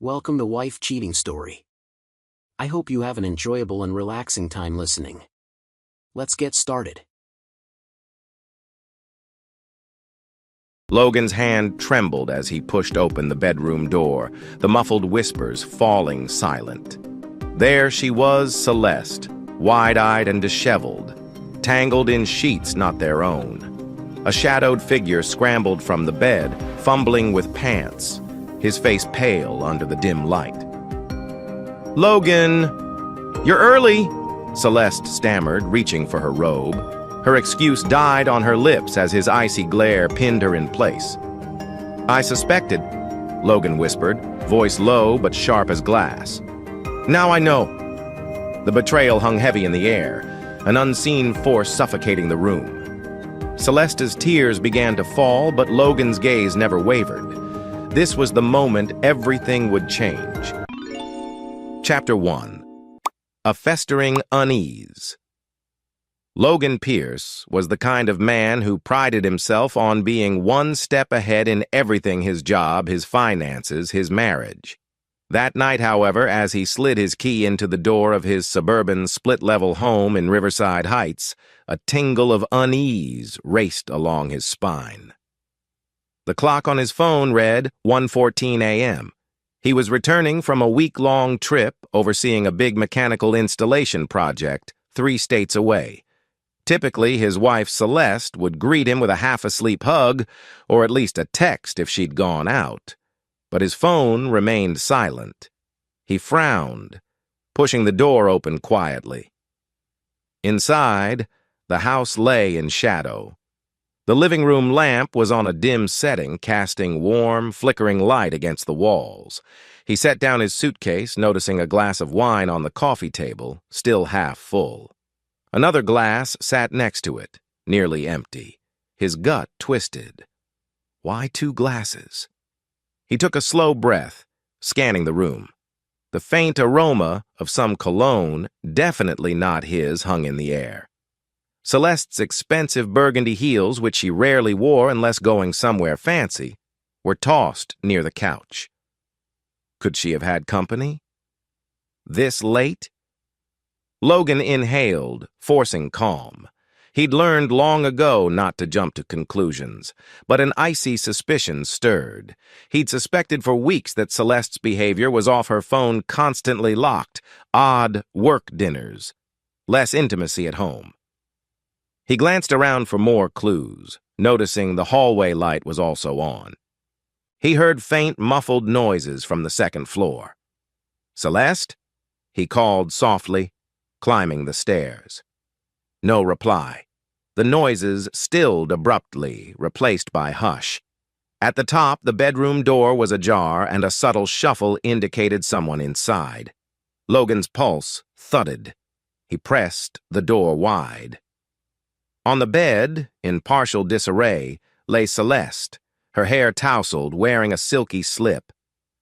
Welcome to Wife Cheating Story. I hope you have an enjoyable and relaxing time listening. Let's get started. Logan's hand trembled as he pushed open the bedroom door, the muffled whispers falling silent. There she was, Celeste, wide-eyed and disheveled, tangled in sheets not their own. A shadowed figure scrambled from the bed, fumbling with pants, his face pale under the dim light. "Logan, you're early," Celeste stammered, reaching for her robe. Her excuse died on her lips as his icy glare pinned her in place. "I suspected," Logan whispered, voice low but sharp as glass. "Now I know." The betrayal hung heavy in the air, an unseen force suffocating the room. Celeste's tears began to fall, but Logan's gaze never wavered. This was the moment everything would change. Chapter 1. A Festering Unease. Logan Pierce was the kind of man who prided himself on being one step ahead in everything: his job, his finances, his marriage. That night, however, as he slid his key into the door of his suburban split-level home in Riverside Heights, a tingle of unease raced along his spine. The clock on his phone read 1:14 a.m. He was returning from a week-long trip overseeing a big mechanical installation project 3 states away. Typically, his wife Celeste would greet him with a half-asleep hug, or at least a text if she'd gone out. But his phone remained silent. He frowned, pushing the door open quietly. Inside, the house lay in shadow. The living room lamp was on a dim setting, casting warm, flickering light against the walls. He set down his suitcase, noticing a glass of wine on the coffee table, still half full. Another glass sat next to it, nearly empty. His gut twisted. Why 2 glasses? He took a slow breath, scanning the room. The faint aroma of some cologne, definitely not his, hung in the air. Celeste's expensive burgundy heels, which she rarely wore unless going somewhere fancy, were tossed near the couch. Could she have had company? This late? Logan inhaled, forcing calm. He'd learned long ago not to jump to conclusions, but an icy suspicion stirred. He'd suspected for weeks that Celeste's behavior was off, her phone constantly locked, odd work dinners, less intimacy at home. He glanced around for more clues, noticing the hallway light was also on. He heard faint, muffled noises from the 2nd floor. "Celeste?" he called softly, climbing the stairs. No reply. The noises stilled abruptly, replaced by hush. At the top, the bedroom door was ajar, and a subtle shuffle indicated someone inside. Logan's pulse thudded. He pressed the door wide. On the bed, in partial disarray, lay Celeste, her hair tousled, wearing a silky slip.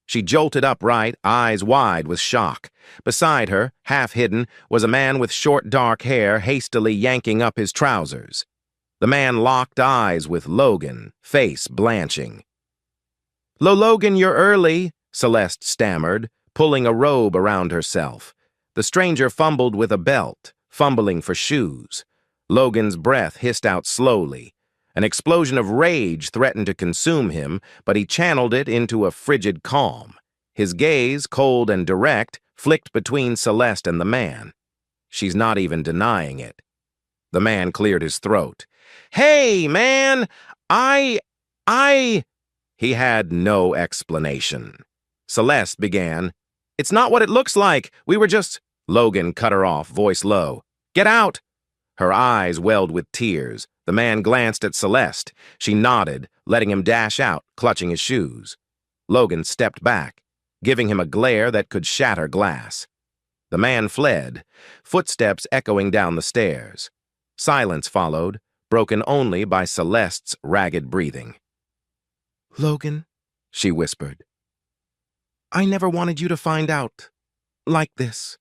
She jolted upright, eyes wide with shock. Beside her, half hidden, was a man with short dark hair, hastily yanking up his trousers. The man locked eyes with Logan, face blanching. "Logan, you're early," Celeste stammered, pulling a robe around herself. The stranger fumbled with a belt, fumbling for shoes. Logan's breath hissed out slowly. An explosion of rage threatened to consume him, but he channeled it into a frigid calm. His gaze, cold and direct, flicked between Celeste and the man. She's not even denying it. The man cleared his throat. "Hey, man! I... He had no explanation. Celeste began. "It's not what it looks like. We were just..." Logan cut her off, voice low. "Get out!" Her eyes welled with tears. The man glanced at Celeste. She nodded, letting him dash out, clutching his shoes. Logan stepped back, giving him a glare that could shatter glass. The man fled, footsteps echoing down the stairs. Silence followed, broken only by Celeste's ragged breathing. "Logan," she whispered, "I never wanted you to find out like this."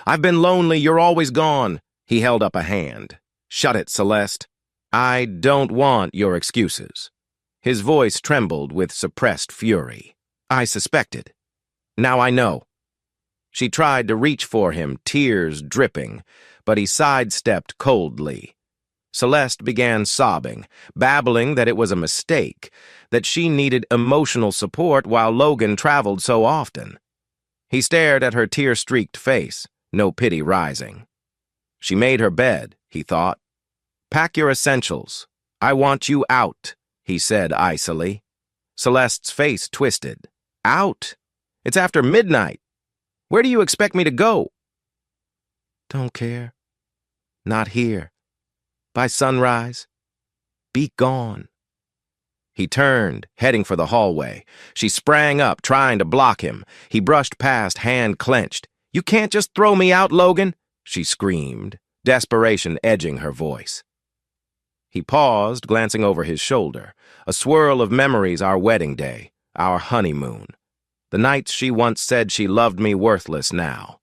"I've been lonely. You're always gone." He held up a hand. "Shut it, Celeste. I don't want your excuses." His voice trembled with suppressed fury. "I suspected. Now I know. She tried to reach for him, tears dripping, but he sidestepped coldly. Celeste began sobbing, babbling that it was a mistake, that she needed emotional support while Logan traveled so often. He stared at her tear-streaked face, no pity rising. She made her bed, he thought. Pack your essentials. I want you out, he said icily. Celeste's face twisted. Out? It's after midnight. Where do you expect me to go? Don't care. Not here. By sunrise. Be gone. He turned, heading for the hallway. She sprang up, trying to block him. He brushed past, hand clenched. You can't just throw me out, Logan, she screamed, desperation edging her voice. He paused, glancing over his shoulder. A swirl of memories our wedding day, our honeymoon. The nights she once said she loved me worthless now.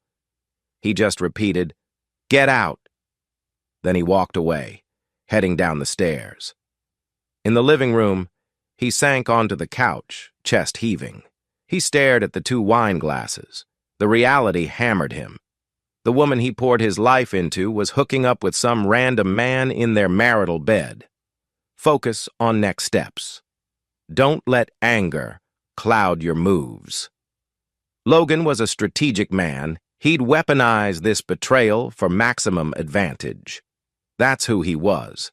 He just repeated, "Get out." Then he walked away, heading down the stairs. In the living room, he sank onto the couch, chest heaving. He stared at the 2 wine glasses. The reality hammered him. The woman he poured his life into was hooking up with some random man in their marital bed. Focus on next steps. Don't let anger cloud your moves. Logan was a strategic man. He'd weaponize this betrayal for maximum advantage. That's who he was.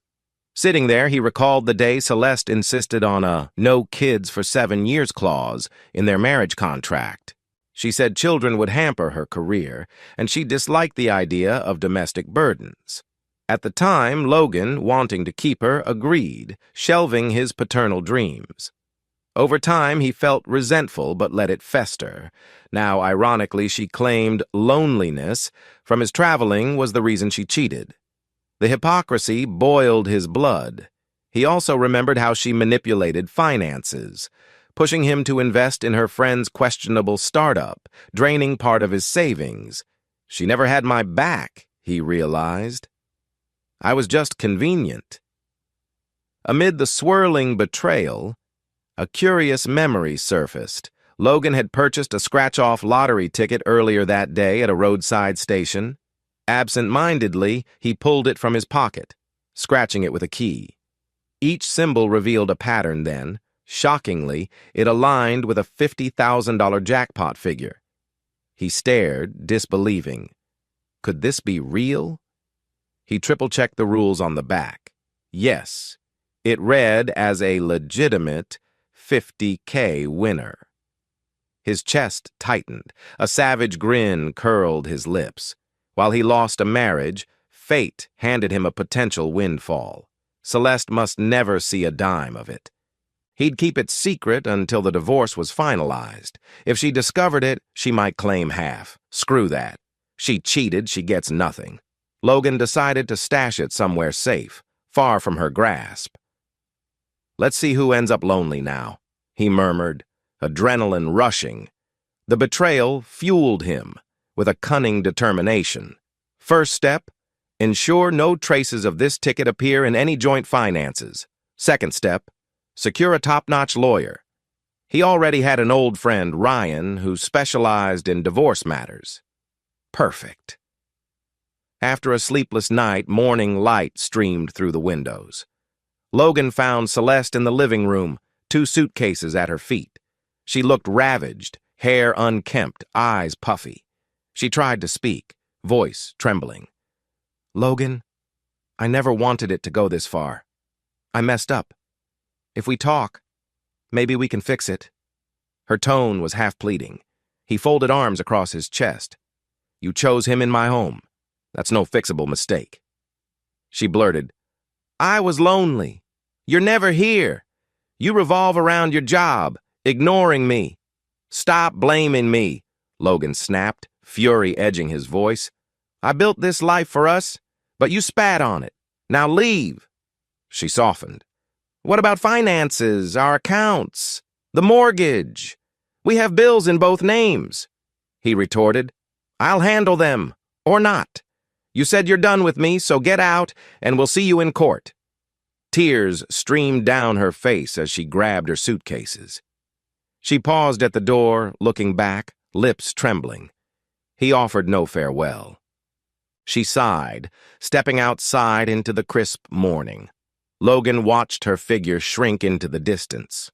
Sitting there, he recalled the day Celeste insisted on a no kids for 7 years clause in their marriage contract. She said children would hamper her career, and she disliked the idea of domestic burdens. At the time, Logan, wanting to keep her, agreed, shelving his paternal dreams. Over time, he felt resentful but let it fester. Now, ironically, she claimed loneliness from his traveling was the reason she cheated. The hypocrisy boiled his blood. He also remembered how she manipulated finances, pushing him to invest in her friend's questionable startup, draining part of his savings. She never had my back, he realized. I was just convenient. Amid the swirling betrayal, a curious memory surfaced. Logan had purchased a scratch-off lottery ticket earlier that day at a roadside station. Absent-mindedly, he pulled it from his pocket, scratching it with a key. Each symbol revealed a pattern then. Shockingly, it aligned with a $50,000 jackpot figure. He stared, disbelieving. Could this be real? He triple-checked the rules on the back. Yes, it read as a legitimate $50K winner. His chest tightened. A savage grin curled his lips. While he lost a marriage, fate handed him a potential windfall. Celeste must never see a dime of it. He'd keep it secret until the divorce was finalized. If she discovered it, she might claim half. Screw that. She cheated, she gets nothing. Logan decided to stash it somewhere safe, far from her grasp. Let's see who ends up lonely now, he murmured, adrenaline rushing. The betrayal fueled him with a cunning determination. First step, ensure no traces of this ticket appear in any joint finances. Second step, secure a top-notch lawyer. He already had an old friend, Ryan, who specialized in divorce matters. Perfect. After a sleepless night, morning light streamed through the windows. Logan found Celeste in the living room, 2 suitcases at her feet. She looked ravaged, hair unkempt, eyes puffy. She tried to speak, voice trembling. Logan, I never wanted it to go this far. I messed up. If we talk, maybe we can fix it. Her tone was half-pleading. He folded arms across his chest. You chose him in my home. That's no fixable mistake. She blurted, I was lonely. You're never here. You revolve around your job, ignoring me. Stop blaming me, Logan snapped, fury edging his voice. I built this life for us, but you spat on it. Now leave. She softened. What about finances, our accounts, the mortgage? We have bills in both names. He retorted. I'll handle them, or not. You said you're done with me, so get out, and we'll see you in court. Tears streamed down her face as she grabbed her suitcases. She paused at the door, looking back, lips trembling. He offered no farewell. She sighed, stepping outside into the crisp morning. Logan watched her figure shrink into the distance.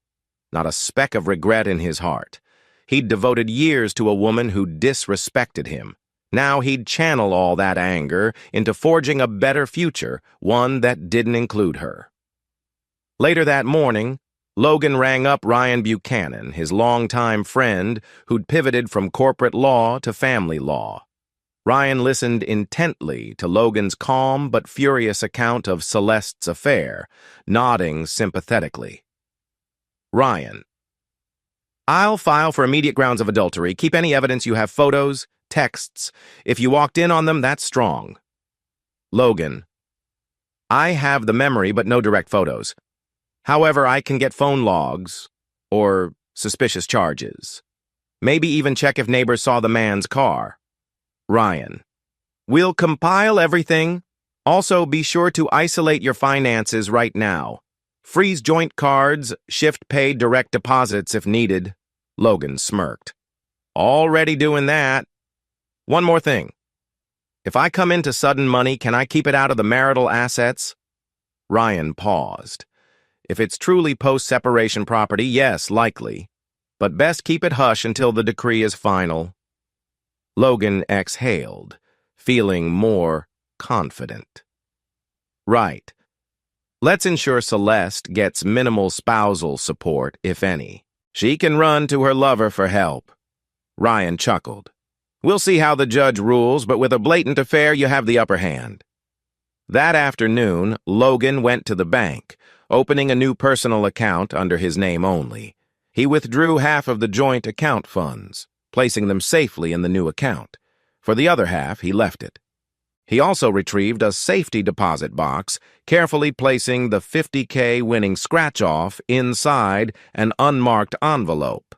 Not a speck of regret in his heart. He'd devoted years to a woman who disrespected him. Now he'd channel all that anger into forging a better future, one that didn't include her. Later that morning, Logan rang up Ryan Buchanan, his longtime friend who'd pivoted from corporate law to family law. Ryan listened intently to Logan's calm but furious account of Celeste's affair, nodding sympathetically. Ryan: I'll file for immediate grounds of adultery. Keep any evidence you have, photos, texts. If you walked in on them, that's strong. Logan: I have the memory but no direct photos. However, I can get phone logs or suspicious charges. Maybe even check if neighbors saw the man's car. Ryan: We'll compile everything. Also, be sure to isolate your finances right now. Freeze joint cards, shift pay direct deposits if needed. Logan smirked. Already doing that. One more thing. If I come into sudden money, can I keep it out of the marital assets? Ryan paused. If it's truly post-separation property, yes, likely. But best keep it hush until the decree is final. Logan exhaled, feeling more confident. Right. Let's ensure Celeste gets minimal spousal support, if any. She can run to her lover for help. Ryan chuckled. We'll see how the judge rules, but with a blatant affair, you have the upper hand. That afternoon, Logan went to the bank, opening a new personal account under his name only. He withdrew half of the joint account funds, placing them safely in the new account. For the other half, he left it. He also retrieved a safety deposit box, carefully placing the $50K winning scratch-off inside an unmarked envelope.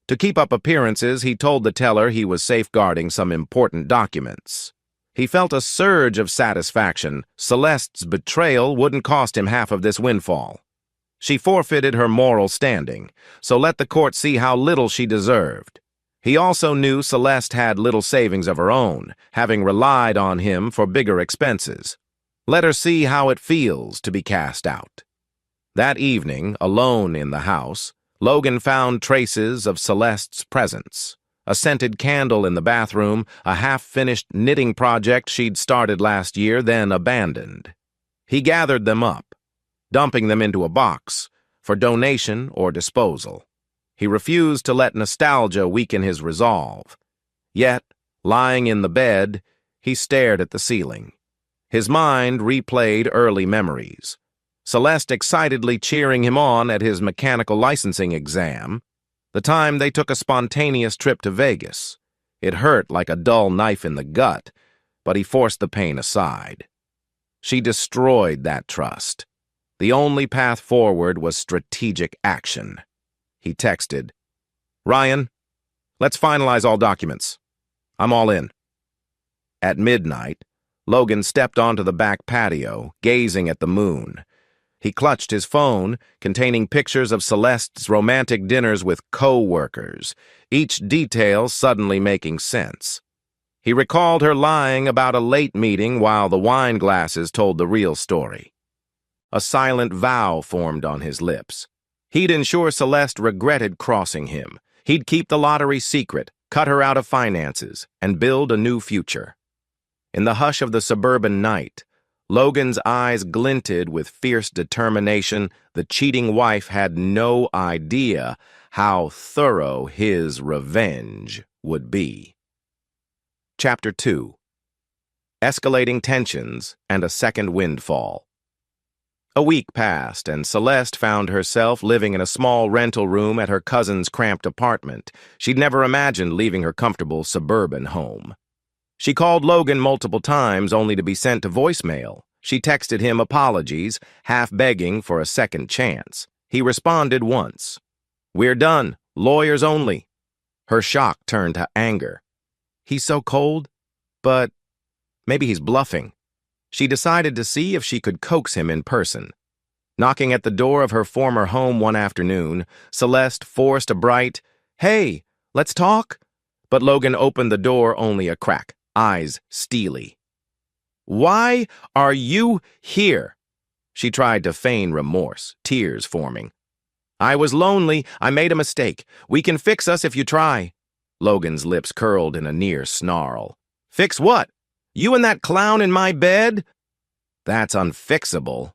To keep up appearances, he told the teller he was safeguarding some important documents. He felt a surge of satisfaction. Celeste's betrayal wouldn't cost him half of this windfall. She forfeited her moral standing, so let the court see how little she deserved. He also knew Celeste had little savings of her own, having relied on him for bigger expenses. Let her see how it feels to be cast out. That evening, alone in the house, Logan found traces of Celeste's presence. A scented candle in the bathroom, a half-finished knitting project she'd started last year, then abandoned. He gathered them up, dumping them into a box for donation or disposal. He refused to let nostalgia weaken his resolve. Yet, lying in the bed, he stared at the ceiling. His mind replayed early memories. Celeste excitedly cheering him on at his mechanical licensing exam. The time they took a spontaneous trip to Vegas. It hurt like a dull knife in the gut, but he forced the pain aside. She destroyed that trust. The only path forward was strategic action. He texted, Ryan, let's finalize all documents. I'm all in. At midnight, Logan stepped onto the back patio, gazing at the moon. He clutched his phone, containing pictures of Celeste's romantic dinners with co-workers, each detail suddenly making sense. He recalled her lying about a late meeting while the wine glasses told the real story. A silent vow formed on his lips. He'd ensure Celeste regretted crossing him. He'd keep the lottery secret, cut her out of finances, and build a new future. In the hush of the suburban night, Logan's eyes glinted with fierce determination. The cheating wife had no idea how thorough his revenge would be. Chapter 2. Escalating tensions and a second windfall. A week passed, and Celeste found herself living in a small rental room at her cousin's cramped apartment. She'd never imagined leaving her comfortable suburban home. She called Logan multiple times only to be sent to voicemail. She texted him apologies, half begging for a second chance. He responded once. We're done. Lawyers only. Her shock turned to anger. He's so cold, but maybe he's bluffing. She decided to see if she could coax him in person. Knocking at the door of her former home one afternoon, Celeste forced a bright, "Hey, let's talk?" But Logan opened the door only a crack, eyes steely. "Why are you here?" She tried to feign remorse, tears forming. "I was lonely. I made a mistake. We can fix us if you try." Logan's lips curled in a near snarl. "Fix what? You and that clown in my bed?" "That's unfixable."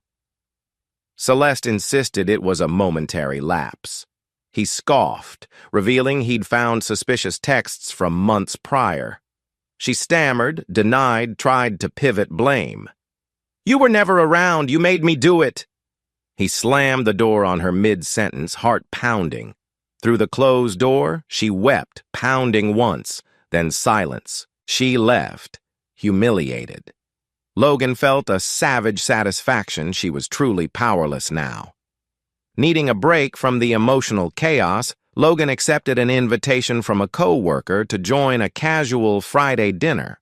Celeste insisted it was a momentary lapse. He scoffed, revealing he'd found suspicious texts from months prior. She stammered, denied, tried to pivot blame. "You were never around. You made me do it." He slammed the door on her mid-sentence, heart pounding. Through the closed door, she wept, pounding once, then silence. She left, humiliated. Logan felt a savage satisfaction she was truly powerless now. Needing a break from the emotional chaos, Logan accepted an invitation from a co-worker to join a casual Friday dinner.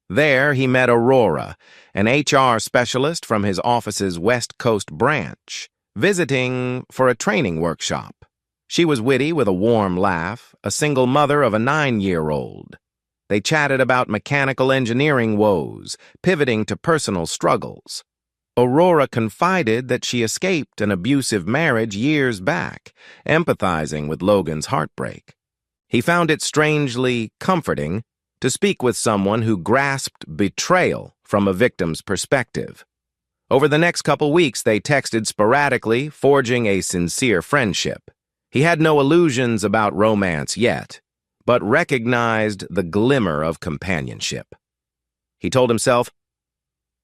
There, he met Aurora, an HR specialist from his office's West Coast branch, visiting for a training workshop. She was witty with a warm laugh, a single mother of a 9-year-old. They chatted about mechanical engineering woes, pivoting to personal struggles. Aurora confided that she escaped an abusive marriage years back, empathizing with Logan's heartbreak. He found it strangely comforting to speak with someone who grasped betrayal from a victim's perspective. Over the next couple weeks, they texted sporadically, forging a sincere friendship. He had no illusions about romance yet, but recognized the glimmer of companionship. He told himself,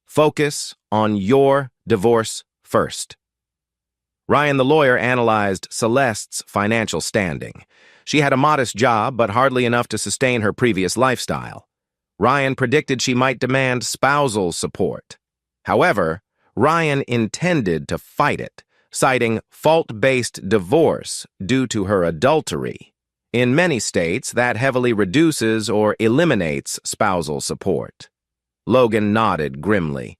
"Focus on your divorce first." Ryan the lawyer analyzed Celeste's financial standing. She had a modest job, but hardly enough to sustain her previous lifestyle. Ryan predicted she might demand spousal support. However, Ryan intended to fight it, citing fault-based divorce due to her adultery. In many states, that heavily reduces or eliminates spousal support. Logan nodded grimly.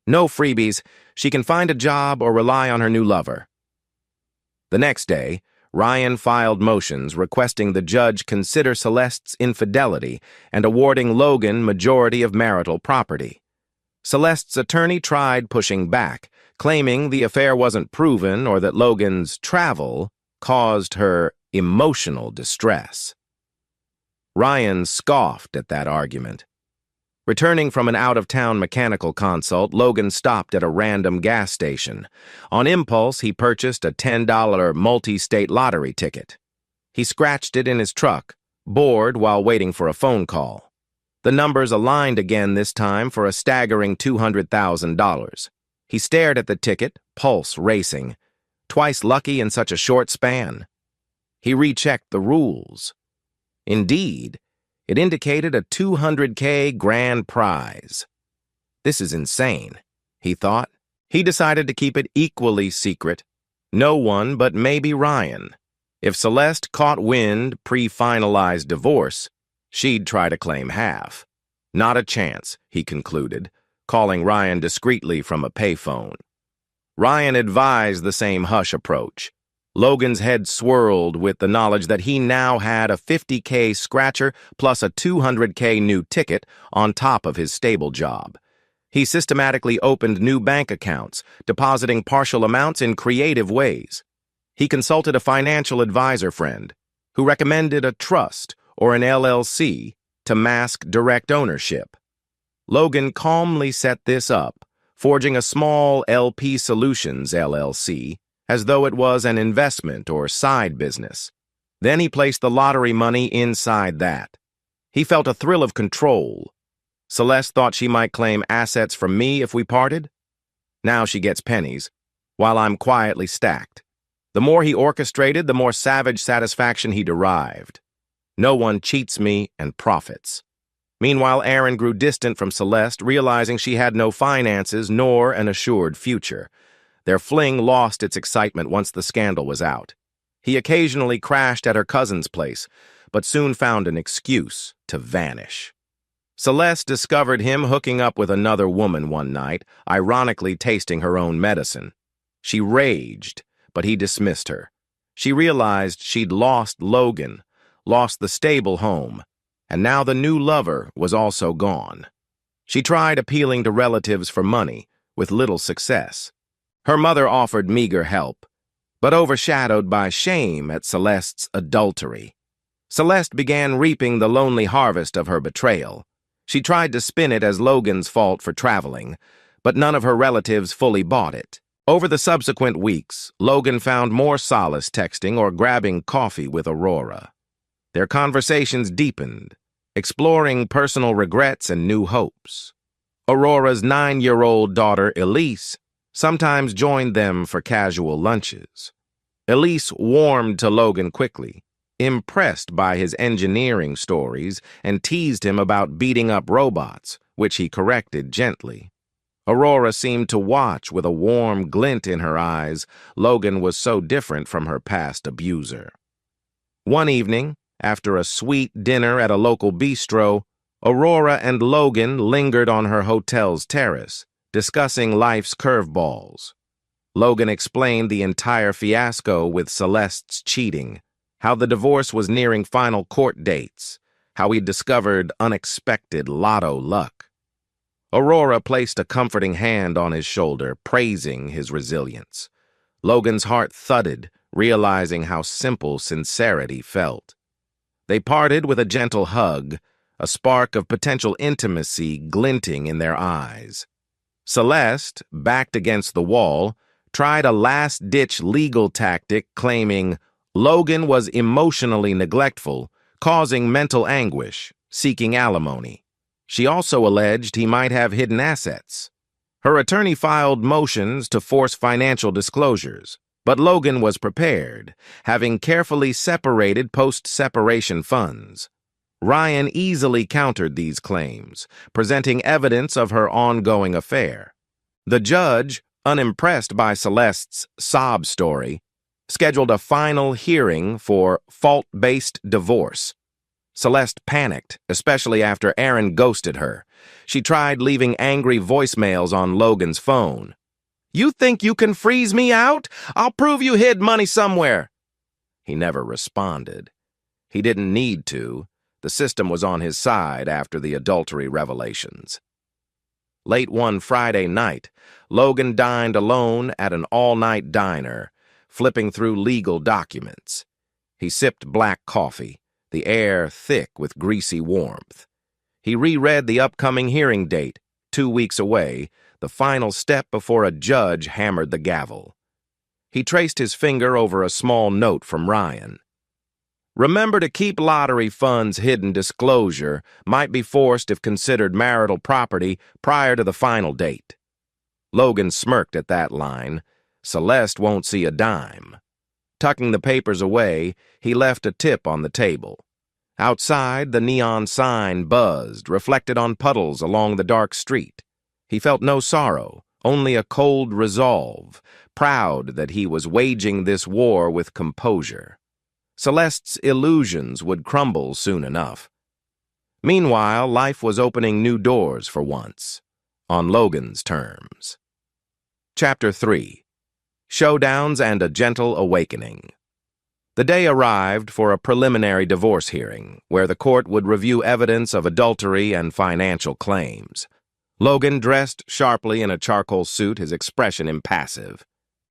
No freebies. She can find a job or rely on her new lover. The next day, Ryan filed motions requesting the judge consider Celeste's infidelity and awarding Logan majority of marital property. Celeste's attorney tried pushing back, claiming the affair wasn't proven or that Logan's travel caused her emotional distress. Ryan scoffed at that argument. Returning from an out-of-town mechanical consult, Logan stopped at a random gas station. On impulse, he purchased a $10 multi-state lottery ticket. He scratched it in his truck, bored while waiting for a phone call. The numbers aligned again this time for a staggering $200,000. He stared at the ticket, pulse racing. Twice lucky in such a short span. He rechecked the rules. Indeed, it indicated a $200K grand prize. This is insane, he thought. He decided to keep it equally secret. No one but maybe Ryan. If Celeste caught wind pre-finalized divorce, she'd try to claim half. Not a chance, he concluded, calling Ryan discreetly from a payphone. Ryan advised the same hush approach. Logan's head swirled with the knowledge that he now had a $50K scratcher plus a $200K new ticket on top of his stable job. He systematically opened new bank accounts, depositing partial amounts in creative ways. He consulted a financial advisor friend who recommended a trust or an LLC to mask direct ownership. Logan calmly set this up, forging a small LP Solutions LLC as though it was an investment or side business. Then he placed the lottery money inside that. He felt a thrill of control. Celeste thought she might claim assets from me if we parted. Now she gets pennies, while I'm quietly stacked. The more he orchestrated, the more savage satisfaction he derived. No one cheats me and profits. Meanwhile, Aaron grew distant from Celeste, realizing she had no finances nor an assured future. Their fling lost its excitement once the scandal was out. He occasionally crashed at her cousin's place, but soon found an excuse to vanish. Celeste discovered him hooking up with another woman one night, ironically tasting her own medicine. She raged, but he dismissed her. She realized she'd lost Logan, lost the stable home, and now the new lover was also gone. She tried appealing to relatives for money, with little success. Her mother offered meager help, but overshadowed by shame at Celeste's adultery. Celeste began reaping the lonely harvest of her betrayal. She tried to spin it as Logan's fault for traveling, but none of her relatives fully bought it. Over the subsequent weeks, Logan found more solace texting or grabbing coffee with Aurora. Their conversations deepened, exploring personal regrets and new hopes. Aurora's 9-year-old daughter, Elise, sometimes joined them for casual lunches. Elise warmed to Logan quickly, impressed by his engineering stories, and teased him about beating up robots, which he corrected gently. Aurora seemed to watch with a warm glint in her eyes. Logan was so different from her past abuser. One evening, after a sweet dinner at a local bistro, Aurora and Logan lingered on her hotel's terrace, discussing life's curveballs. Logan explained the entire fiasco with Celeste's cheating, how the divorce was nearing final court dates, how he discovered unexpected lotto luck. Aurora placed a comforting hand on his shoulder, praising his resilience. Logan's heart thudded, realizing how simple sincerity felt. They parted with a gentle hug, a spark of potential intimacy glinting in their eyes. Celeste, backed against the wall, tried a last-ditch legal tactic claiming Logan was emotionally neglectful, causing mental anguish, seeking alimony. She also alleged he might have hidden assets. Her attorney filed motions to force financial disclosures, but Logan was prepared, having carefully separated post-separation funds. Ryan easily countered these claims, presenting evidence of her ongoing affair. The judge, unimpressed by Celeste's sob story, scheduled a final hearing for fault-based divorce. Celeste panicked, especially after Aaron ghosted her. She tried leaving angry voicemails on Logan's phone. "You think you can freeze me out? I'll prove you hid money somewhere." He never responded. He didn't need to. The system was on his side after the adultery revelations. Late one Friday night, Logan dined alone at an all-night diner, flipping through legal documents. He sipped black coffee, the air thick with greasy warmth. He reread the upcoming hearing date, 2 weeks away, the final step before a judge hammered the gavel. He traced his finger over a small note from Ryan. "Remember to keep lottery funds hidden. Disclosure might be forced if considered marital property prior to the final date." Logan smirked at that line. Celeste won't see a dime. Tucking the papers away, he left a tip on the table. Outside, the neon sign buzzed, reflected on puddles along the dark street. He felt no sorrow, only a cold resolve, proud that he was waging this war with composure. Celeste's illusions would crumble soon enough. Meanwhile, life was opening new doors for once, on Logan's terms. Chapter 3. Showdowns and a Gentle Awakening. The day arrived for a preliminary divorce hearing, where the court would review evidence of adultery and financial claims. Logan dressed sharply in a charcoal suit, his expression impassive.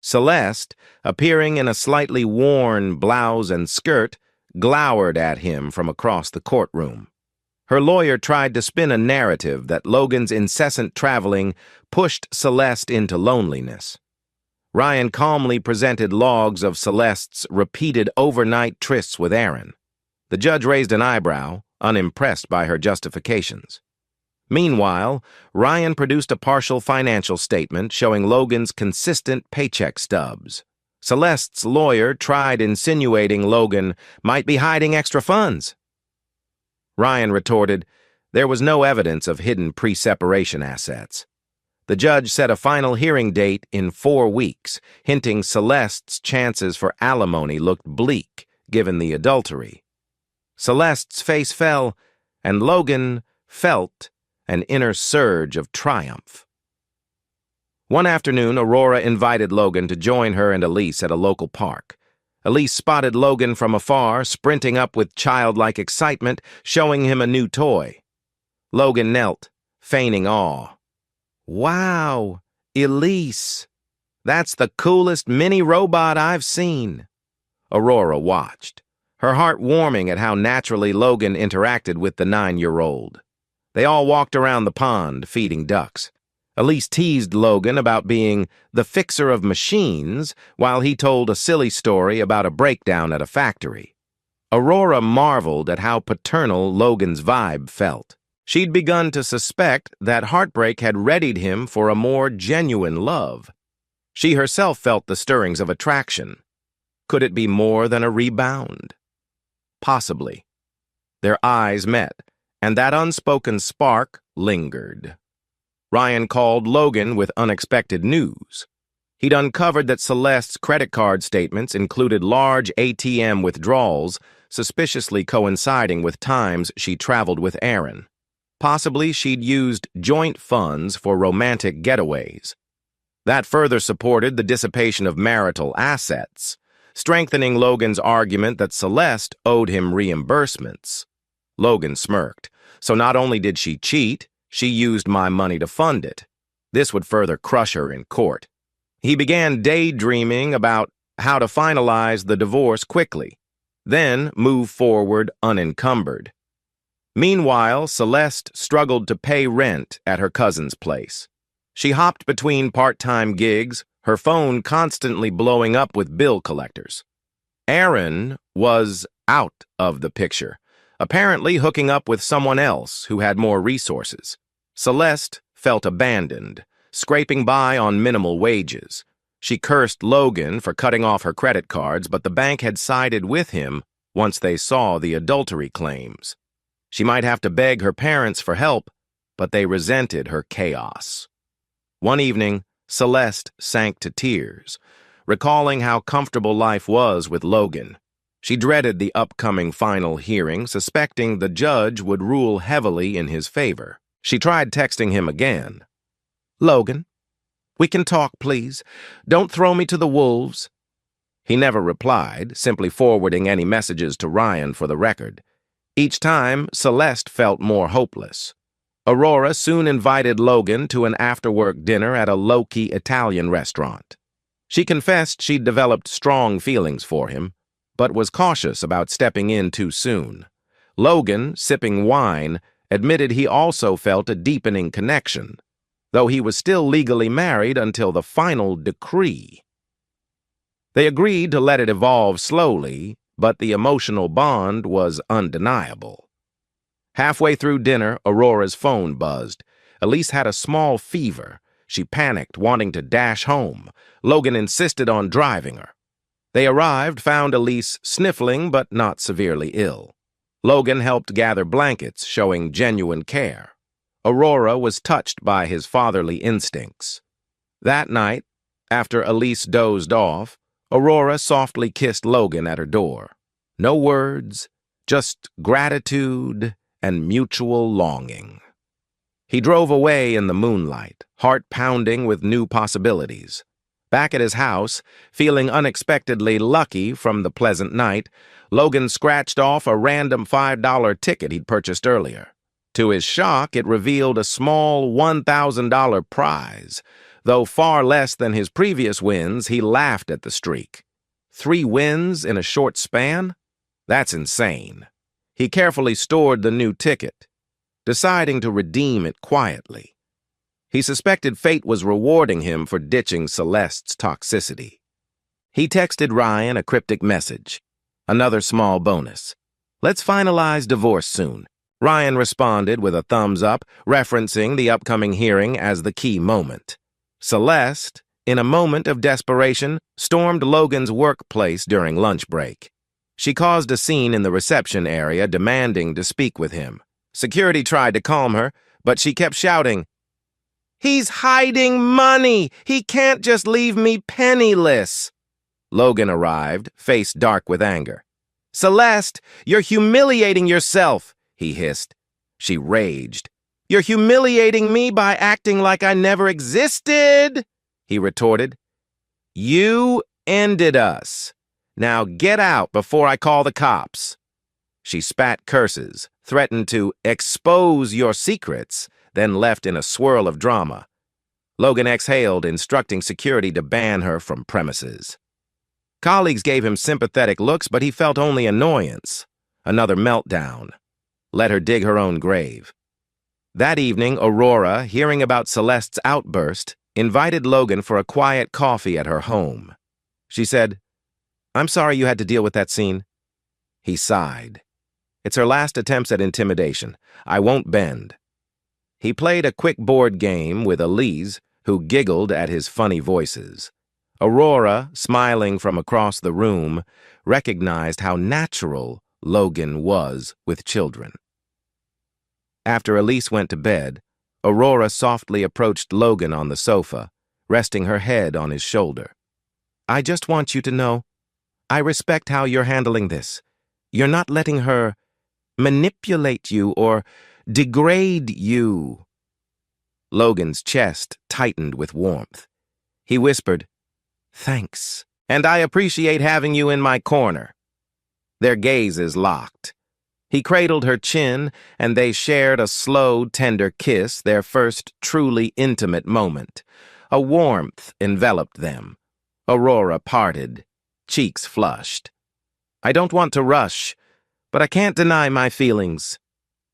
Celeste, appearing in a slightly worn blouse and skirt, glowered at him from across the courtroom. Her lawyer tried to spin a narrative that Logan's incessant traveling pushed Celeste into loneliness. Ryan calmly presented logs of Celeste's repeated overnight trysts with Aaron. The judge raised an eyebrow, unimpressed by her justifications. Meanwhile, Ryan produced a partial financial statement showing Logan's consistent paycheck stubs. Celeste's lawyer tried insinuating Logan might be hiding extra funds. Ryan retorted, there was no evidence of hidden pre-separation assets. The judge set a final hearing date in 4 weeks, hinting Celeste's chances for alimony looked bleak, given the adultery. Celeste's face fell, and Logan felt an inner surge of triumph. One afternoon, Aurora invited Logan to join her and Elise at a local park. Elise spotted Logan from afar, sprinting up with childlike excitement, showing him a new toy. Logan knelt, feigning awe. "Wow, Elise! That's the coolest mini robot I've seen." Aurora watched, her heart warming at how naturally Logan interacted with the 9-year-old. They all walked around the pond, feeding ducks. Elise teased Logan about being the fixer of machines while he told a silly story about a breakdown at a factory. Aurora marveled at how paternal Logan's vibe felt. She'd begun to suspect that heartbreak had readied him for a more genuine love. She herself felt the stirrings of attraction. Could it be more than a rebound? Possibly. Their eyes met, and that unspoken spark lingered. Ryan called Logan with unexpected news. He'd uncovered that Celeste's credit card statements included large ATM withdrawals, suspiciously coinciding with times she traveled with Aaron. Possibly she'd used joint funds for romantic getaways. That further supported the dissipation of marital assets, strengthening Logan's argument that Celeste owed him reimbursements. Logan smirked. So not only did she cheat, she used my money to fund it. This would further crush her in court. He began daydreaming about how to finalize the divorce quickly, then move forward unencumbered. Meanwhile, Celeste struggled to pay rent at her cousin's place. She hopped between part-time gigs, her phone constantly blowing up with bill collectors. Aaron was out of the picture, apparently hooking up with someone else who had more resources. Celeste felt abandoned, scraping by on minimal wages. She cursed Logan for cutting off her credit cards, but the bank had sided with him once they saw the adultery claims. She might have to beg her parents for help, but they resented her chaos. One evening, Celeste sank to tears, recalling how comfortable life was with Logan. She dreaded the upcoming final hearing, suspecting the judge would rule heavily in his favor. She tried texting him again. "Logan, we can talk, please. Don't throw me to the wolves." He never replied, simply forwarding any messages to Ryan for the record. Each time, Celeste felt more hopeless. Aurora soon invited Logan to an after-work dinner at a low-key Italian restaurant. She confessed she'd developed strong feelings for him, but was cautious about stepping in too soon. Logan, sipping wine, admitted he also felt a deepening connection, though he was still legally married until the final decree. They agreed to let it evolve slowly, but the emotional bond was undeniable. Halfway through dinner, Aurora's phone buzzed. Elise had a small fever. She panicked, wanting to dash home. Logan insisted on driving her. They arrived, found Elise sniffling but not severely ill. Logan helped gather blankets, showing genuine care. Aurora was touched by his fatherly instincts. That night, after Elise dozed off, Aurora softly kissed Logan at her door. No words, just gratitude and mutual longing. He drove away in the moonlight, heart pounding with new possibilities. Back at his house, feeling unexpectedly lucky from the pleasant night, Logan scratched off a random $5 ticket he'd purchased earlier. To his shock, it revealed a small $1,000 prize. Though far less than his previous wins, he laughed at the streak. 3 wins in a short span? That's insane. He carefully stored the new ticket, deciding to redeem it quietly. He suspected fate was rewarding him for ditching Celeste's toxicity. He texted Ryan a cryptic message. Another small bonus. "Let's finalize divorce soon." Ryan responded with a thumbs up, referencing the upcoming hearing as the key moment. Celeste, in a moment of desperation, stormed Logan's workplace during lunch break. She caused a scene in the reception area, demanding to speak with him. Security tried to calm her, but she kept shouting, "He's hiding money! He can't just leave me penniless!" Logan arrived, face dark with anger. "Celeste, you're humiliating yourself!" he hissed. She raged. "You're humiliating me by acting like I never existed!" he retorted. "You ended us. Now get out before I call the cops." She spat curses, threatened to expose your secrets, then left in a swirl of drama. Logan exhaled, instructing security to ban her from premises. Colleagues gave him sympathetic looks, but he felt only annoyance. Another meltdown. Let her dig her own grave. That evening, Aurora, hearing about Celeste's outburst, invited Logan for a quiet coffee at her home. She said, "I'm sorry you had to deal with that scene." He sighed. "It's her last attempts at intimidation. I won't bend." He played a quick board game with Elise, who giggled at his funny voices. Aurora, smiling from across the room, recognized how natural Logan was with children. After Elise went to bed, Aurora softly approached Logan on the sofa, resting her head on his shoulder. "I just want you to know, I respect how you're handling this. You're not letting her manipulate you or degrade you." Logan's chest tightened with warmth. He whispered, "Thanks, and I appreciate having you in my corner." Their gazes locked. He cradled her chin, and they shared a slow, tender kiss, their first truly intimate moment. A warmth enveloped them. Aurora parted, cheeks flushed. "I don't want to rush, but I can't deny my feelings."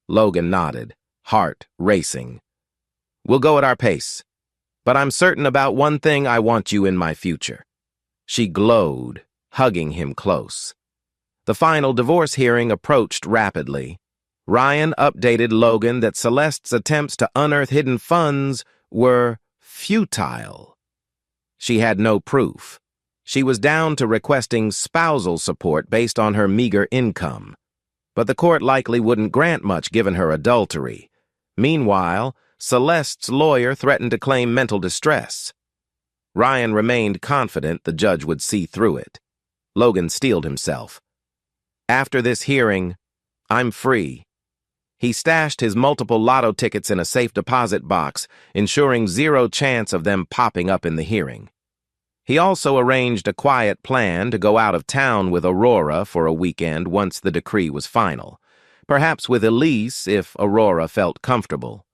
Logan nodded, heart racing. "We'll go at our pace, but I'm certain about one thing: I want you in my future." She glowed, hugging him close. The final divorce hearing approached rapidly. Ryan updated Logan that Celeste's attempts to unearth hidden funds were futile. She had no proof. She was down to requesting spousal support based on her meager income. But the court likely wouldn't grant much given her adultery. Meanwhile, Celeste's lawyer threatened to claim mental distress. Ryan remained confident the judge would see through it. Logan steeled himself. "After this hearing, I'm free." He stashed his multiple lotto tickets in a safe deposit box, ensuring zero chance of them popping up in the hearing. He also arranged a quiet plan to go out of town with Aurora for a weekend once the decree was final, perhaps with Elise if Aurora felt comfortable.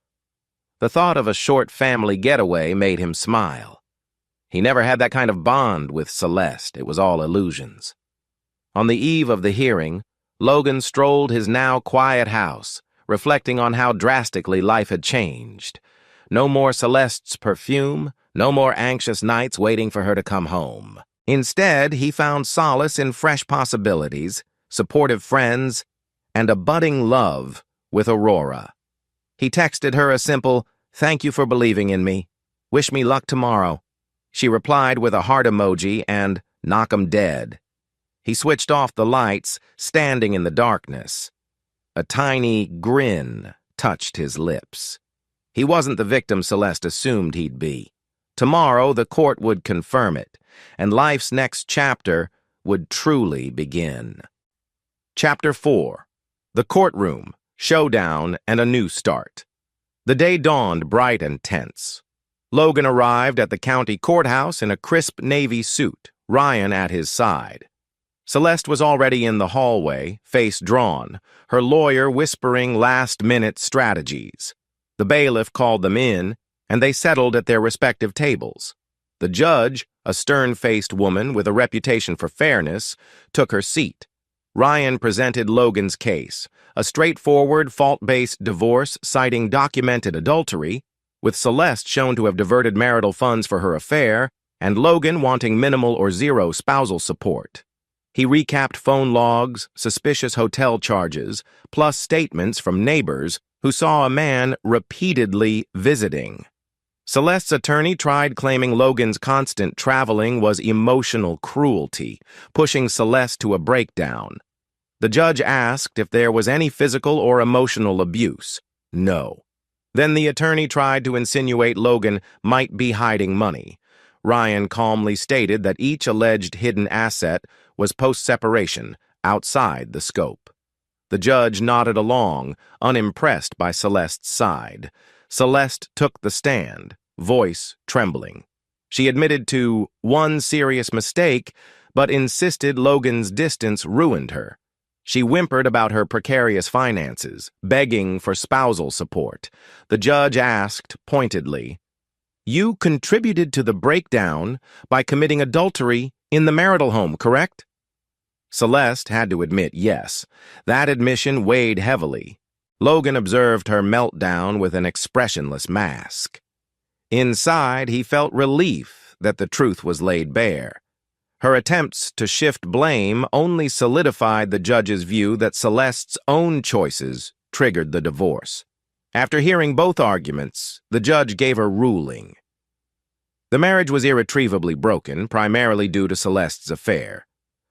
The thought of a short family getaway made him smile. He never had that kind of bond with Celeste. It was all illusions. On the eve of the hearing, Logan strolled his now quiet house, reflecting on how drastically life had changed. No more Celeste's perfume, no more anxious nights waiting for her to come home. Instead, he found solace in fresh possibilities, supportive friends, and a budding love with Aurora. He texted her a simple, "Thank you for believing in me. Wish me luck tomorrow." She replied with a heart emoji and "knock 'em dead." He switched off the lights, standing in the darkness. A tiny grin touched his lips. He wasn't the victim Celeste assumed he'd be. Tomorrow, the court would confirm it, and life's next chapter would truly begin. Chapter 4. The Courtroom, Showdown, and a New Start. The day dawned bright and tense. Logan arrived at the county courthouse in a crisp navy suit, Ryan at his side. Celeste was already in the hallway, face drawn, her lawyer whispering last-minute strategies. The bailiff called them in, and they settled at their respective tables. The judge, a stern-faced woman with a reputation for fairness, took her seat. Ryan presented Logan's case, a straightforward, fault-based divorce citing documented adultery, with Celeste shown to have diverted marital funds for her affair, and Logan wanting minimal or zero spousal support. He recapped phone logs, suspicious hotel charges, plus statements from neighbors who saw a man repeatedly visiting. Celeste's attorney tried claiming Logan's constant traveling was emotional cruelty, pushing Celeste to a breakdown. The judge asked if there was any physical or emotional abuse. No. Then the attorney tried to insinuate Logan might be hiding money. Ryan calmly stated that each alleged hidden asset was post-separation, outside the scope. The judge nodded along, unimpressed by Celeste's side. Celeste took the stand, voice trembling. She admitted to one serious mistake, but insisted Logan's distance ruined her. She whimpered about her precarious finances, begging for spousal support. The judge asked pointedly, "You contributed to the breakdown by committing adultery in the marital home, correct?" Celeste had to admit yes. That admission weighed heavily. Logan observed her meltdown with an expressionless mask. Inside, he felt relief that the truth was laid bare. Her attempts to shift blame only solidified the judge's view that Celeste's own choices triggered the divorce. After hearing both arguments, the judge gave a ruling. The marriage was irretrievably broken, primarily due to Celeste's affair.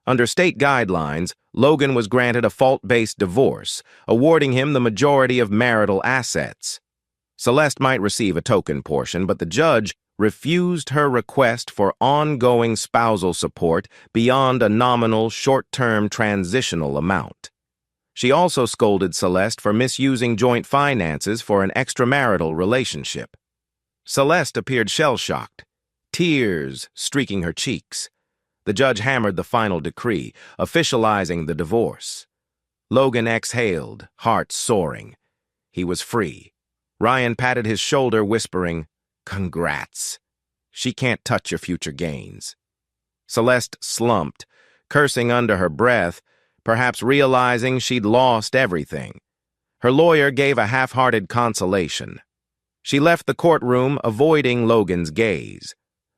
Under state guidelines, Logan was granted a fault-based divorce, awarding him the majority of marital assets. Celeste might receive a token portion, but the judge refused her request for ongoing spousal support beyond a nominal short-term transitional amount. She also scolded Celeste for misusing joint finances for an extramarital relationship. Celeste appeared shell-shocked, tears streaking her cheeks. The judge hammered the final decree, officializing the divorce. Logan exhaled, heart soaring. He was free. Ryan patted his shoulder, whispering, "Congrats. She can't touch your future gains." Celeste slumped, cursing under her breath, perhaps realizing she'd lost everything. Her lawyer gave a half-hearted consolation. She left the courtroom, avoiding Logan's gaze.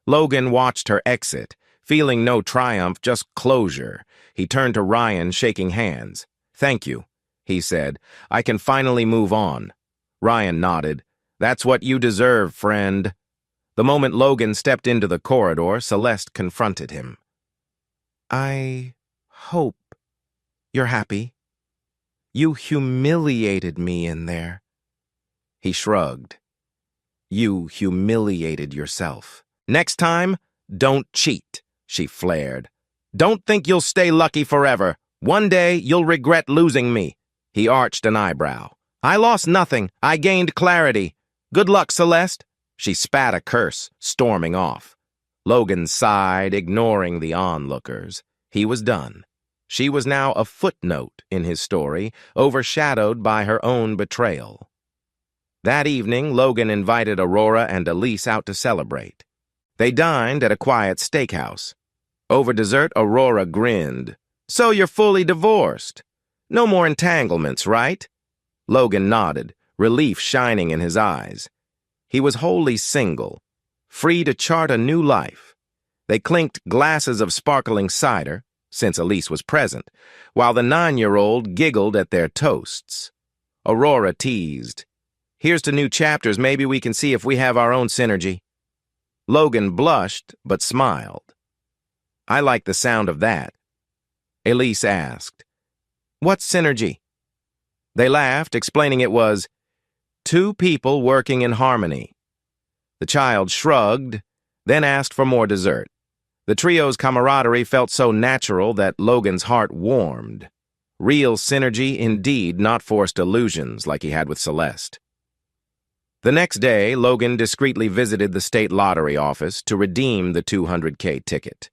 Logan watched her exit, feeling no triumph, just closure. He turned to Ryan, shaking hands. "Thank you," he said. "I can finally move on." Ryan nodded. "That's what you deserve, friend." The moment Logan stepped into the corridor, Celeste confronted him. "I hope you're happy. You humiliated me in there." He shrugged. "You humiliated yourself. Next time, don't cheat," she flared. "Don't think you'll stay lucky forever. One day, you'll regret losing me." He arched an eyebrow. "I lost nothing. I gained clarity. Good luck, Celeste." She spat a curse, storming off. Logan sighed, ignoring the onlookers. He was done. She was now a footnote in his story, overshadowed by her own betrayal. That evening, Logan invited Aurora and Elise out to celebrate. They dined at a quiet steakhouse. Over dessert, Aurora grinned. "So you're fully divorced. No more entanglements, right?" Logan nodded, relief shining in his eyes. He was wholly single, free to chart a new life. They clinked glasses of sparkling cider, since Elise was present, while the 9-year-old giggled at their toasts. Aurora teased, "Here's to new chapters. Maybe we can see if we have our own synergy." Logan blushed, but smiled. "I like the sound of that." Elise asked, "What's synergy?" They laughed, explaining it was two people working in harmony. The child shrugged, then asked for more dessert. The trio's camaraderie felt so natural that Logan's heart warmed. Real synergy indeed, not forced illusions like he had with Celeste. The next day, Logan discreetly visited the state lottery office to redeem the $200K ticket.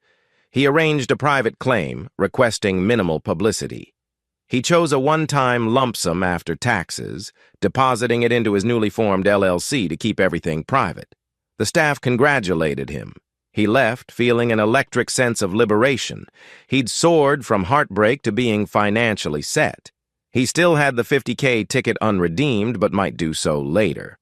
He arranged a private claim, requesting minimal publicity. He chose a one-time lump sum after taxes, depositing it into his newly formed LLC to keep everything private. The staff congratulated him. He left feeling an electric sense of liberation. He'd soared from heartbreak to being financially set. He still had the $50K ticket unredeemed, but might do so later.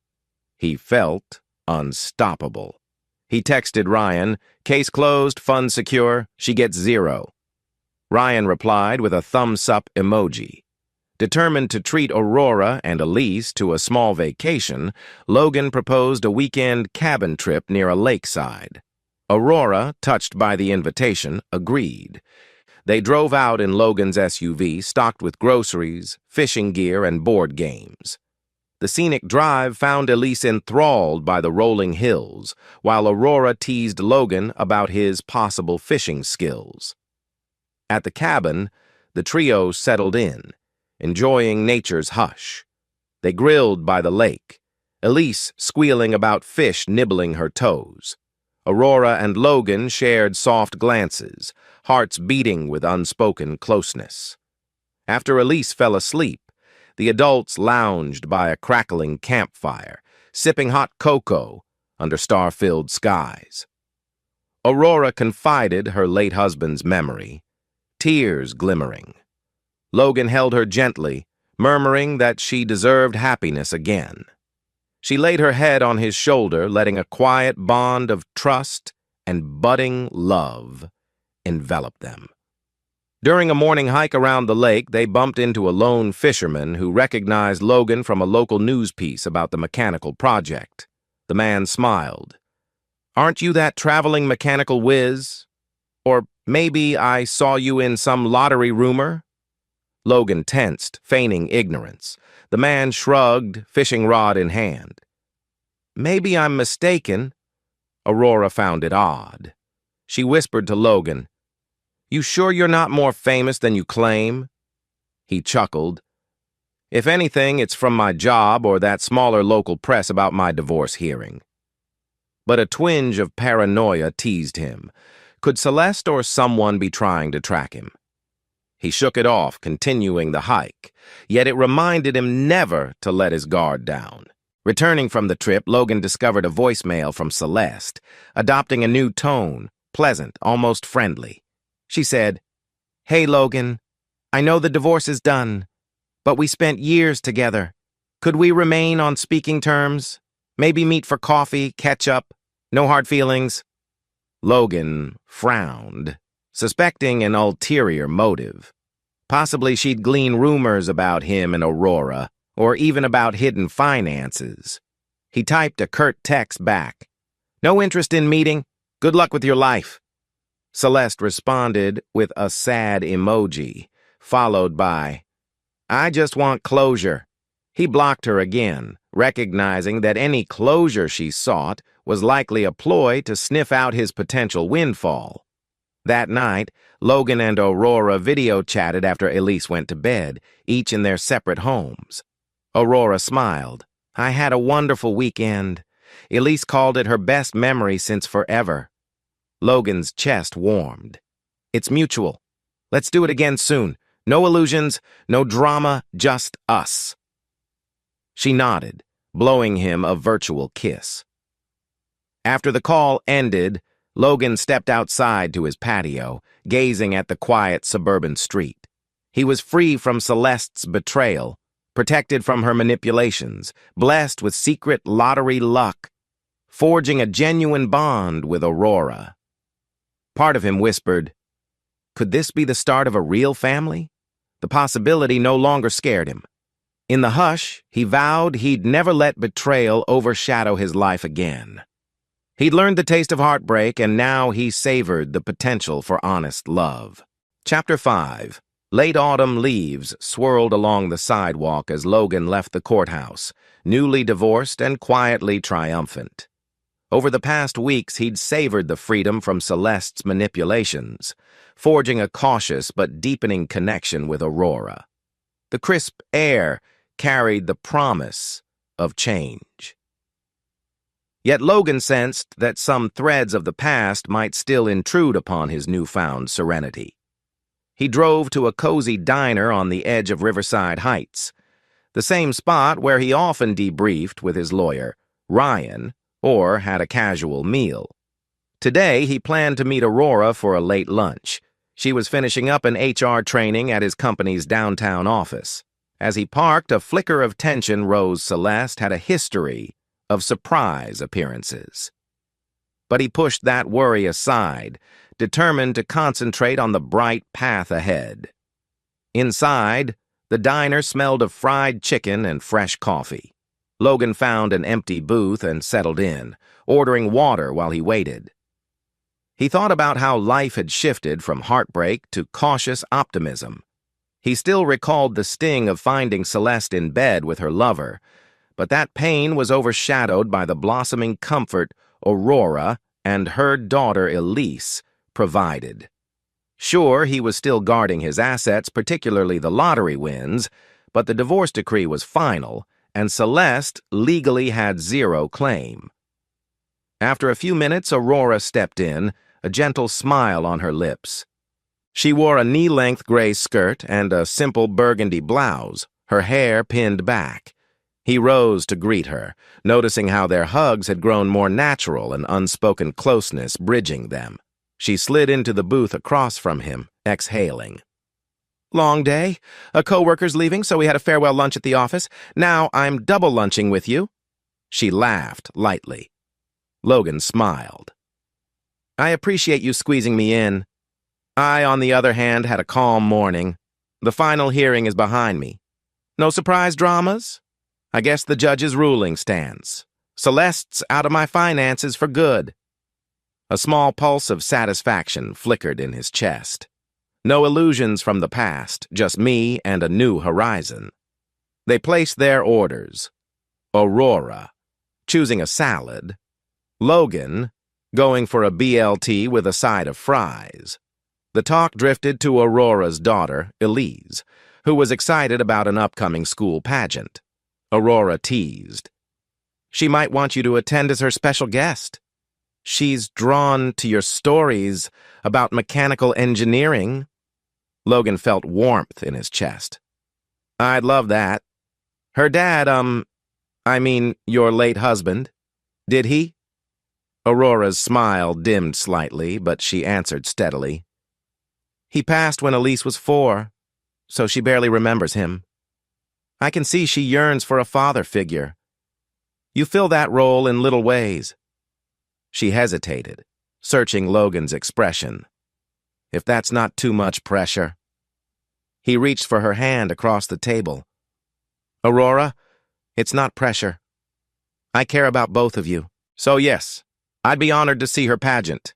He felt unstoppable. He texted Ryan, "Case closed, funds secure, she gets 0. Ryan replied with a thumbs-up emoji. Determined to treat Aurora and Elise to a small vacation, Logan proposed a weekend cabin trip near a lakeside. Aurora, touched by the invitation, agreed. They drove out in Logan's SUV, stocked with groceries, fishing gear, and board games. The scenic drive found Elise enthralled by the rolling hills, while Aurora teased Logan about his possible fishing skills. At the cabin, the trio settled in, enjoying nature's hush. They grilled by the lake, Elise squealing about fish nibbling her toes. Aurora and Logan shared soft glances, hearts beating with unspoken closeness. After Elise fell asleep, the adults lounged by a crackling campfire, sipping hot cocoa under star-filled skies. Aurora confided her late husband's memory, tears glimmering. Logan held her gently, murmuring that she deserved happiness again. She laid her head on his shoulder, letting a quiet bond of trust and budding love envelop them. During a morning hike around the lake, they bumped into a lone fisherman who recognized Logan from a local news piece about the mechanical project. The man smiled. "Aren't you that traveling mechanical whiz? Or maybe I saw you in some lottery rumor?" Logan tensed, feigning ignorance. The man shrugged, fishing rod in hand. "Maybe I'm mistaken." Aurora found it odd. She whispered to Logan, "You sure you're not more famous than you claim?" He chuckled. "If anything, it's from my job or that smaller local press about my divorce hearing." But a twinge of paranoia teased him. Could Celeste or someone be trying to track him? He shook it off, continuing the hike, yet it reminded him never to let his guard down. Returning from the trip, Logan discovered a voicemail from Celeste, adopting a new tone, pleasant, almost friendly. She said, "Hey, Logan, I know the divorce is done, but we spent years together. Could we remain on speaking terms? Maybe meet for coffee, catch up, no hard feelings?" Logan frowned, suspecting an ulterior motive. Possibly she'd glean rumors about him and Aurora, or even about hidden finances. He typed a curt text back. "No interest in meeting. Good luck with your life." Celeste responded with a sad emoji, followed by, "I just want closure." He blocked her again, recognizing that any closure she sought was likely a ploy to sniff out his potential windfall. That night, Logan and Aurora video-chatted after Elise went to bed, each in their separate homes. Aurora smiled. "I had a wonderful weekend. Elise called it her best memory since forever." Logan's chest warmed. "It's mutual. Let's do it again soon. No illusions, no drama, just us." She nodded, blowing him a virtual kiss. After the call ended, Logan stepped outside to his patio, gazing at the quiet suburban street. He was free from Celeste's betrayal, protected from her manipulations, blessed with secret lottery luck, forging a genuine bond with Aurora. Part of him whispered, could this be the start of a real family? The possibility no longer scared him. In the hush, he vowed he'd never let betrayal overshadow his life again. He'd learned the taste of heartbreak, and now he savored the potential for honest love. Chapter 5. Late autumn leaves swirled along the sidewalk as Logan left the courthouse, newly divorced and quietly triumphant. Over the past weeks, he'd savored the freedom from Celeste's manipulations, forging a cautious but deepening connection with Aurora. The crisp air carried the promise of change. Yet Logan sensed that some threads of the past might still intrude upon his newfound serenity. He drove to a cozy diner on the edge of Riverside Heights, the same spot where he often debriefed with his lawyer, Ryan, or had a casual meal. Today, he planned to meet Aurora for a late lunch. She was finishing up an HR training at his company's downtown office. As he parked, a flicker of tension rose. Celeste had a history of surprise appearances. But he pushed that worry aside, determined to concentrate on the bright path ahead. Inside, the diner smelled of fried chicken and fresh coffee. Logan found an empty booth and settled in, ordering water while he waited. He thought about how life had shifted from heartbreak to cautious optimism. He still recalled the sting of finding Celeste in bed with her lover, but that pain was overshadowed by the blossoming comfort Aurora and her daughter Elise provided. Sure, he was still guarding his assets, particularly the lottery wins, but the divorce decree was final, and Celeste legally had zero claim. After a few minutes, Aurora stepped in, a gentle smile on her lips. She wore a knee-length gray skirt and a simple burgundy blouse, her hair pinned back. He rose to greet her, noticing how their hugs had grown more natural, an unspoken closeness bridging them. She slid into the booth across from him, exhaling. "Long day. A co-worker's leaving, so we had a farewell lunch at the office. Now I'm double lunching with you." She laughed lightly. Logan smiled. "I appreciate you squeezing me in. I, on the other hand, had a calm morning. The final hearing is behind me. No surprise dramas? I guess the judge's ruling stands. Celeste's out of my finances for good." A small pulse of satisfaction flickered in his chest. No illusions from the past, just me and a new horizon. They placed their orders. Aurora, choosing a salad. Logan, going for a BLT with a side of fries. The talk drifted to Aurora's daughter, Elise, who was excited about an upcoming school pageant. Aurora teased. "She might want you to attend as her special guest. She's drawn to your stories about mechanical engineering." Logan felt warmth in his chest. "I'd love that. Her dad, your late husband. Did he?" Aurora's smile dimmed slightly, but she answered steadily. "He passed when Elise was 4, so she barely remembers him. I can see she yearns for a father figure. You fill that role in little ways." She hesitated, searching Logan's expression. If that's not too much pressure. He reached for her hand across the table. "Aurora, it's not pressure. I care about both of you. So yes, I'd be honored to see her pageant."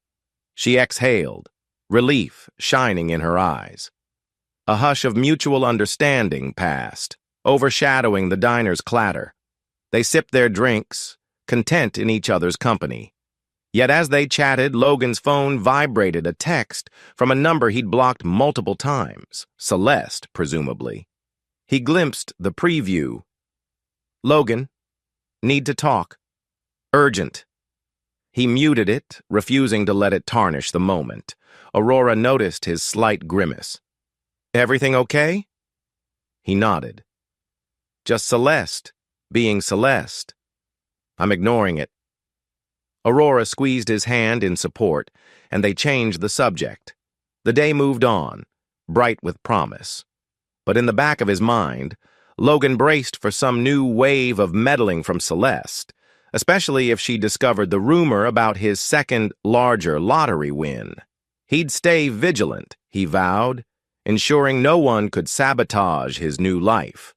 She exhaled, relief shining in her eyes. A hush of mutual understanding passed, overshadowing the diner's clatter. They sipped their drinks, content in each other's company. Yet as they chatted, Logan's phone vibrated a text from a number he'd blocked multiple times, Celeste, presumably. He glimpsed the preview. "Logan, need to talk. Urgent." He muted it, refusing to let it tarnish the moment. Aurora noticed his slight grimace. "Everything okay?" He nodded. "Just Celeste, being Celeste. I'm ignoring it." Aurora squeezed his hand in support, and they changed the subject. The day moved on, bright with promise. But in the back of his mind, Logan braced for some new wave of meddling from Celeste, especially if she discovered the rumor about his second, larger lottery win. He'd stay vigilant, he vowed, ensuring no one could sabotage his new life.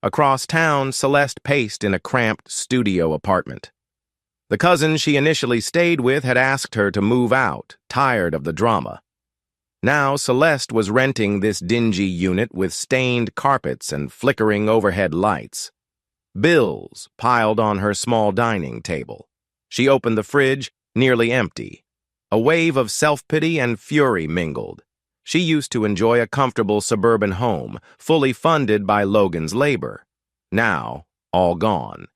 Across town, Celeste paced in a cramped studio apartment. The cousin she initially stayed with had asked her to move out, tired of the drama. Now Celeste was renting this dingy unit with stained carpets and flickering overhead lights. Bills piled on her small dining table. She opened the fridge, nearly empty. A wave of self-pity and fury mingled. She used to enjoy a comfortable suburban home, fully funded by Logan's labor. Now, all gone.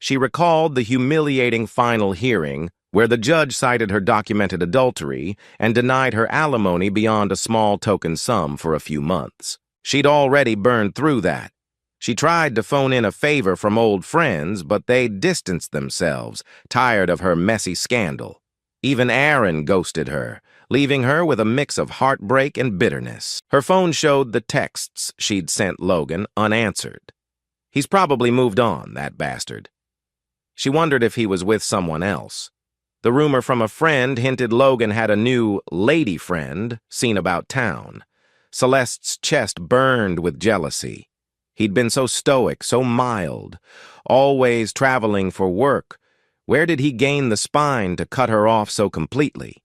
She recalled the humiliating final hearing where the judge cited her documented adultery and denied her alimony beyond a small token sum for a few months. She'd already burned through that. She tried to phone in a favor from old friends, but they distanced themselves, tired of her messy scandal. Even Aaron ghosted her, leaving her with a mix of heartbreak and bitterness. Her phone showed the texts she'd sent Logan unanswered. He's probably moved on, that bastard. She wondered if he was with someone else. The rumor from a friend hinted Logan had a new lady friend seen about town. Celeste's chest burned with jealousy. He'd been so stoic, so mild, always traveling for work. Where did he gain the spine to cut her off so completely?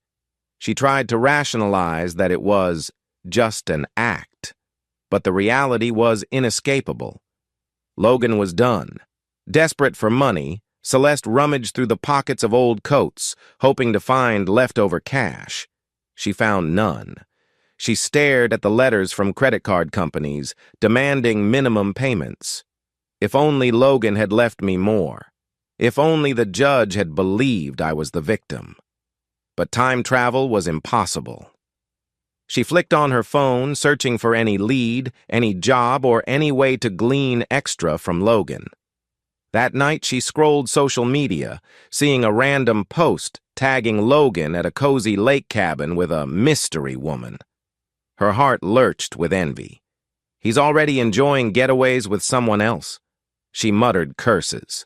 She tried to rationalize that it was just an act, but the reality was inescapable. Logan was done. Desperate for money, Celeste rummaged through the pockets of old coats, hoping to find leftover cash. She found none. She stared at the letters from credit card companies, demanding minimum payments. If only Logan had left me more. If only the judge had believed I was the victim. But time travel was impossible. She flicked on her phone, searching for any lead, any job, or any way to glean extra from Logan. That night, she scrolled social media, seeing a random post tagging Logan at a cozy lake cabin with a mystery woman. Her heart lurched with envy. He's already enjoying getaways with someone else. She muttered curses.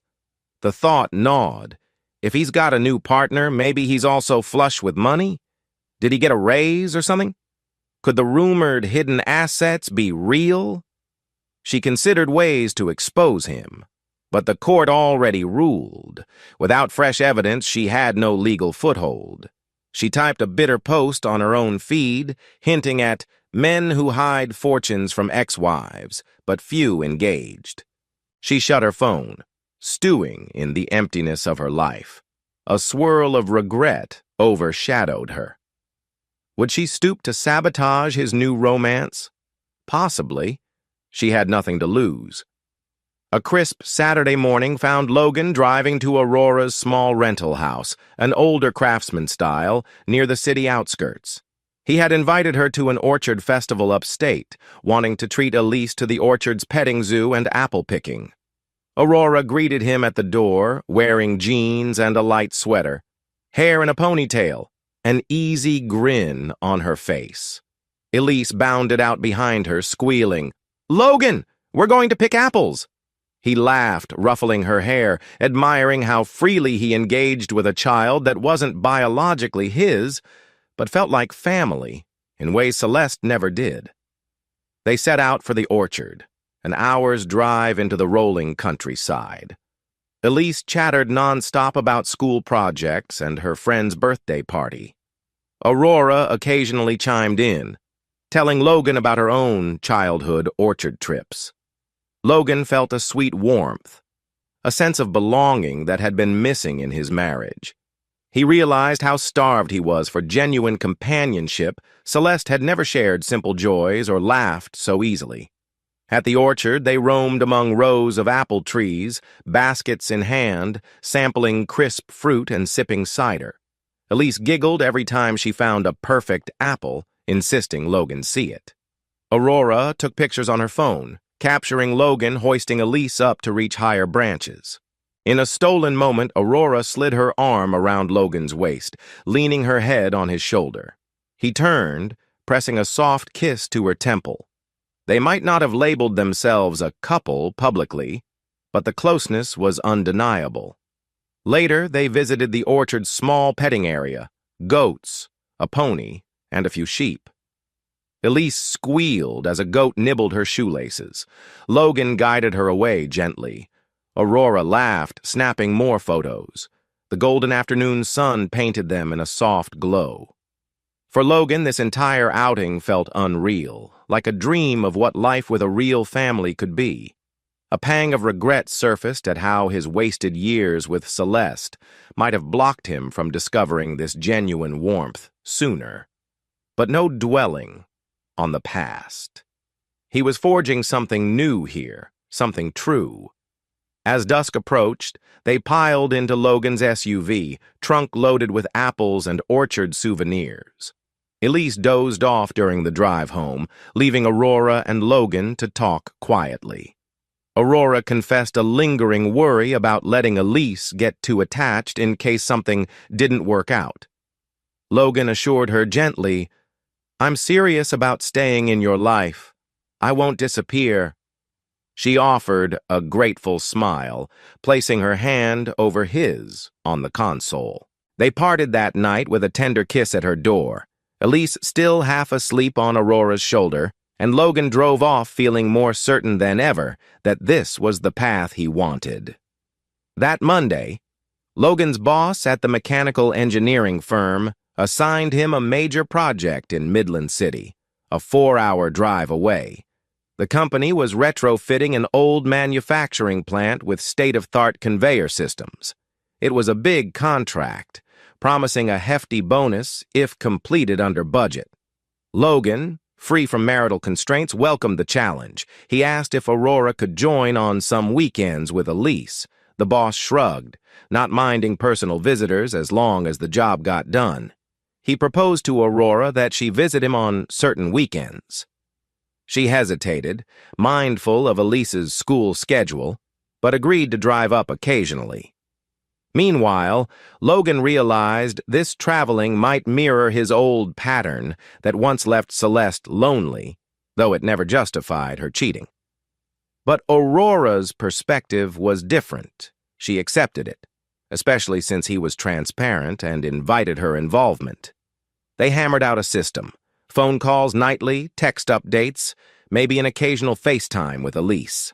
The thought gnawed. If he's got a new partner, maybe he's also flush with money? Did he get a raise or something? Could the rumored hidden assets be real? She considered ways to expose him, but the court already ruled. Without fresh evidence, she had no legal foothold. She typed a bitter post on her own feed, hinting at men who hide fortunes from ex-wives, but few engaged. She shut her phone, stewing in the emptiness of her life. A swirl of regret overshadowed her. Would she stoop to sabotage his new romance? Possibly. She had nothing to lose. A crisp Saturday morning found Logan driving to Aurora's small rental house, an older craftsman style, near the city outskirts. He had invited her to an orchard festival upstate, wanting to treat Elise to the orchard's petting zoo and apple picking. Aurora greeted him at the door, wearing jeans and a light sweater, hair in a ponytail, an easy grin on her face. Elise bounded out behind her, squealing, "Logan, we're going to pick apples!" He laughed, ruffling her hair, admiring how freely he engaged with a child that wasn't biologically his, but felt like family, in ways Celeste never did. They set out for the orchard, an hour's drive into the rolling countryside. Elise chattered nonstop about school projects and her friend's birthday party. Aurora occasionally chimed in, telling Logan about her own childhood orchard trips. Logan felt a sweet warmth, a sense of belonging that had been missing in his marriage. He realized how starved he was for genuine companionship. Celeste had never shared simple joys or laughed so easily. At the orchard, they roamed among rows of apple trees, baskets in hand, sampling crisp fruit and sipping cider. Elise giggled every time she found a perfect apple, insisting Logan see it. Aurora took pictures on her phone, capturing Logan hoisting Elise up to reach higher branches. In a stolen moment, Aurora slid her arm around Logan's waist, leaning her head on his shoulder. He turned, pressing a soft kiss to her temple. They might not have labeled themselves a couple publicly, but the closeness was undeniable. Later, they visited the orchard's small petting area, goats, a pony, and a few sheep. Elise squealed as a goat nibbled her shoelaces. Logan guided her away gently. Aurora laughed, snapping more photos. The golden afternoon sun painted them in a soft glow. For Logan, this entire outing felt unreal, like a dream of what life with a real family could be. A pang of regret surfaced at how his wasted years with Celeste might have blocked him from discovering this genuine warmth sooner. But no dwelling on the past. He was forging something new here, something true. As dusk approached, they piled into Logan's SUV, trunk loaded with apples and orchard souvenirs. Elise dozed off during the drive home, leaving Aurora and Logan to talk quietly. Aurora confessed a lingering worry about letting Elise get too attached in case something didn't work out. Logan assured her gently, "I'm serious about staying in your life. I won't disappear." She offered a grateful smile, placing her hand over his on the console. They parted that night with a tender kiss at her door, Elise still half asleep on Aurora's shoulder, and Logan drove off feeling more certain than ever that this was the path he wanted. That Monday, Logan's boss at the mechanical engineering firm assigned him a major project in Midland City, a 4-hour drive away. The company was retrofitting an old manufacturing plant with state-of-the-art conveyor systems. It was a big contract, promising a hefty bonus if completed under budget. Logan, free from marital constraints, welcomed the challenge. He asked if Aurora could join on some weekends with Elise, The boss shrugged, not minding personal visitors as long as the job got done. He proposed to Aurora that she visit him on certain weekends. She hesitated, mindful of Elise's school schedule, but agreed to drive up occasionally. Meanwhile, Logan realized this traveling might mirror his old pattern that once left Celeste lonely, though it never justified her cheating. But Aurora's perspective was different. She accepted it, especially since he was transparent and invited her involvement. They hammered out a system: phone calls nightly, text updates, maybe an occasional FaceTime with Elise.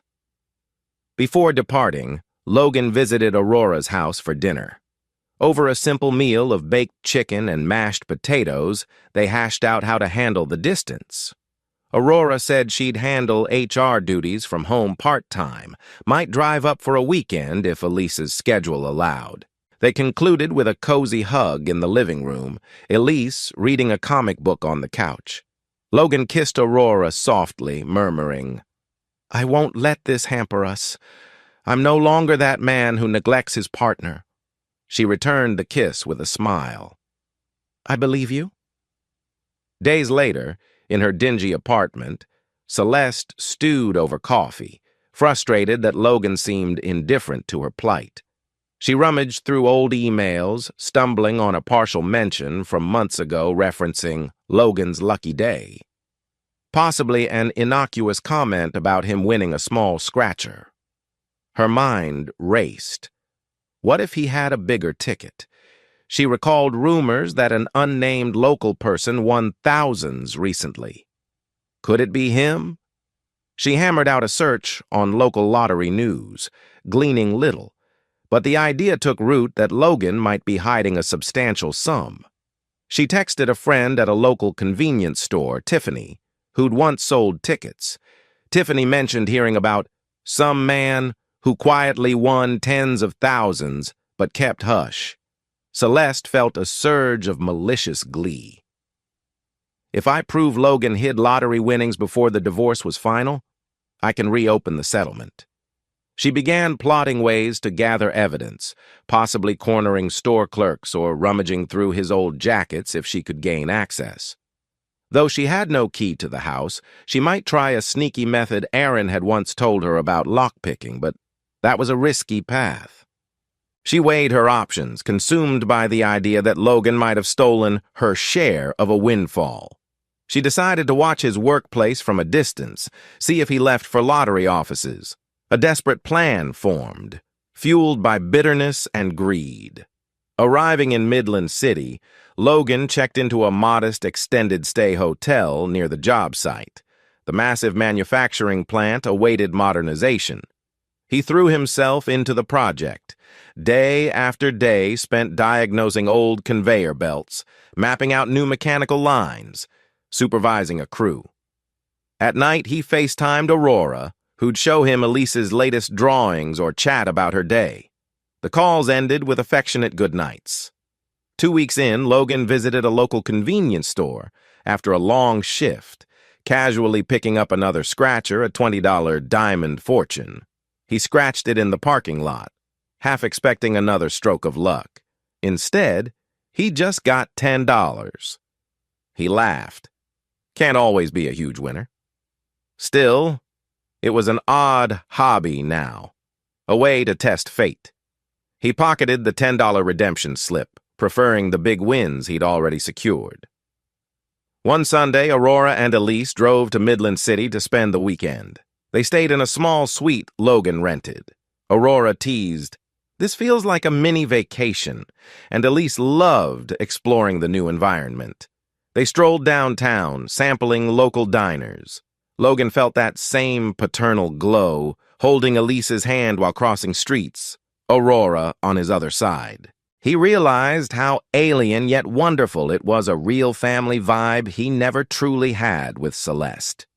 Before departing, Logan visited Aurora's house for dinner. Over a simple meal of baked chicken and mashed potatoes, they hashed out how to handle the distance. Aurora said she'd handle HR duties from home part-time, might drive up for a weekend if Elise's schedule allowed. They concluded with a cozy hug in the living room, Elise reading a comic book on the couch. Logan kissed Aurora softly, murmuring, "I won't let this hamper us. I'm no longer that man who neglects his partner." She returned the kiss with a smile. "I believe you." Days later, in her dingy apartment, Celeste stewed over coffee, frustrated that Logan seemed indifferent to her plight. She rummaged through old emails, stumbling on a partial mention from months ago referencing Logan's lucky day. Possibly an innocuous comment about him winning a small scratcher. Her mind raced. What if he had a bigger ticket? She recalled rumors that an unnamed local person won thousands recently. Could it be him? She hammered out a search on local lottery news, gleaning little, but the idea took root that Logan might be hiding a substantial sum. She texted a friend at a local convenience store, Tiffany, who'd once sold tickets. Tiffany mentioned hearing about some man who quietly won tens of thousands but kept hush. Celeste felt a surge of malicious glee. If I prove Logan hid lottery winnings before the divorce was final, I can reopen the settlement. She began plotting ways to gather evidence, possibly cornering store clerks or rummaging through his old jackets if she could gain access. Though she had no key to the house, she might try a sneaky method Aaron had once told her about lockpicking, but that was a risky path. She weighed her options, consumed by the idea that Logan might have stolen her share of a windfall. She decided to watch his workplace from a distance, see if he left for lottery offices. A desperate plan formed, fueled by bitterness and greed. Arriving in Midland City, Logan checked into a modest extended-stay hotel near the job site. The massive manufacturing plant awaited modernization. He threw himself into the project. Day after day spent diagnosing old conveyor belts, mapping out new mechanical lines, supervising a crew. At night, he FaceTimed Aurora, who'd show him Elise's latest drawings or chat about her day. The calls ended with affectionate goodnights. 2 weeks in, Logan visited a local convenience store after a long shift, casually picking up another scratcher, a $20 diamond fortune. He scratched it in the parking lot, half expecting another stroke of luck. Instead, he just got $10. He laughed. Can't always be a huge winner. Still, it was an odd hobby now, a way to test fate. He pocketed the $10 redemption slip, preferring the big wins he'd already secured. One Sunday, Aurora and Elise drove to Midland City to spend the weekend. They stayed in a small suite Logan rented. Aurora teased, "This feels like a mini vacation," and Elise loved exploring the new environment. They strolled downtown, sampling local diners. Logan felt that same paternal glow, holding Elise's hand while crossing streets, Aurora on his other side. He realized how alien yet wonderful it was, a real family vibe he never truly had with Celeste.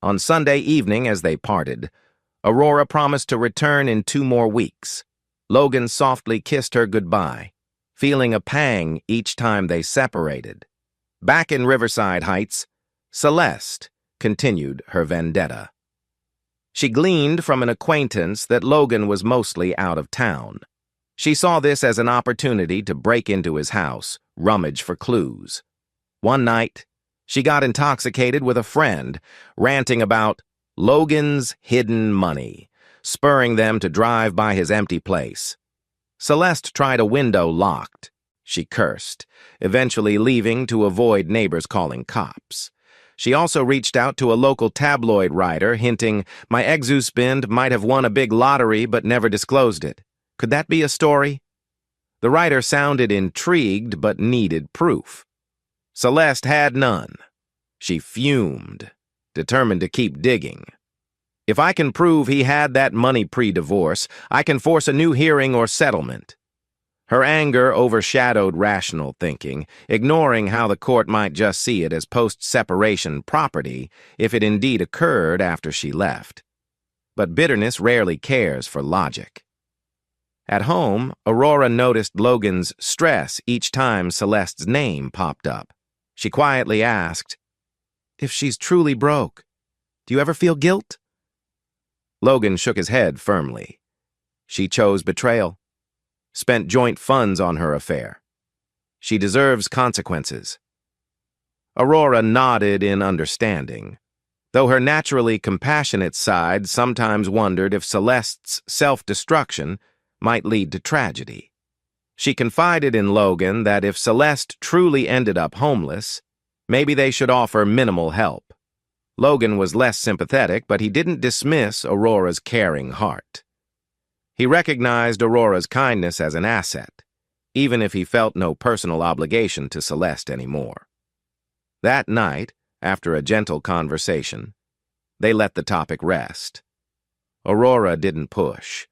On Sunday evening, as they parted, Aurora promised to return in 2 more weeks. Logan softly kissed her goodbye, feeling a pang each time they separated. Back in Riverside Heights, Celeste continued her vendetta. She gleaned from an acquaintance that Logan was mostly out of town. She saw this as an opportunity to break into his house, rummage for clues. One night, she got intoxicated with a friend, ranting about Logan's hidden money, spurring them to drive by his empty place. Celeste tried a window locked. She cursed, eventually leaving to avoid neighbors calling cops. She also reached out to a local tabloid writer, hinting, "My ex-husband might have won a big lottery but never disclosed it. Could that be a story?" The writer sounded intrigued but needed proof. Celeste had none. She fumed, determined to keep digging. "If I can prove he had that money pre-divorce, I can force a new hearing or settlement." Her anger overshadowed rational thinking, ignoring how the court might just see it as post-separation property if it indeed occurred after she left. But bitterness rarely cares for logic. At home, Aurora noticed Logan's stress each time Celeste's name popped up. She quietly asked, "If she's truly broke, do you ever feel guilt?" Logan shook his head firmly. She chose betrayal. Spent joint funds on her affair. She deserves consequences. Aurora nodded in understanding, though her naturally compassionate side sometimes wondered if Celeste's self-destruction might lead to tragedy. She confided in Logan that if Celeste truly ended up homeless, maybe they should offer minimal help. Logan was less sympathetic, but he didn't dismiss Aurora's caring heart. He recognized Aurora's kindness as an asset, even if he felt no personal obligation to Celeste anymore. That night, after a gentle conversation, they let the topic rest. Aurora didn't push.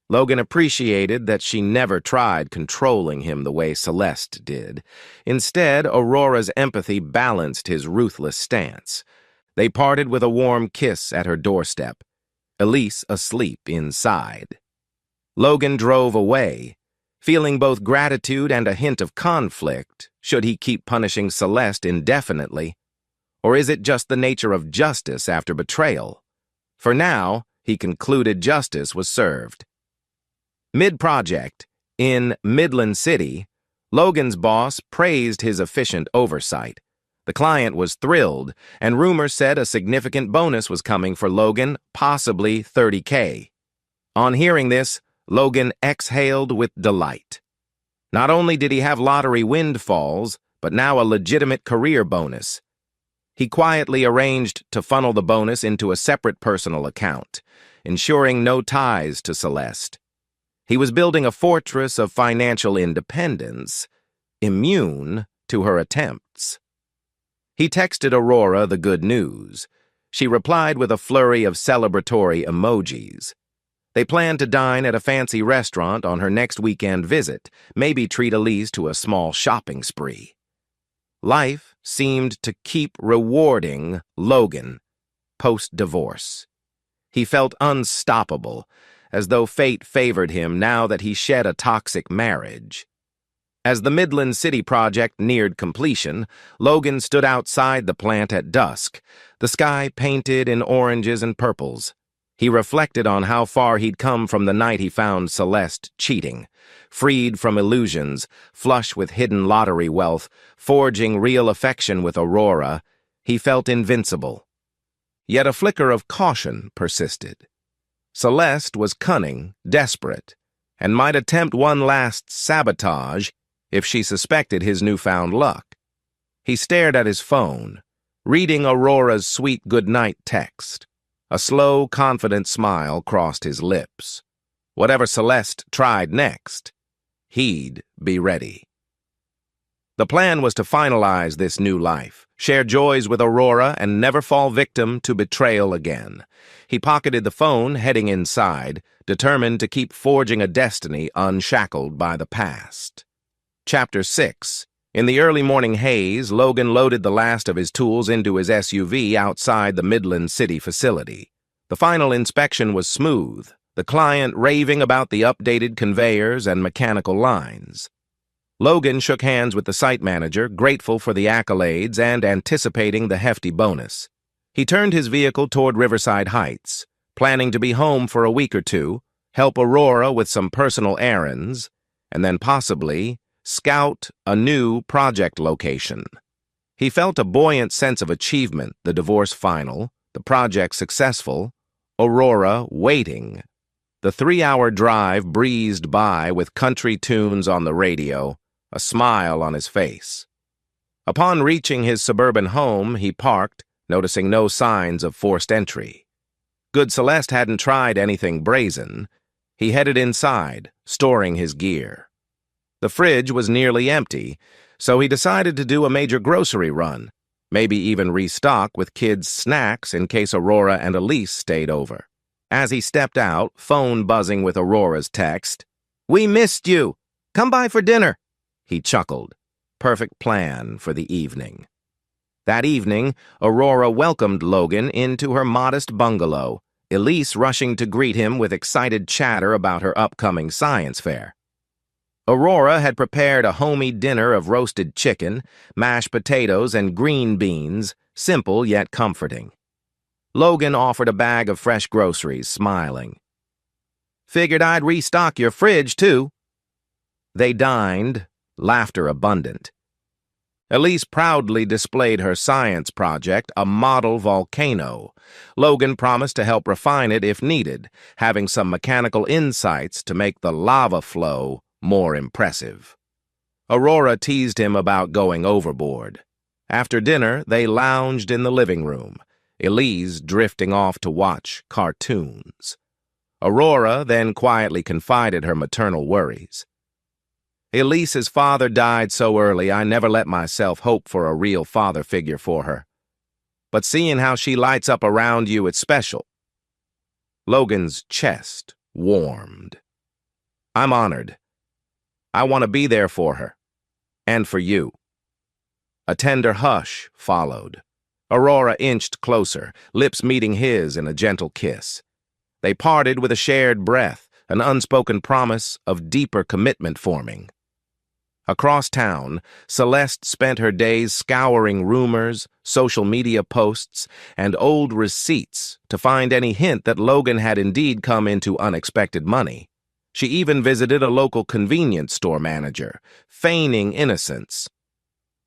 Logan appreciated that she never tried controlling him the way Celeste did. Instead, Aurora's empathy balanced his ruthless stance. They parted with a warm kiss at her doorstep, Elise asleep inside. Logan drove away, feeling both gratitude and a hint of conflict. Should he keep punishing Celeste indefinitely? Or is it just the nature of justice after betrayal? For now, he concluded justice was served. Mid-project, in Midland City, Logan's boss praised his efficient oversight. The client was thrilled, and rumors said a significant bonus was coming for Logan, possibly $30K. On hearing this, Logan exhaled with delight. Not only did he have lottery windfalls, but now a legitimate career bonus. He quietly arranged to funnel the bonus into a separate personal account, ensuring no ties to Celeste. He was building a fortress of financial independence, immune to her attempts. He texted Aurora the good news. She replied with a flurry of celebratory emojis. They planned to dine at a fancy restaurant on her next weekend visit, maybe treat Elise to a small shopping spree. Life seemed to keep rewarding Logan post-divorce. He felt unstoppable, as though fate favored him now that he shed a toxic marriage. As the Midland City project neared completion, Logan stood outside the plant at dusk, the sky painted in oranges and purples. He reflected on how far he'd come from the night he found Celeste cheating, freed from illusions, flush with hidden lottery wealth, forging real affection with Aurora. He felt invincible. Yet a flicker of caution persisted. Celeste was cunning, desperate, and might attempt one last sabotage if she suspected his newfound luck. He stared at his phone, reading Aurora's sweet goodnight text. A slow, confident smile crossed his lips. Whatever Celeste tried next, he'd be ready. The plan was to finalize this new life, share joys with Aurora, and never fall victim to betrayal again. He pocketed the phone, heading inside, determined to keep forging a destiny unshackled by the past. Chapter 6. In the early morning haze, Logan loaded the last of his tools into his SUV outside the Midland City facility. The final inspection was smooth, the client raving about the updated conveyors and mechanical lines. Logan shook hands with the site manager, grateful for the accolades and anticipating the hefty bonus. He turned his vehicle toward Riverside Heights, planning to be home for a week or two, help Aurora with some personal errands, and then possibly scout a new project location. He felt a buoyant sense of achievement, the divorce final, the project successful, Aurora waiting. The 3-hour drive breezed by with country tunes on the radio, a smile on his face. Upon reaching his suburban home, he parked, noticing no signs of forced entry. Good Celeste hadn't tried anything brazen. He headed inside, storing his gear. The fridge was nearly empty, so he decided to do a major grocery run, maybe even restock with kids' snacks in case Aurora and Elise stayed over. As he stepped out, phone buzzing with Aurora's text, "We missed you! Come by for dinner!" He chuckled. Perfect plan for the evening. That evening, Aurora welcomed Logan into her modest bungalow, Elise rushing to greet him with excited chatter about her upcoming science fair. Aurora had prepared a homey dinner of roasted chicken, mashed potatoes, and green beans, simple yet comforting. Logan offered a bag of fresh groceries, smiling. "Figured I'd restock your fridge, too." They dined, laughter abundant. Elise proudly displayed her science project, a model volcano. Logan promised to help refine it if needed, having some mechanical insights to make the lava flow more impressive. Aurora teased him about going overboard. After dinner, they lounged in the living room, Elise drifting off to watch cartoons. Aurora then quietly confided her maternal worries. "Elise's father died so early, I never let myself hope for a real father figure for her. But seeing how she lights up around you, it's special." Logan's chest warmed. "I'm honored. I want to be there for her. And for you." A tender hush followed. Aurora inched closer, lips meeting his in a gentle kiss. They parted with a shared breath, an unspoken promise of deeper commitment forming. Across town, Celeste spent her days scouring rumors, social media posts, and old receipts to find any hint that Logan had indeed come into unexpected money. She even visited a local convenience store manager, feigning innocence.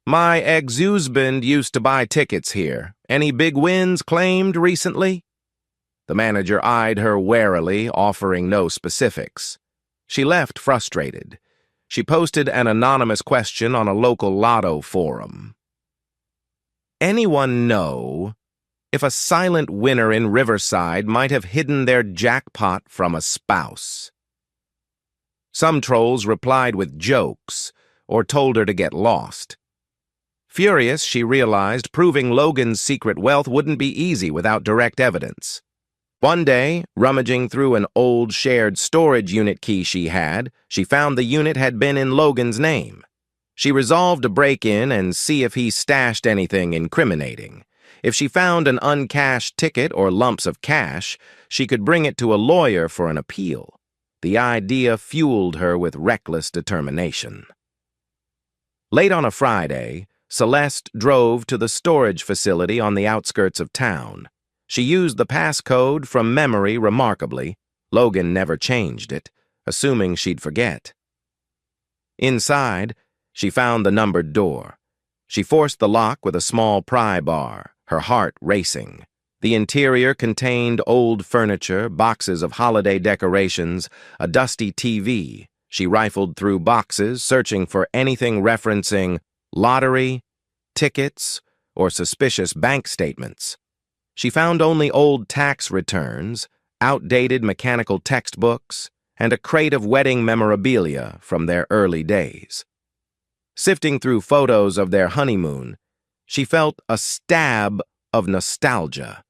"My ex-husband used to buy tickets here. Any big wins claimed recently?" The manager eyed her warily, offering no specifics. She left frustrated. She posted an anonymous question on a local lotto forum. "Anyone know if a silent winner in Riverside might have hidden their jackpot from a spouse?" Some trolls replied with jokes or told her to get lost. Furious, she realized proving Logan's secret wealth wouldn't be easy without direct evidence. One day, rummaging through an old shared storage unit key she found the unit had been in Logan's name. She resolved to break in and see if he stashed anything incriminating. If she found an uncashed ticket or lumps of cash, she could bring it to a lawyer for an appeal. The idea fueled her with reckless determination. Late on a Friday, Celeste drove to the storage facility on the outskirts of town. She used the passcode from memory remarkably. Logan never changed it, assuming she'd forget. Inside, she found the numbered door. She forced the lock with a small pry bar, her heart racing. The interior contained old furniture, boxes of holiday decorations, a dusty TV. She rifled through boxes, searching for anything referencing lottery, tickets, or suspicious bank statements. She found only old tax returns, outdated mechanical textbooks, and a crate of wedding memorabilia from their early days. Sifting through photos of their honeymoon, she felt a stab of nostalgia.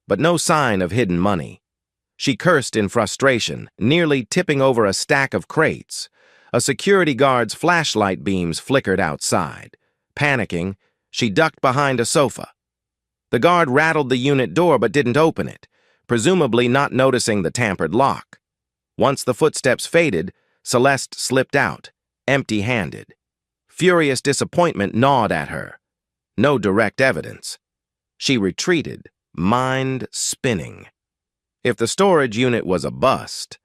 But no sign of hidden money. She cursed in frustration, nearly tipping over a stack of crates. A security guard's flashlight beams flickered outside. Panicking, she ducked behind a sofa. The guard rattled the unit door but didn't open it, presumably not noticing the tampered lock. Once the footsteps faded, Celeste slipped out, empty-handed. Furious disappointment gnawed at her. No direct evidence. She retreated, mind spinning. If the storage unit was a bust,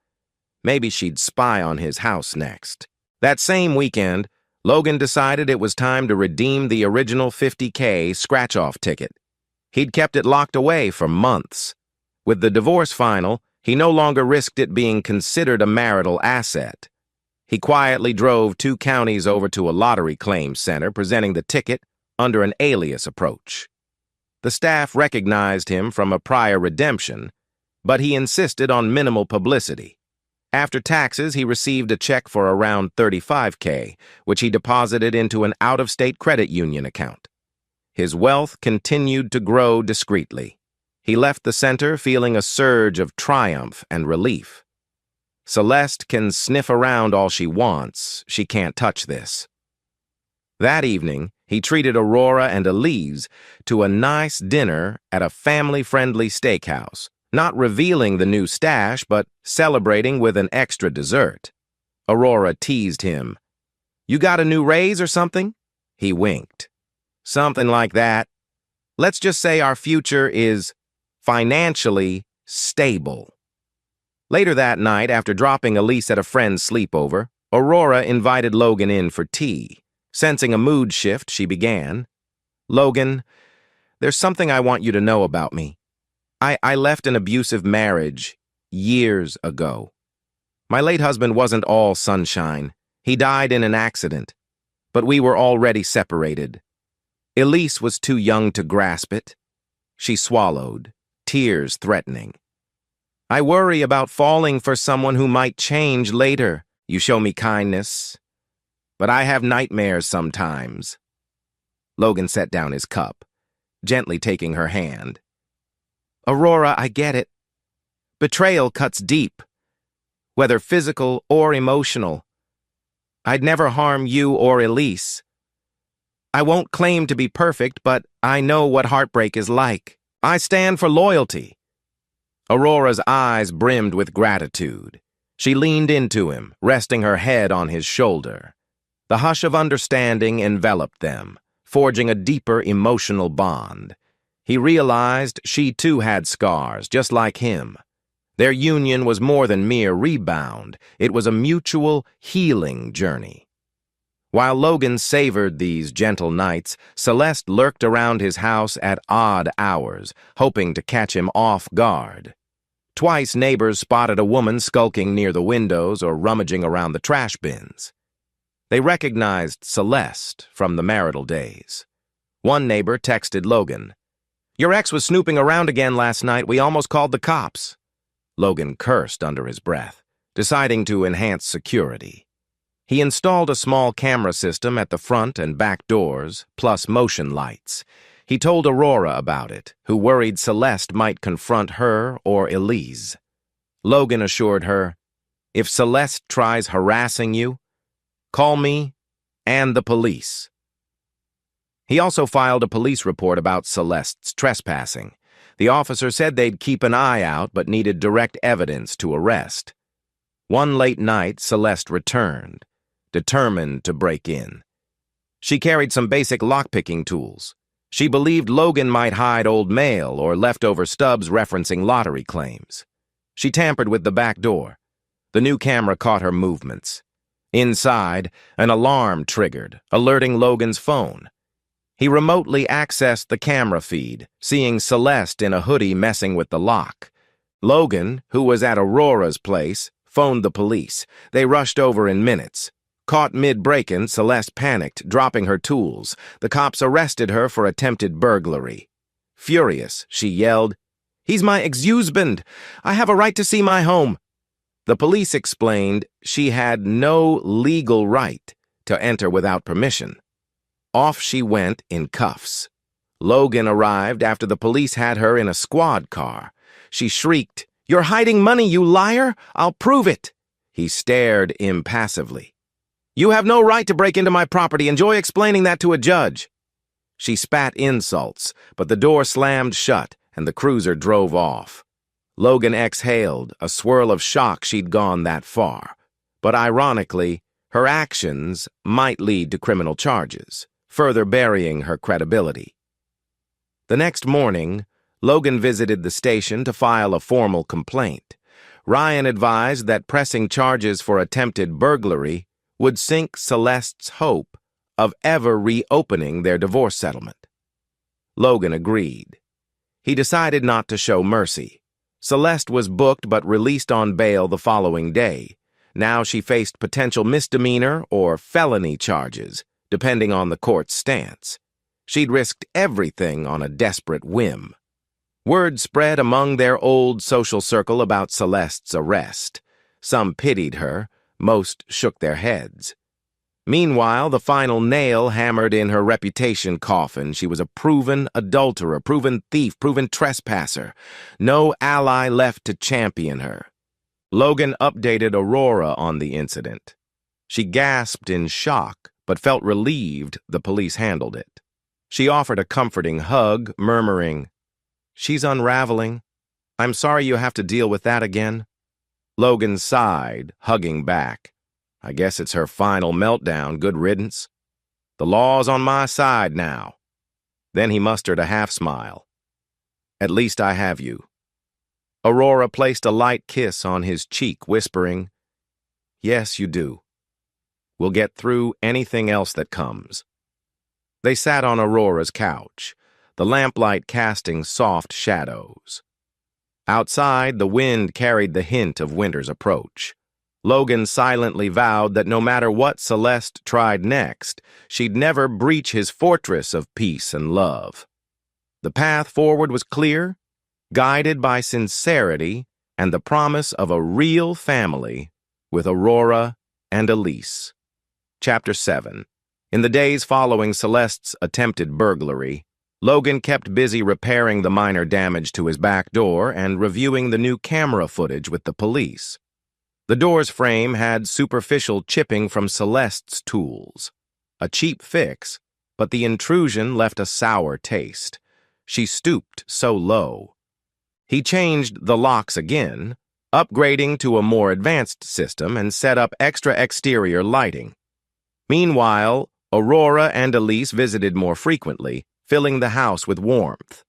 maybe she'd spy on his house next. That same weekend, Logan decided it was time to redeem the original $50K scratch-off ticket. He'd kept it locked away for months. With the divorce final, he no longer risked it being considered a marital asset. He quietly drove 2 counties over to a lottery claims center, presenting the ticket under an alias approach. The staff recognized him from a prior redemption, but he insisted on minimal publicity. After taxes, he received a check for around $35K, which he deposited into an out-of-state credit union account. His wealth continued to grow discreetly. He left the center feeling a surge of triumph and relief. Celeste can sniff around all she wants. She can't touch this. That evening, he treated Aurora and Elise to a nice dinner at a family-friendly steakhouse, not revealing the new stash, but celebrating with an extra dessert. Aurora teased him. "You got a new raise or something?" He winked. "Something like that. Let's just say our future is financially stable." Later that night, after dropping Elise at a friend's sleepover, Aurora invited Logan in for tea. Sensing a mood shift, she began, "Logan, there's something I want you to know about me. I left an abusive marriage years ago. My late husband wasn't all sunshine. He died in an accident, but we were already separated. Elise was too young to grasp it." She swallowed, tears threatening. "I worry about falling for someone who might change later. You show me kindness, but I have nightmares sometimes." Logan set down his cup, gently taking her hand. "Aurora, I get it. Betrayal cuts deep, whether physical or emotional. I'd never harm you or Elise. I won't claim to be perfect, but I know what heartbreak is like. I stand for loyalty." Aurora's eyes brimmed with gratitude. She leaned into him, resting her head on his shoulder. The hush of understanding enveloped them, forging a deeper emotional bond. He realized she too had scars, just like him. Their union was more than mere rebound. It was a mutual healing journey. While Logan savored these gentle nights, Celeste lurked around his house at odd hours, hoping to catch him off guard. Twice neighbors spotted a woman skulking near the windows or rummaging around the trash bins. They recognized Celeste from the marital days. One neighbor texted Logan, "Your ex was snooping around again last night. We almost called the cops." Logan cursed under his breath, deciding to enhance security. He installed a small camera system at the front and back doors, plus motion lights. He told Aurora about it, who worried Celeste might confront her or Elise. Logan assured her, "If Celeste tries harassing you, call me and the police." He also filed a police report about Celeste's trespassing. The officer said they'd keep an eye out but needed direct evidence to arrest. One late night, Celeste returned, determined to break in. She carried some basic lockpicking tools. She believed Logan might hide old mail or leftover stubs referencing lottery claims. She tampered with the back door. The new camera caught her movements. Inside, an alarm triggered, alerting Logan's phone. He remotely accessed the camera feed, seeing Celeste in a hoodie messing with the lock. Logan, who was at Aurora's place, phoned the police. They rushed over in minutes. Caught mid-break-in, Celeste panicked, dropping her tools. The cops arrested her for attempted burglary. Furious, she yelled, "He's my ex-husband! I have a right to see my home!" The police explained she had no legal right to enter without permission. Off she went in cuffs. Logan arrived after the police had her in a squad car. She shrieked, "You're hiding money, you liar! I'll prove it!" He stared impassively. "You have no right to break into my property. Enjoy explaining that to a judge." She spat insults, but the door slammed shut and the cruiser drove off. Logan exhaled, a swirl of shock she'd gone that far. But ironically, her actions might lead to criminal charges, further burying her credibility. The next morning, Logan visited the station to file a formal complaint. Ryan advised that pressing charges for attempted burglary would sink Celeste's hope of ever reopening their divorce settlement. Logan agreed. He decided not to show mercy. Celeste was booked but released on bail the following day. Now she faced potential misdemeanor or felony charges, depending on the court's stance. She'd risked everything on a desperate whim. Word spread among their old social circle about Celeste's arrest. Some pitied her, most shook their heads. Meanwhile, the final nail hammered in her reputation coffin. She was a proven adulterer, proven thief, proven trespasser. No ally left to champion her. Logan updated Aurora on the incident. She gasped in shock, but felt relieved the police handled it. She offered a comforting hug, murmuring, "She's unraveling. I'm sorry you have to deal with that again." Logan sighed, hugging back. "I guess it's her final meltdown, good riddance. The law's on my side now." Then he mustered a half-smile. "At least I have you." Aurora placed a light kiss on his cheek, whispering, "Yes, you do. We'll get through anything else that comes." They sat on Aurora's couch, the lamplight casting soft shadows. Outside, the wind carried the hint of winter's approach. Logan silently vowed that no matter what Celeste tried next, she'd never breach his fortress of peace and love. The path forward was clear, guided by sincerity and the promise of a real family with Aurora and Elise. Chapter 7. In the days following Celeste's attempted burglary, Logan kept busy repairing the minor damage to his back door and reviewing the new camera footage with the police. The door's frame had superficial chipping from Celeste's tools. A cheap fix, but the intrusion left a sour taste. She stooped so low. He changed the locks again, upgrading to a more advanced system and set up extra exterior lighting. Meanwhile, Aurora and Elise visited more frequently, filling the house with warmth.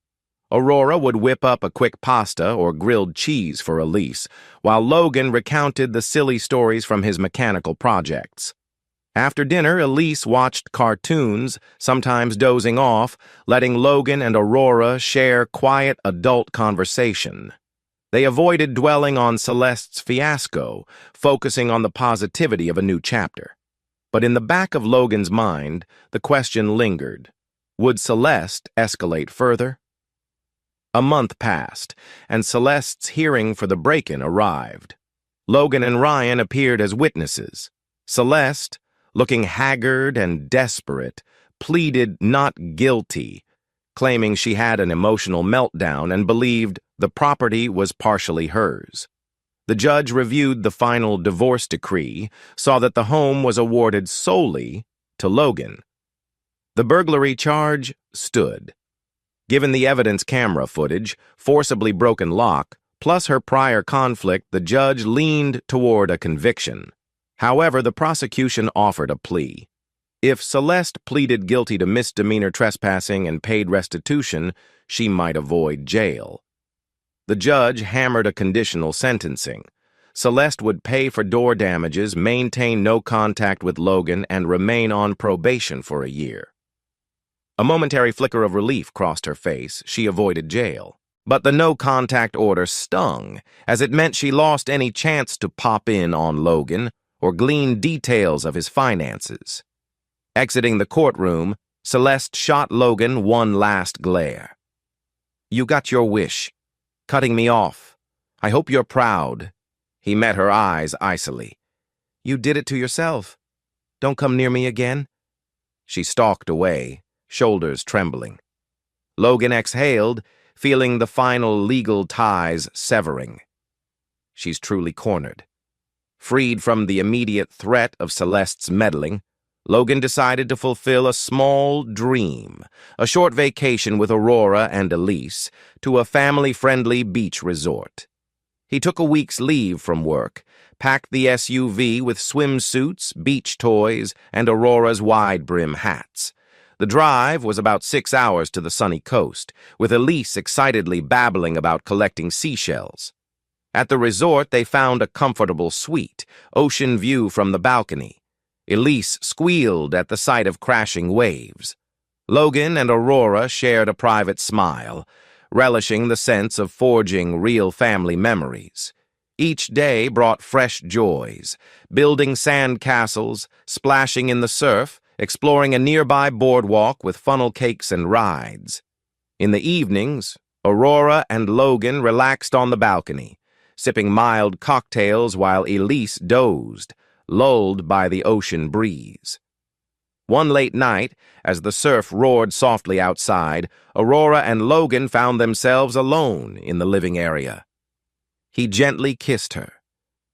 Aurora would whip up a quick pasta or grilled cheese for Elise, while Logan recounted the silly stories from his mechanical projects. After dinner, Elise watched cartoons, sometimes dozing off, letting Logan and Aurora share quiet adult conversation. They avoided dwelling on Celeste's fiasco, focusing on the positivity of a new chapter. But in the back of Logan's mind, the question lingered. Would Celeste escalate further? A month passed, and Celeste's hearing for the break-in arrived. Logan and Ryan appeared as witnesses. Celeste, looking haggard and desperate, pleaded not guilty, claiming she had an emotional meltdown and believed the property was partially hers. The judge reviewed the final divorce decree, saw that the home was awarded solely to Logan. The burglary charge stood. Given the evidence camera footage, forcibly broken lock, plus her prior conflict, the judge leaned toward a conviction. However, the prosecution offered a plea. If Celeste pleaded guilty to misdemeanor trespassing and paid restitution, she might avoid jail. The judge hammered a conditional sentencing. Celeste would pay for door damages, maintain no contact with Logan, and remain on probation for a year. A momentary flicker of relief crossed her face. She avoided jail. But the no-contact order stung, as it meant she lost any chance to pop in on Logan or glean details of his finances. Exiting the courtroom, Celeste shot Logan one last glare. "You got your wish. Cutting me off. I hope you're proud." He met her eyes icily. "You did it to yourself. Don't come near me again." She stalked away, shoulders trembling. Logan exhaled, feeling the final legal ties severing. She's truly cornered. Freed from the immediate threat of Celeste's meddling, Logan decided to fulfill a small dream, a short vacation with Aurora and Elise to a family-friendly beach resort. He took a week's leave from work, packed the SUV with swimsuits, beach toys, and Aurora's wide-brim hats. The drive was about 6 hours to the sunny coast, with Elise excitedly babbling about collecting seashells. At the resort, they found a comfortable suite, ocean view from the balcony. Elise squealed at the sight of crashing waves. Logan and Aurora shared a private smile, relishing the sense of forging real family memories. Each day brought fresh joys, building sand castles, splashing in the surf, exploring a nearby boardwalk with funnel cakes and rides. In the evenings, Aurora and Logan relaxed on the balcony, sipping mild cocktails while Elise dozed, lulled by the ocean breeze. One late night, as the surf roared softly outside, Aurora and Logan found themselves alone in the living area. He gently kissed her,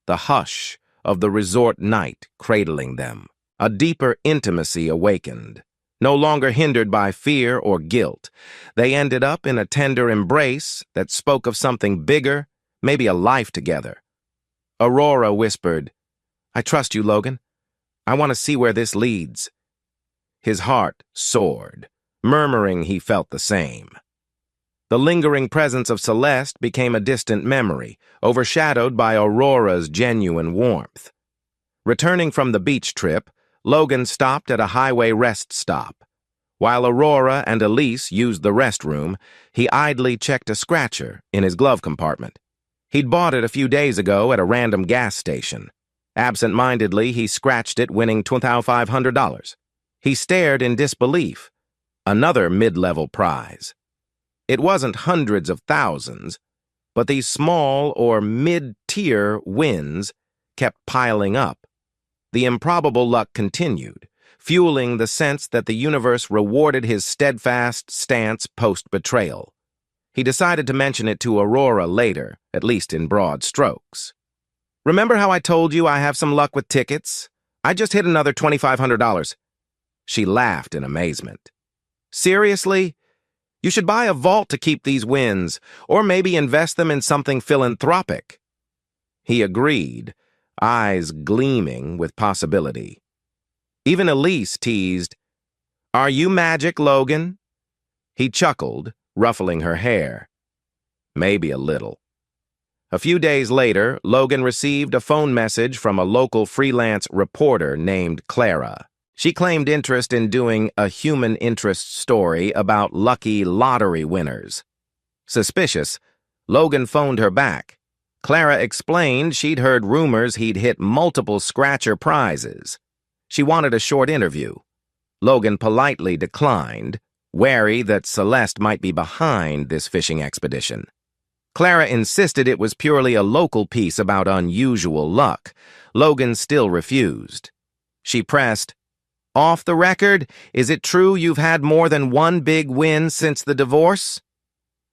the hush of the resort night cradling them. A deeper intimacy awakened. No longer hindered by fear or guilt, they ended up in a tender embrace that spoke of something bigger, maybe a life together. Aurora whispered, "I trust you, Logan. I want to see where this leads." His heart soared, murmuring he felt the same. The lingering presence of Celeste became a distant memory, overshadowed by Aurora's genuine warmth. Returning from the beach trip, Logan stopped at a highway rest stop. While Aurora and Elise used the restroom, he idly checked a scratcher in his glove compartment. He'd bought it a few days ago at a random gas station. Absent-mindedly, he scratched it, winning $2,500. He stared in disbelief. Another mid-level prize. It wasn't hundreds of thousands, but these small or mid-tier wins kept piling up. The improbable luck continued, fueling the sense that the universe rewarded his steadfast stance post-betrayal. He decided to mention it to Aurora later, at least in broad strokes. "Remember how I told you I have some luck with tickets? I just hit another $2,500. She laughed in amazement. "Seriously? You should buy a vault to keep these wins, or maybe invest them in something philanthropic." He agreed, eyes gleaming with possibility. Even Elise teased, "Are you magic, Logan?" He chuckled, ruffling her hair. "Maybe a little." A few days later, Logan received a phone message from a local freelance reporter named Clara. She claimed interest in doing a human interest story about lucky lottery winners. Suspicious, Logan phoned her back. Clara explained she'd heard rumors he'd hit multiple scratcher prizes. She wanted a short interview. Logan politely declined, wary that Celeste might be behind this fishing expedition. Clara insisted it was purely a local piece about unusual luck. Logan still refused. She pressed, "Off the record, is it true you've had more than one big win since the divorce?"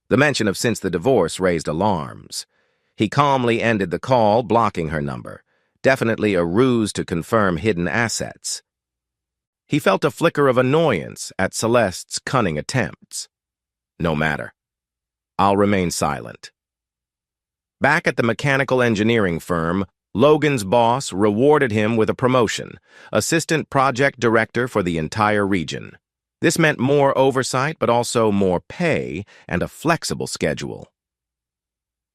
The mention of since the divorce raised alarms. He calmly ended the call, blocking her number. Definitely a ruse to confirm hidden assets. He felt a flicker of annoyance at Celeste's cunning attempts. No matter. I'll remain silent. Back at the mechanical engineering firm, Logan's boss rewarded him with a promotion, assistant project director for the entire region. This meant more oversight, but also more pay and a flexible schedule.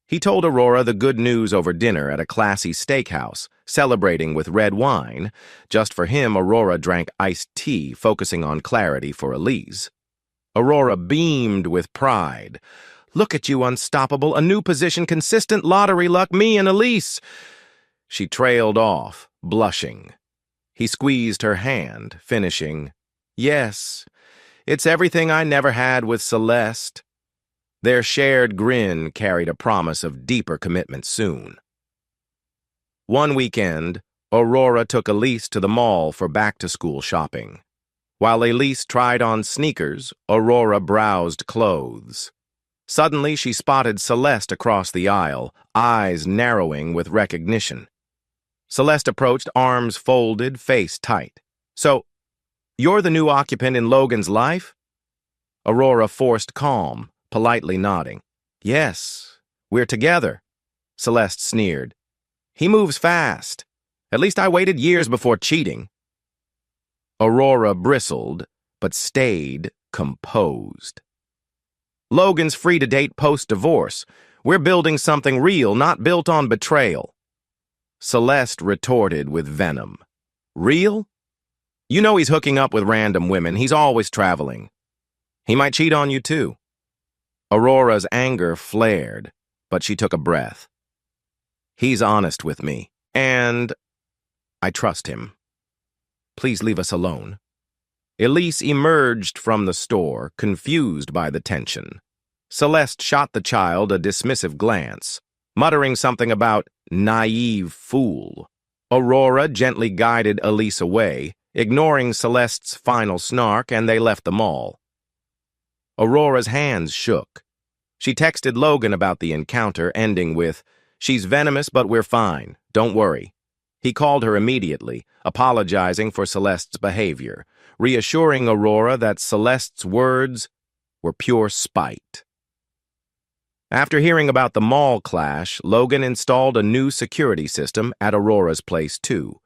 He told Aurora the good news over dinner at a classy steakhouse, celebrating with red wine. Just for him, Aurora drank iced tea, focusing on clarity for Elise. Aurora beamed with pride. "Look at you, unstoppable, a new position, consistent lottery luck, me and Elise." She trailed off, blushing. He squeezed her hand, finishing, "Yes, it's everything I never had with Celeste." Their shared grin carried a promise of deeper commitment soon. One weekend, Aurora took Elise to the mall for back-to-school shopping. While Elise tried on sneakers, Aurora browsed clothes. Suddenly, she spotted Celeste across the aisle, eyes narrowing with recognition. Celeste approached, arms folded, face tight. "So, you're the new occupant in Logan's life?" Aurora forced calm, politely nodding. "Yes, we're together," Celeste sneered. "He moves fast. At least I waited years before cheating." Aurora bristled, but stayed composed. Logan's free to date post-divorce. We're building something real, not built on betrayal. Celeste retorted with venom. Real? You know he's hooking up with random women. He's always traveling. He might cheat on you too. Aurora's anger flared, but she took a breath. He's honest with me, and I trust him. Please leave us alone. Elise emerged from the store, confused by the tension. Celeste shot the child a dismissive glance, muttering something about naive fool. Aurora gently guided Elise away, ignoring Celeste's final snark, and they left the mall. Aurora's hands shook. She texted Logan about the encounter, ending with, "She's venomous, but we're fine. Don't worry." He called her immediately, apologizing for Celeste's behavior, reassuring Aurora that Celeste's words were pure spite. After hearing about the mall clash, Logan installed a new security system at Aurora's place too.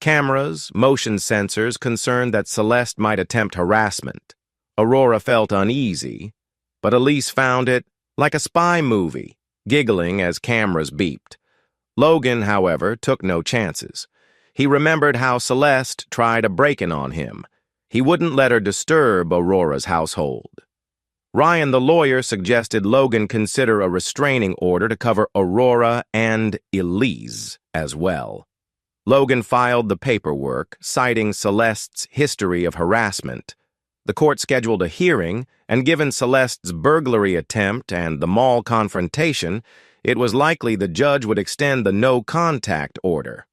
Cameras, motion sensors concerned that Celeste might attempt harassment. Aurora felt uneasy, but Elise found it like a spy movie, giggling as cameras beeped. Logan, however, took no chances. He remembered how Celeste tried a break-in on him. He wouldn't let her disturb Aurora's household. Ryan, the lawyer, suggested Logan consider a restraining order to cover Aurora and Elise as well. Logan filed the paperwork, citing Celeste's history of harassment. The court scheduled a hearing, and given Celeste's burglary attempt and the mall confrontation, it was likely the judge would extend the no-contact order.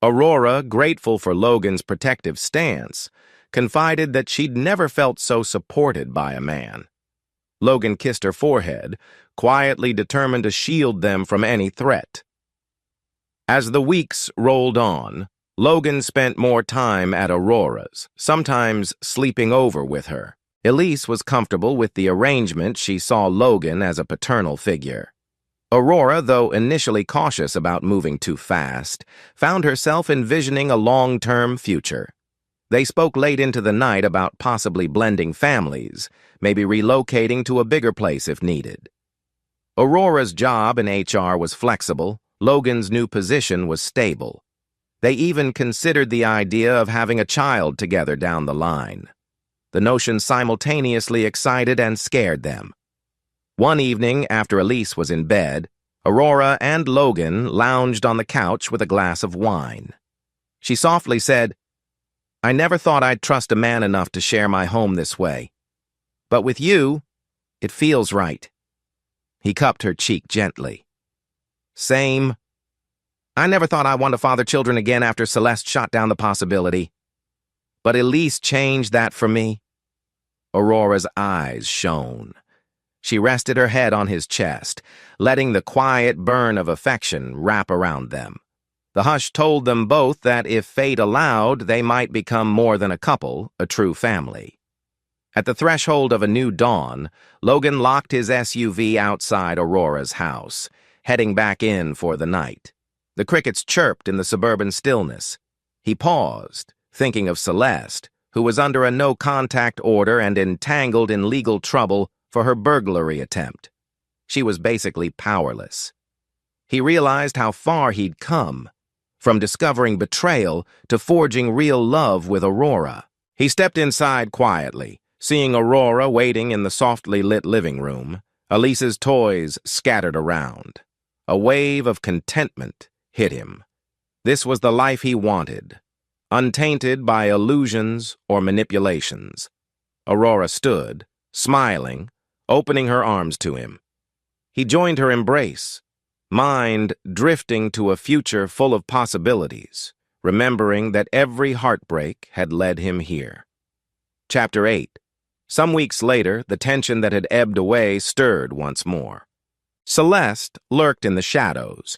Aurora, grateful for Logan's protective stance, confided that she'd never felt so supported by a man. Logan kissed her forehead, quietly determined to shield them from any threat. As the weeks rolled on, Logan spent more time at Aurora's, sometimes sleeping over with her. Elise was comfortable with the arrangement. She saw Logan as a paternal figure. Aurora, though initially cautious about moving too fast, found herself envisioning a long-term future. They spoke late into the night about possibly blending families, maybe relocating to a bigger place if needed. Aurora's job in HR was flexible. Logan's new position was stable. They even considered the idea of having a child together down the line. The notion simultaneously excited and scared them. One evening, after Elise was in bed, Aurora and Logan lounged on the couch with a glass of wine. She softly said, "I never thought I'd trust a man enough to share my home this way. But with you, it feels right." He cupped her cheek gently. "Same. I never thought I'd want to father children again after Celeste shot down the possibility. But Elise changed that for me." Aurora's eyes shone. She rested her head on his chest, letting the quiet burn of affection wrap around them. The hush told them both that if fate allowed, they might become more than a couple, a true family. At the threshold of a new dawn, Logan locked his SUV outside Aurora's house, heading back in for the night. The crickets chirped in the suburban stillness. He paused, thinking of Celeste, who was under a no-contact order and entangled in legal trouble for her burglary attempt. She was basically powerless. He realized how far he'd come, from discovering betrayal to forging real love with Aurora. He stepped inside quietly, seeing Aurora waiting in the softly lit living room, Elise's toys scattered around. A wave of contentment hit him. This was the life he wanted, untainted by illusions or manipulations. Aurora stood, smiling, opening her arms to him. He joined her embrace, mind drifting to a future full of possibilities, remembering that every heartbreak had led him here. Chapter 8. Some weeks later, the tension that had ebbed away stirred once more. Celeste lurked in the shadows,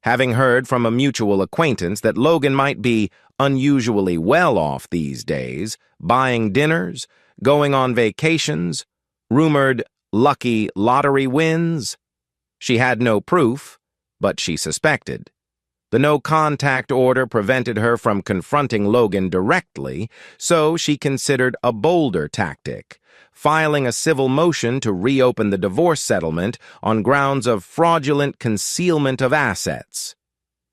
having heard from a mutual acquaintance that Logan might be unusually well off these days, buying dinners, going on vacations, rumored lucky lottery wins. She had no proof, but she suspected. The no-contact order prevented her from confronting Logan directly, so she considered a bolder tactic, filing a civil motion to reopen the divorce settlement on grounds of fraudulent concealment of assets.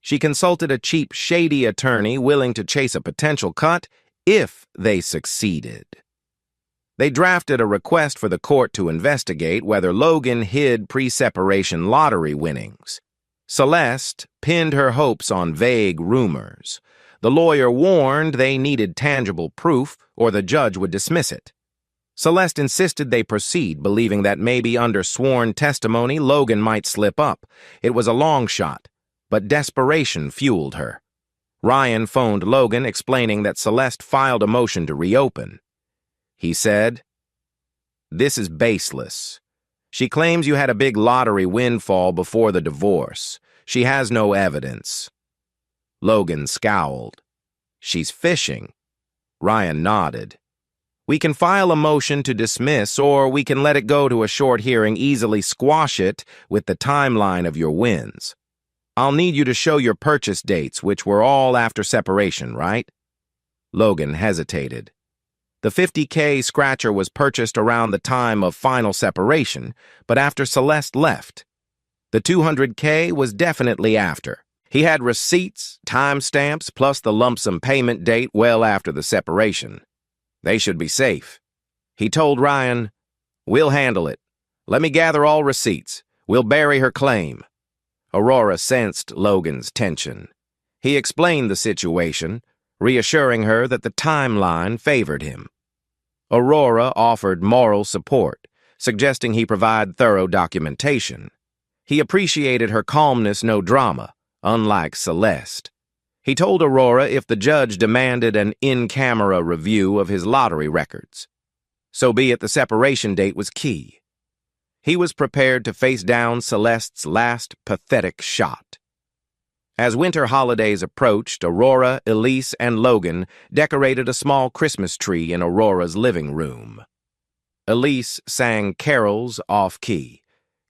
She consulted a cheap, shady attorney willing to chase a potential cut if they succeeded. They drafted a request for the court to investigate whether Logan hid pre-separation lottery winnings. Celeste pinned her hopes on vague rumors. The lawyer warned they needed tangible proof or the judge would dismiss it. Celeste insisted they proceed, believing that maybe under sworn testimony Logan might slip up. It was a long shot, but desperation fueled her. Ryan phoned Logan, explaining that Celeste filed a motion to reopen. He said, "This is baseless. She claims you had a big lottery windfall before the divorce. She has no evidence." Logan scowled. "She's fishing." Ryan nodded. "We can file a motion to dismiss, or we can let it go to a short hearing, easily squash it with the timeline of your wins. I'll need you to show your purchase dates, which were all after separation, right?" Logan hesitated. The $50K scratcher was purchased around the time of final separation, but after Celeste left. The $200K was definitely after. He had receipts, timestamps, plus the lump sum payment date well after the separation. They should be safe. He told Ryan, "We'll handle it. Let me gather all receipts. We'll bury her claim." Aurora sensed Logan's tension. He explained the situation, reassuring her that the timeline favored him. Aurora offered moral support, suggesting he provide thorough documentation. He appreciated her calmness, no drama, unlike Celeste. He told Aurora if the judge demanded an in-camera review of his lottery records. So be it, the separation date was key. He was prepared to face down Celeste's last pathetic shot. As winter holidays approached, Aurora, Elise, and Logan decorated a small Christmas tree in Aurora's living room. Elise sang carols off-key,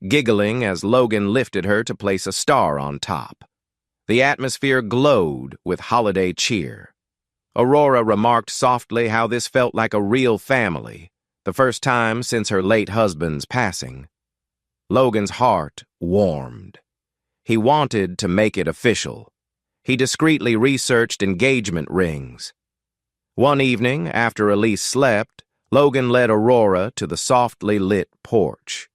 giggling as Logan lifted her to place a star on top. The atmosphere glowed with holiday cheer. Aurora remarked softly how this felt like a real family, the first time since her late husband's passing. Logan's heart warmed. He wanted to make it official. He discreetly researched engagement rings. One evening, after Elise slept, Logan led Aurora to the softly lit porch.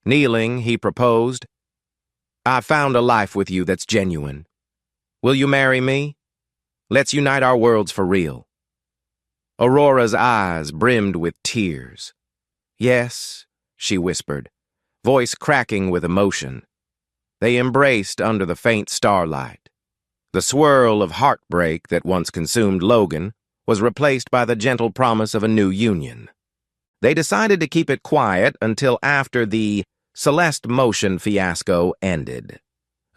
Kneeling, he proposed, "I found a life with you that's genuine. Will you marry me? Let's unite our worlds for real." Aurora's eyes brimmed with tears. "Yes," she whispered, voice cracking with emotion. They embraced under the faint starlight. The swirl of heartbreak that once consumed Logan was replaced by the gentle promise of a new union. They decided to keep it quiet until after the Celeste motion fiasco ended.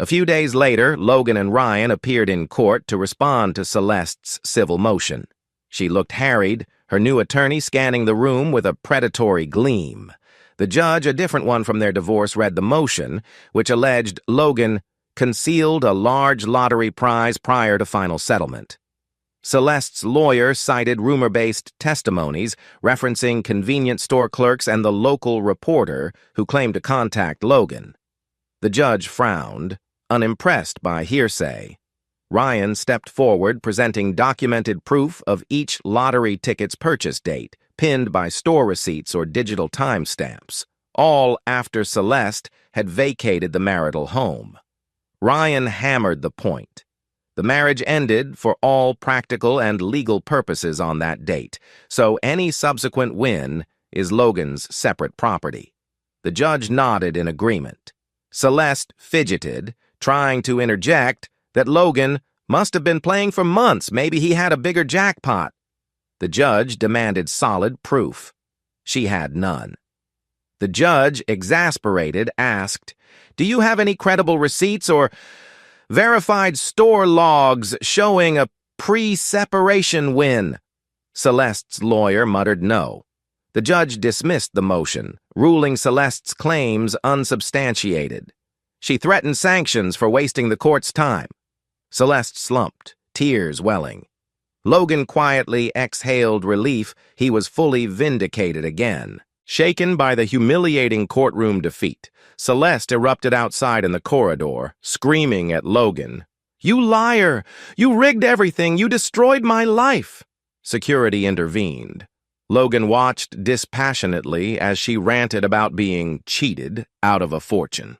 A few days later, Logan and Ryan appeared in court to respond to Celeste's civil motion. She looked harried, her new attorney scanning the room with a predatory gleam. The judge, a different one from their divorce, read the motion, which alleged Logan concealed a large lottery prize prior to final settlement. Celeste's lawyer cited rumor-based testimonies referencing convenience store clerks and the local reporter who claimed to contact Logan. The judge frowned, unimpressed by hearsay. Ryan stepped forward, presenting documented proof of each lottery ticket's purchase date, pinned by store receipts or digital timestamps, all after Celeste had vacated the marital home. Ryan hammered the point. The marriage ended for all practical and legal purposes on that date, so any subsequent win is Logan's separate property. The judge nodded in agreement. Celeste fidgeted, trying to interject that Logan must have been playing for months. Maybe he had a bigger jackpot. The judge demanded solid proof. She had none. The judge, exasperated, asked, "Do you have any credible receipts or verified store logs showing a pre-separation win?" Celeste's lawyer muttered no. The judge dismissed the motion, ruling Celeste's claims unsubstantiated. She threatened sanctions for wasting the court's time. Celeste slumped, tears welling. Logan quietly exhaled relief. He was fully vindicated again. Shaken by the humiliating courtroom defeat, Celeste erupted outside in the corridor, screaming at Logan, "You liar! You rigged everything! You destroyed my life!" Security intervened. Logan watched dispassionately as she ranted about being cheated out of a fortune.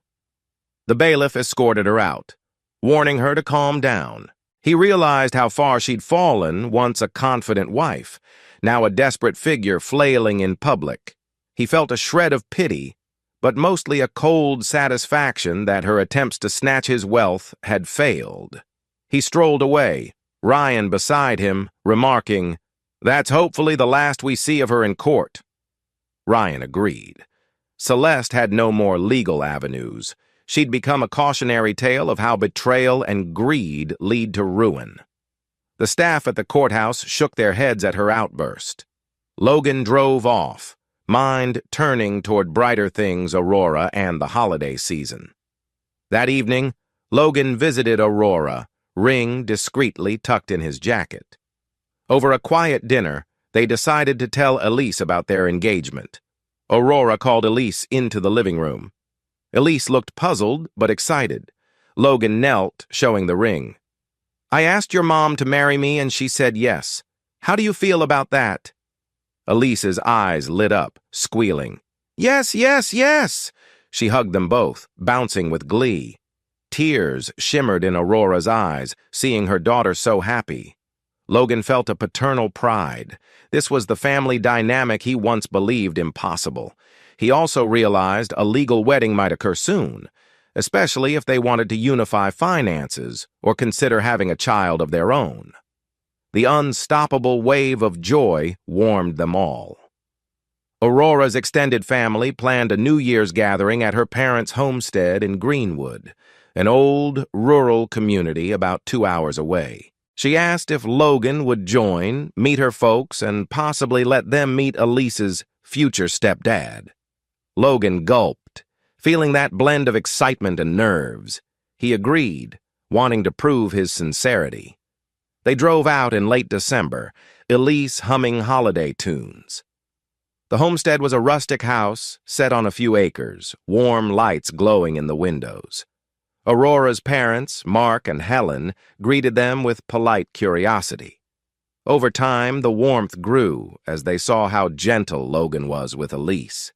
The bailiff escorted her out, warning her to calm down. He realized how far she'd fallen, once a confident wife, now a desperate figure flailing in public. He felt a shred of pity, but mostly a cold satisfaction that her attempts to snatch his wealth had failed. He strolled away, Ryan beside him, remarking, "That's hopefully the last we see of her in court." Ryan agreed. Celeste had no more legal avenues. She'd become a cautionary tale of how betrayal and greed lead to ruin. The staff at the courthouse shook their heads at her outburst. Logan drove off, mind turning toward brighter things, Aurora and the holiday season. That evening, Logan visited Aurora, ring discreetly tucked in his jacket. Over a quiet dinner, they decided to tell Elise about their engagement. Aurora called Elise into the living room. Elise looked puzzled but excited. Logan knelt, showing the ring. "I asked your mom to marry me and she said yes. How do you feel about that?" Elise's eyes lit up, squealing. "Yes, yes, yes!" She hugged them both, bouncing with glee. Tears shimmered in Aurora's eyes, seeing her daughter so happy. Logan felt a paternal pride. This was the family dynamic he once believed impossible. He also realized a legal wedding might occur soon, especially if they wanted to unify finances or consider having a child of their own. The unstoppable wave of joy warmed them all. Aurora's extended family planned a New Year's gathering at her parents' homestead in Greenwood, an old, rural community about 2 hours away. She asked if Logan would join, meet her folks, and possibly let them meet Elise's future stepdad. Logan gulped, feeling that blend of excitement and nerves. He agreed, wanting to prove his sincerity. They drove out in late December, Elise humming holiday tunes. The homestead was a rustic house set on a few acres, warm lights glowing in the windows. Aurora's parents, Mark and Helen, greeted them with polite curiosity. Over time, the warmth grew as they saw how gentle Logan was with Elise,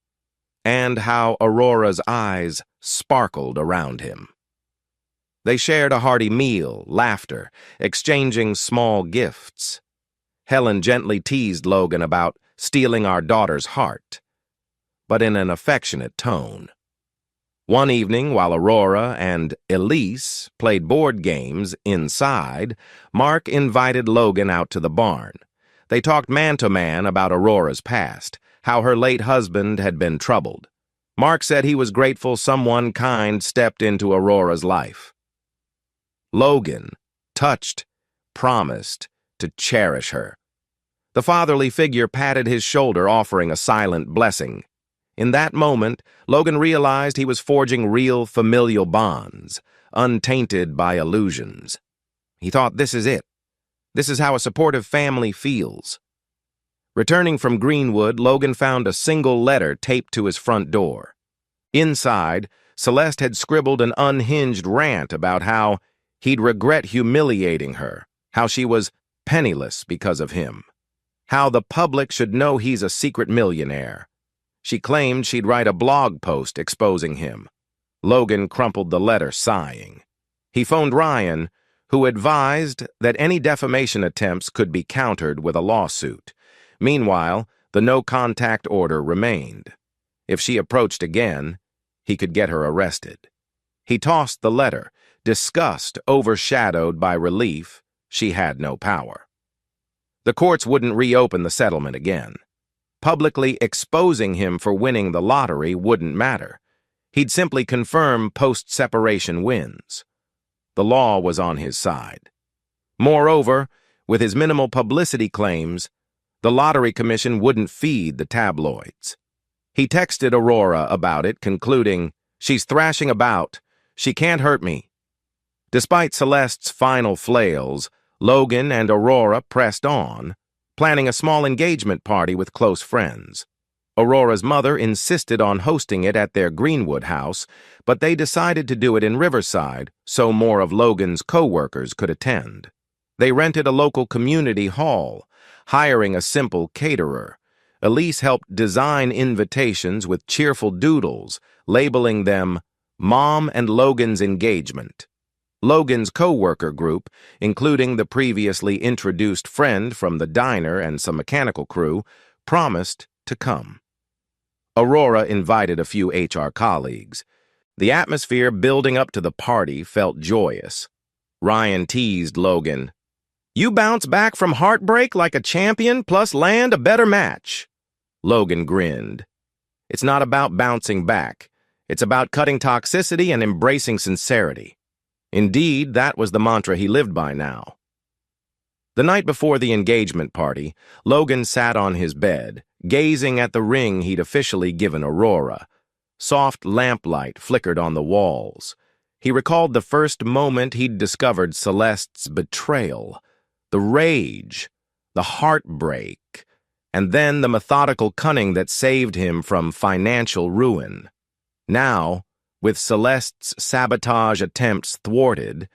and how Aurora's eyes sparkled around him. They shared a hearty meal, laughter, exchanging small gifts. Helen gently teased Logan about stealing our daughter's heart, but in an affectionate tone. One evening, while Aurora and Elise played board games inside, Mark invited Logan out to the barn. They talked man-to-man about Aurora's past, how her late husband had been troubled. Mark said he was grateful someone kind stepped into Aurora's life. Logan, touched, promised to cherish her. The fatherly figure patted his shoulder, offering a silent blessing. In that moment, Logan realized he was forging real familial bonds, untainted by illusions. He thought, this is it. This is how a supportive family feels. Returning from Greenwood, Logan found a single letter taped to his front door. Inside, Celeste had scribbled an unhinged rant about how he'd regret humiliating her, how she was penniless because of him, how the public should know he's a secret millionaire. She claimed she'd write a blog post exposing him. Logan crumpled the letter, sighing. He phoned Ryan, who advised that any defamation attempts could be countered with a lawsuit. Meanwhile, the no-contact order remained. If she approached again, he could get her arrested. He tossed the letter, disgust overshadowed by relief she had no power. The courts wouldn't reopen the settlement again. Publicly exposing him for winning the lottery wouldn't matter. He'd simply confirm post-separation wins. The law was on his side. Moreover, with his minimal publicity claims, the Lottery Commission wouldn't feed the tabloids. He texted Aurora about it, concluding, "She's thrashing about. She can't hurt me." Despite Celeste's final flails, Logan and Aurora pressed on, planning a small engagement party with close friends. Aurora's mother insisted on hosting it at their Greenwood house, but they decided to do it in Riverside so more of Logan's co-workers could attend. They rented a local community hall, hiring a simple caterer. Elise helped design invitations with cheerful doodles, labeling them Mom and Logan's Engagement. Logan's co-worker group, including the previously introduced friend from the diner and some mechanical crew, promised to come. Aurora invited a few HR colleagues. The atmosphere building up to the party felt joyous. Ryan teased Logan, "You bounce back from heartbreak like a champion plus land a better match." Logan grinned. "It's not about bouncing back. It's about cutting toxicity and embracing sincerity." Indeed, that was the mantra he lived by now. The night before the engagement party, Logan sat on his bed, gazing at the ring he'd officially given Aurora. Soft lamplight flickered on the walls. He recalled the first moment he'd discovered Celeste's betrayal, the rage, the heartbreak, and then the methodical cunning that saved him from financial ruin. Now, with Celeste's sabotage attempts thwarted,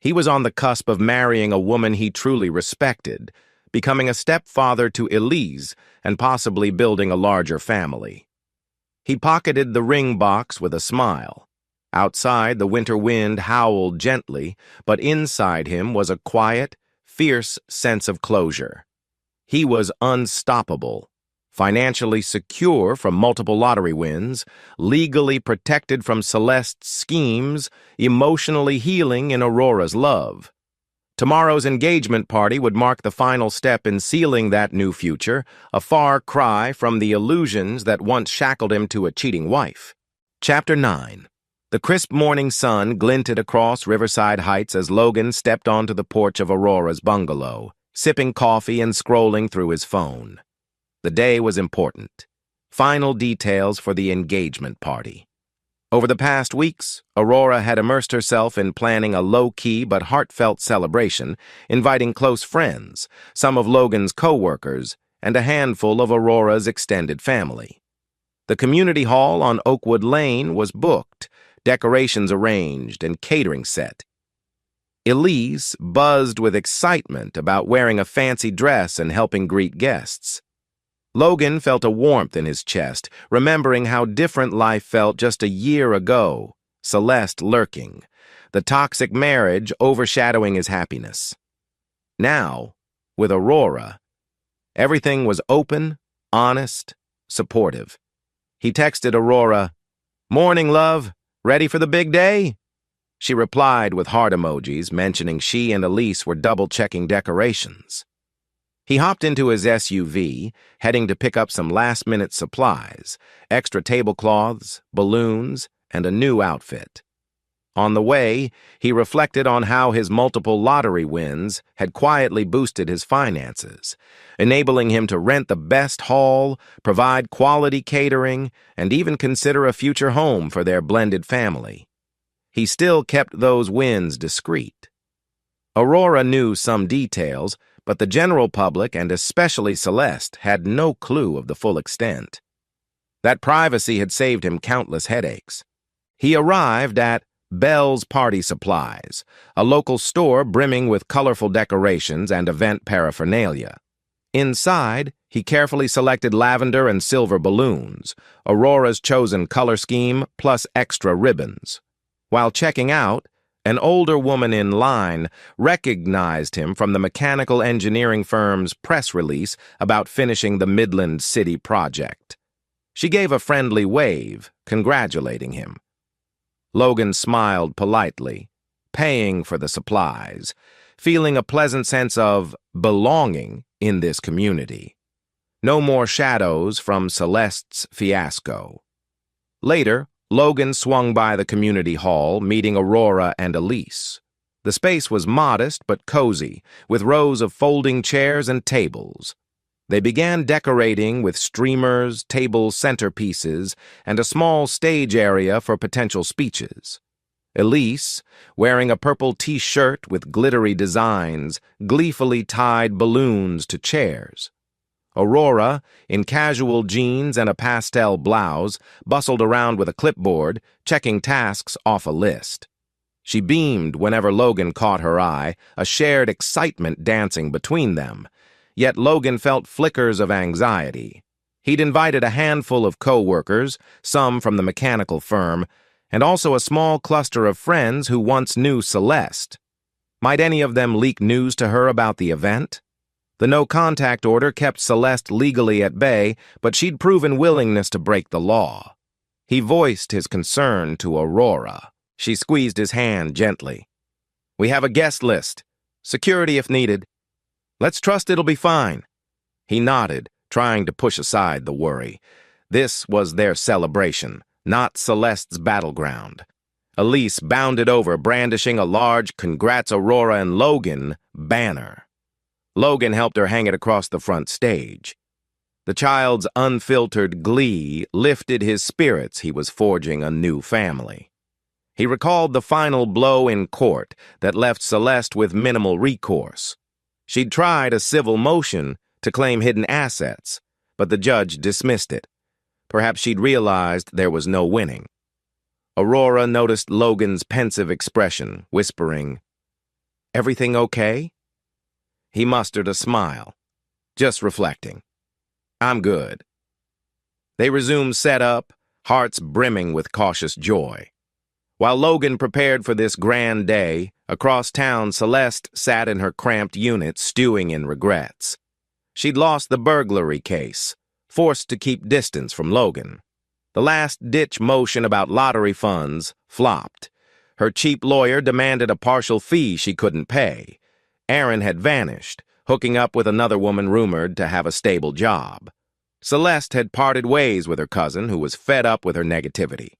he was on the cusp of marrying a woman he truly respected, becoming a stepfather to Elise, and possibly building a larger family. He pocketed the ring box with a smile. Outside, the winter wind howled gently, but inside him was a quiet, fierce sense of closure. He was unstoppable, financially secure from multiple lottery wins, legally protected from Celeste's schemes, emotionally healing in Aurora's love. Tomorrow's engagement party would mark the final step in sealing that new future, a far cry from the illusions that once shackled him to a cheating wife. Chapter 9. The crisp morning sun glinted across Riverside Heights as Logan stepped onto the porch of Aurora's bungalow, sipping coffee and scrolling through his phone. The day was important. Final details for the engagement party. Over the past weeks, Aurora had immersed herself in planning a low-key but heartfelt celebration, inviting close friends, some of Logan's co-workers, and a handful of Aurora's extended family. The community hall on Oakwood Lane was booked, decorations arranged, and catering set. Elise buzzed with excitement about wearing a fancy dress and helping greet guests. Logan felt a warmth in his chest, remembering how different life felt just a year ago, Celeste lurking, the toxic marriage overshadowing his happiness. Now, with Aurora, everything was open, honest, supportive. He texted Aurora, "Morning, love. Ready for the big day?" She replied with heart emojis, mentioning she and Elise were double-checking decorations. He hopped into his SUV, heading to pick up some last-minute supplies, extra tablecloths, balloons, and a new outfit. On the way, he reflected on how his multiple lottery wins had quietly boosted his finances, enabling him to rent the best hall, provide quality catering, and even consider a future home for their blended family. He still kept those wins discreet. Aurora knew some details, but the general public, and especially Celeste, had no clue of the full extent. That privacy had saved him countless headaches. He arrived at Bell's Party Supplies, a local store brimming with colorful decorations and event paraphernalia. Inside, he carefully selected lavender and silver balloons, Aurora's chosen color scheme, plus extra ribbons. While checking out, an older woman in line recognized him from the mechanical engineering firm's press release about finishing the Midland City project. She gave a friendly wave, congratulating him. Logan smiled politely, paying for the supplies, feeling a pleasant sense of belonging in this community. No more shadows from Celeste's fiasco. Later, Logan swung by the community hall, meeting Aurora and Elise. The space was modest but cozy, with rows of folding chairs and tables. They began decorating with streamers, table centerpieces, and a small stage area for potential speeches. Elise, wearing a purple t-shirt with glittery designs, gleefully tied balloons to chairs. Aurora, in casual jeans and a pastel blouse, bustled around with a clipboard, checking tasks off a list. She beamed whenever Logan caught her eye, a shared excitement dancing between them. Yet Logan felt flickers of anxiety. He'd invited a handful of co-workers, some from the mechanical firm, and also a small cluster of friends who once knew Celeste. Might any of them leak news to her about the event? The no-contact order kept Celeste legally at bay, but she'd proven willingness to break the law. He voiced his concern to Aurora. She squeezed his hand gently. "We have a guest list. Security if needed. Let's trust it'll be fine." He nodded, trying to push aside the worry. This was their celebration, not Celeste's battleground. Elise bounded over, brandishing a large "Congrats Aurora and Logan" banner. Logan helped her hang it across the front stage. The child's unfiltered glee lifted his spirits. He was forging a new family. He recalled the final blow in court that left Celeste with minimal recourse. She'd tried a civil motion to claim hidden assets, but the judge dismissed it. Perhaps she'd realized there was no winning. Aurora noticed Logan's pensive expression, whispering, "Everything okay?" He mustered a smile. "Just reflecting. I'm good." They resumed setup, hearts brimming with cautious joy. While Logan prepared for this grand day, across town Celeste sat in her cramped unit stewing in regrets. She'd lost the burglary case, forced to keep distance from Logan. The last-ditch motion about lottery funds flopped. Her cheap lawyer demanded a partial fee she couldn't pay. Aaron had vanished, hooking up with another woman rumored to have a stable job. Celeste had parted ways with her cousin, who was fed up with her negativity.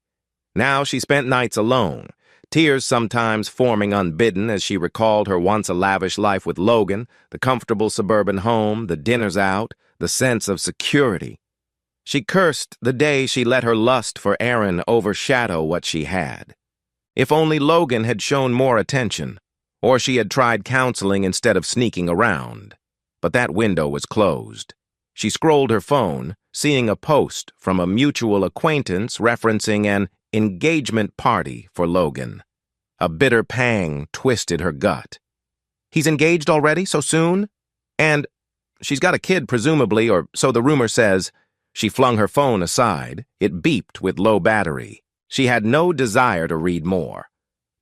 Now she spent nights alone, tears sometimes forming unbidden as she recalled her once-a-lavish life with Logan, the comfortable suburban home, the dinners out, the sense of security. She cursed the day she let her lust for Aaron overshadow what she had. If only Logan had shown more attention, or she had tried counseling instead of sneaking around. But that window was closed. She scrolled her phone, seeing a post from a mutual acquaintance referencing an engagement party for Logan. A bitter pang twisted her gut. He's engaged already, so soon? And she's got a kid, presumably, or so the rumor says. She flung her phone aside. It beeped with low battery. She had no desire to read more.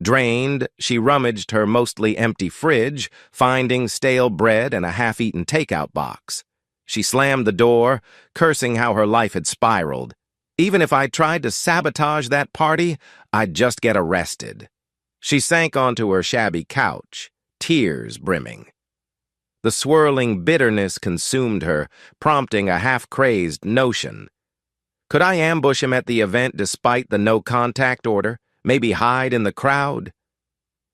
Drained, she rummaged her mostly empty fridge, finding stale bread and a half-eaten takeout box. She slammed the door, cursing how her life had spiraled. Even if I tried to sabotage that party, I'd just get arrested. She sank onto her shabby couch, tears brimming. The swirling bitterness consumed her, prompting a half-crazed notion. Could I ambush him at the event despite the no-contact order? Maybe hide in the crowd?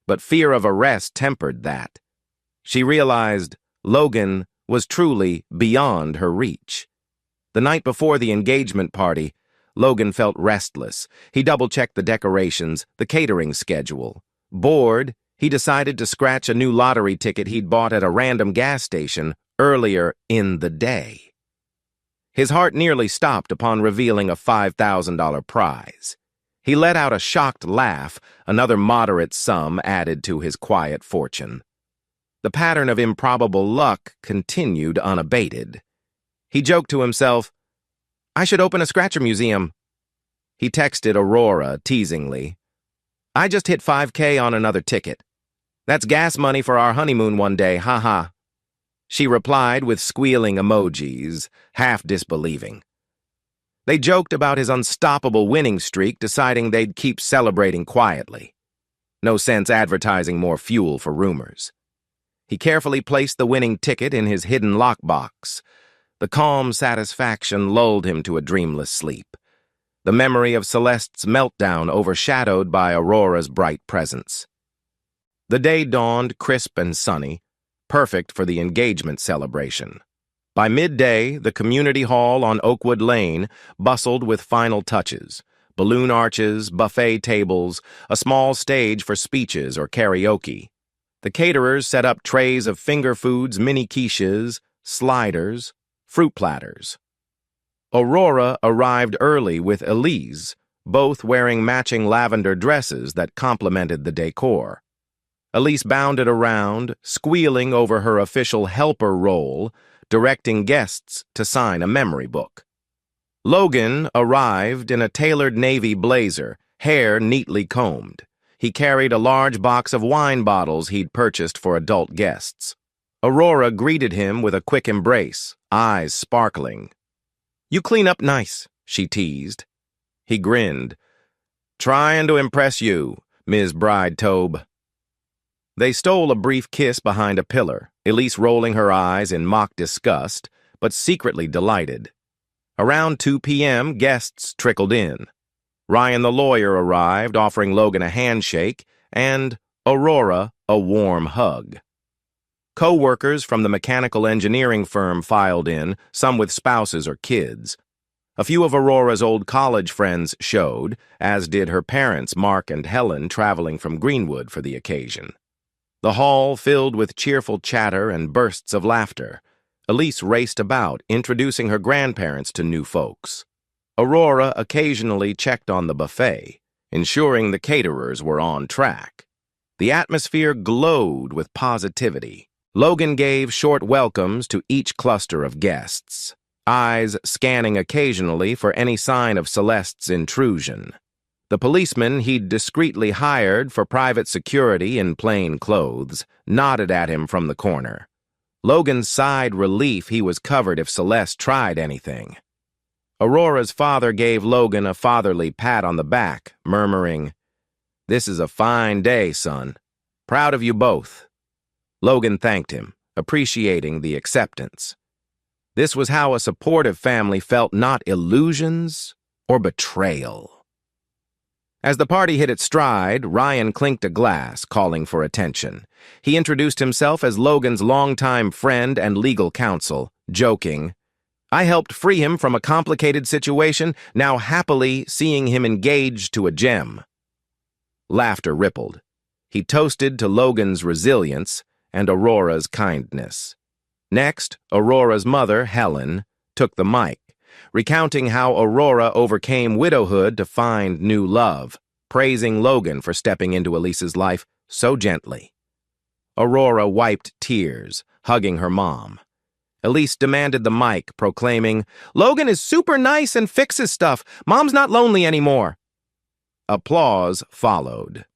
But fear of arrest tempered that. She realized Logan was truly beyond her reach. The night before the engagement party, Logan felt restless. He double-checked the decorations, the catering schedule. Bored, he decided to scratch a new lottery ticket he'd bought at a random gas station earlier in the day. His heart nearly stopped upon revealing a $5,000 prize. He let out a shocked laugh, another moderate sum added to his quiet fortune. The pattern of improbable luck continued unabated. He joked to himself, "I should open a scratcher museum." He texted Aurora teasingly, "I just hit 5K on another ticket. That's gas money for our honeymoon one day, haha." She replied with squealing emojis, half disbelieving. They joked about his unstoppable winning streak, deciding they'd keep celebrating quietly. No sense advertising more fuel for rumors. He carefully placed the winning ticket in his hidden lockbox. The calm satisfaction lulled him to a dreamless sleep. The memory of Celeste's meltdown overshadowed by Aurora's bright presence. The day dawned crisp and sunny, perfect for the engagement celebration. By midday, the community hall on Oakwood Lane bustled with final touches. balloon arches, buffet tables, a small stage for speeches or karaoke. The caterers set up trays of finger foods, mini quiches, sliders, fruit platters. Aurora arrived early with Elise, both wearing matching lavender dresses that complemented the decor. Elise bounded around, squealing over her official helper role, directing guests to sign a memory book. Logan arrived in a tailored navy blazer, hair neatly combed. He carried a large box of wine bottles he'd purchased for adult guests. Aurora greeted him with a quick embrace, eyes sparkling. "You clean up nice," she teased. He grinned. "Trying to impress you, Ms. Bride-Tobe." They stole a brief kiss behind a pillar, Elise rolling her eyes in mock disgust, but secretly delighted. Around 2 p.m., guests trickled in. Ryan the lawyer arrived, offering Logan a handshake, and Aurora a warm hug. Co-workers from the mechanical engineering firm filed in, some with spouses or kids. A few of Aurora's old college friends showed, as did her parents, Mark and Helen, traveling from Greenwood for the occasion. The hall filled with cheerful chatter and bursts of laughter. Elise raced about, introducing her grandparents to new folks. Aurora occasionally checked on the buffet, ensuring the caterers were on track. The atmosphere glowed with positivity. Logan gave short welcomes to each cluster of guests, eyes scanning occasionally for any sign of Celeste's intrusion. The policeman he'd discreetly hired for private security in plain clothes nodded at him from the corner. Logan sighed relief he was covered if Celeste tried anything. Aurora's father gave Logan a fatherly pat on the back, murmuring, "This is a fine day, son. Proud of you both." Logan thanked him, appreciating the acceptance. This was how a supportive family felt, not illusions or betrayal. As the party hit its stride, Ryan clinked a glass, calling for attention. He introduced himself as Logan's longtime friend and legal counsel, joking, "I helped free him from a complicated situation, now happily seeing him engaged to a gem." Laughter rippled. He toasted to Logan's resilience and Aurora's kindness. Next, Aurora's mother, Helen, took the mic, recounting how Aurora overcame widowhood to find new love, praising Logan for stepping into Elise's life so gently. Aurora wiped tears, hugging her mom. Elise demanded the mic, proclaiming, "Logan is super nice and fixes stuff. Mom's not lonely anymore." Applause followed.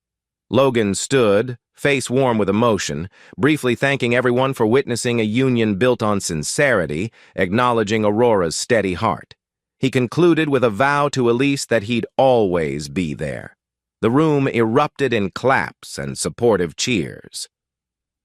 Logan stood, face warm with emotion, briefly thanking everyone for witnessing a union built on sincerity, acknowledging Aurora's steady heart. He concluded with a vow to Elise that he'd always be there. The room erupted in claps and supportive cheers.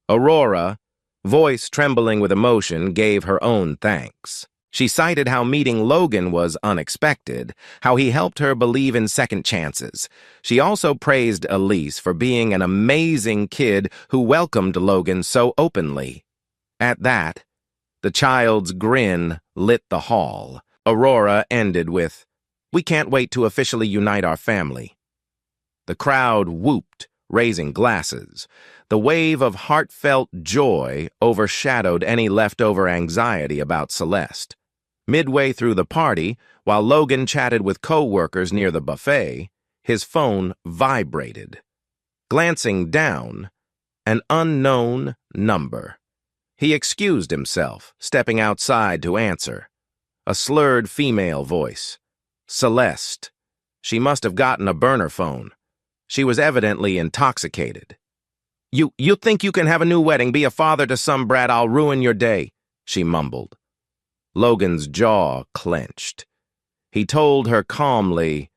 Aurora, voice trembling with emotion, gave her own thanks. She cited how meeting Logan was unexpected, how he helped her believe in second chances. She also praised Elise for being an amazing kid who welcomed Logan so openly. At that, the child's grin lit the hall. Aurora ended with, "We can't wait to officially unite our family." The crowd whooped, raising glasses. The wave of heartfelt joy overshadowed any leftover anxiety about Celeste. Midway through the party, while Logan chatted with co-workers near the buffet, his phone vibrated. Glancing down, an unknown number. He excused himself, stepping outside to answer. A slurred female voice. Celeste. She must have gotten a burner phone. She was evidently intoxicated. You think you can have a new wedding, be a father to some brat, I'll ruin your day," she mumbled. Logan's jaw clenched. He told her calmly,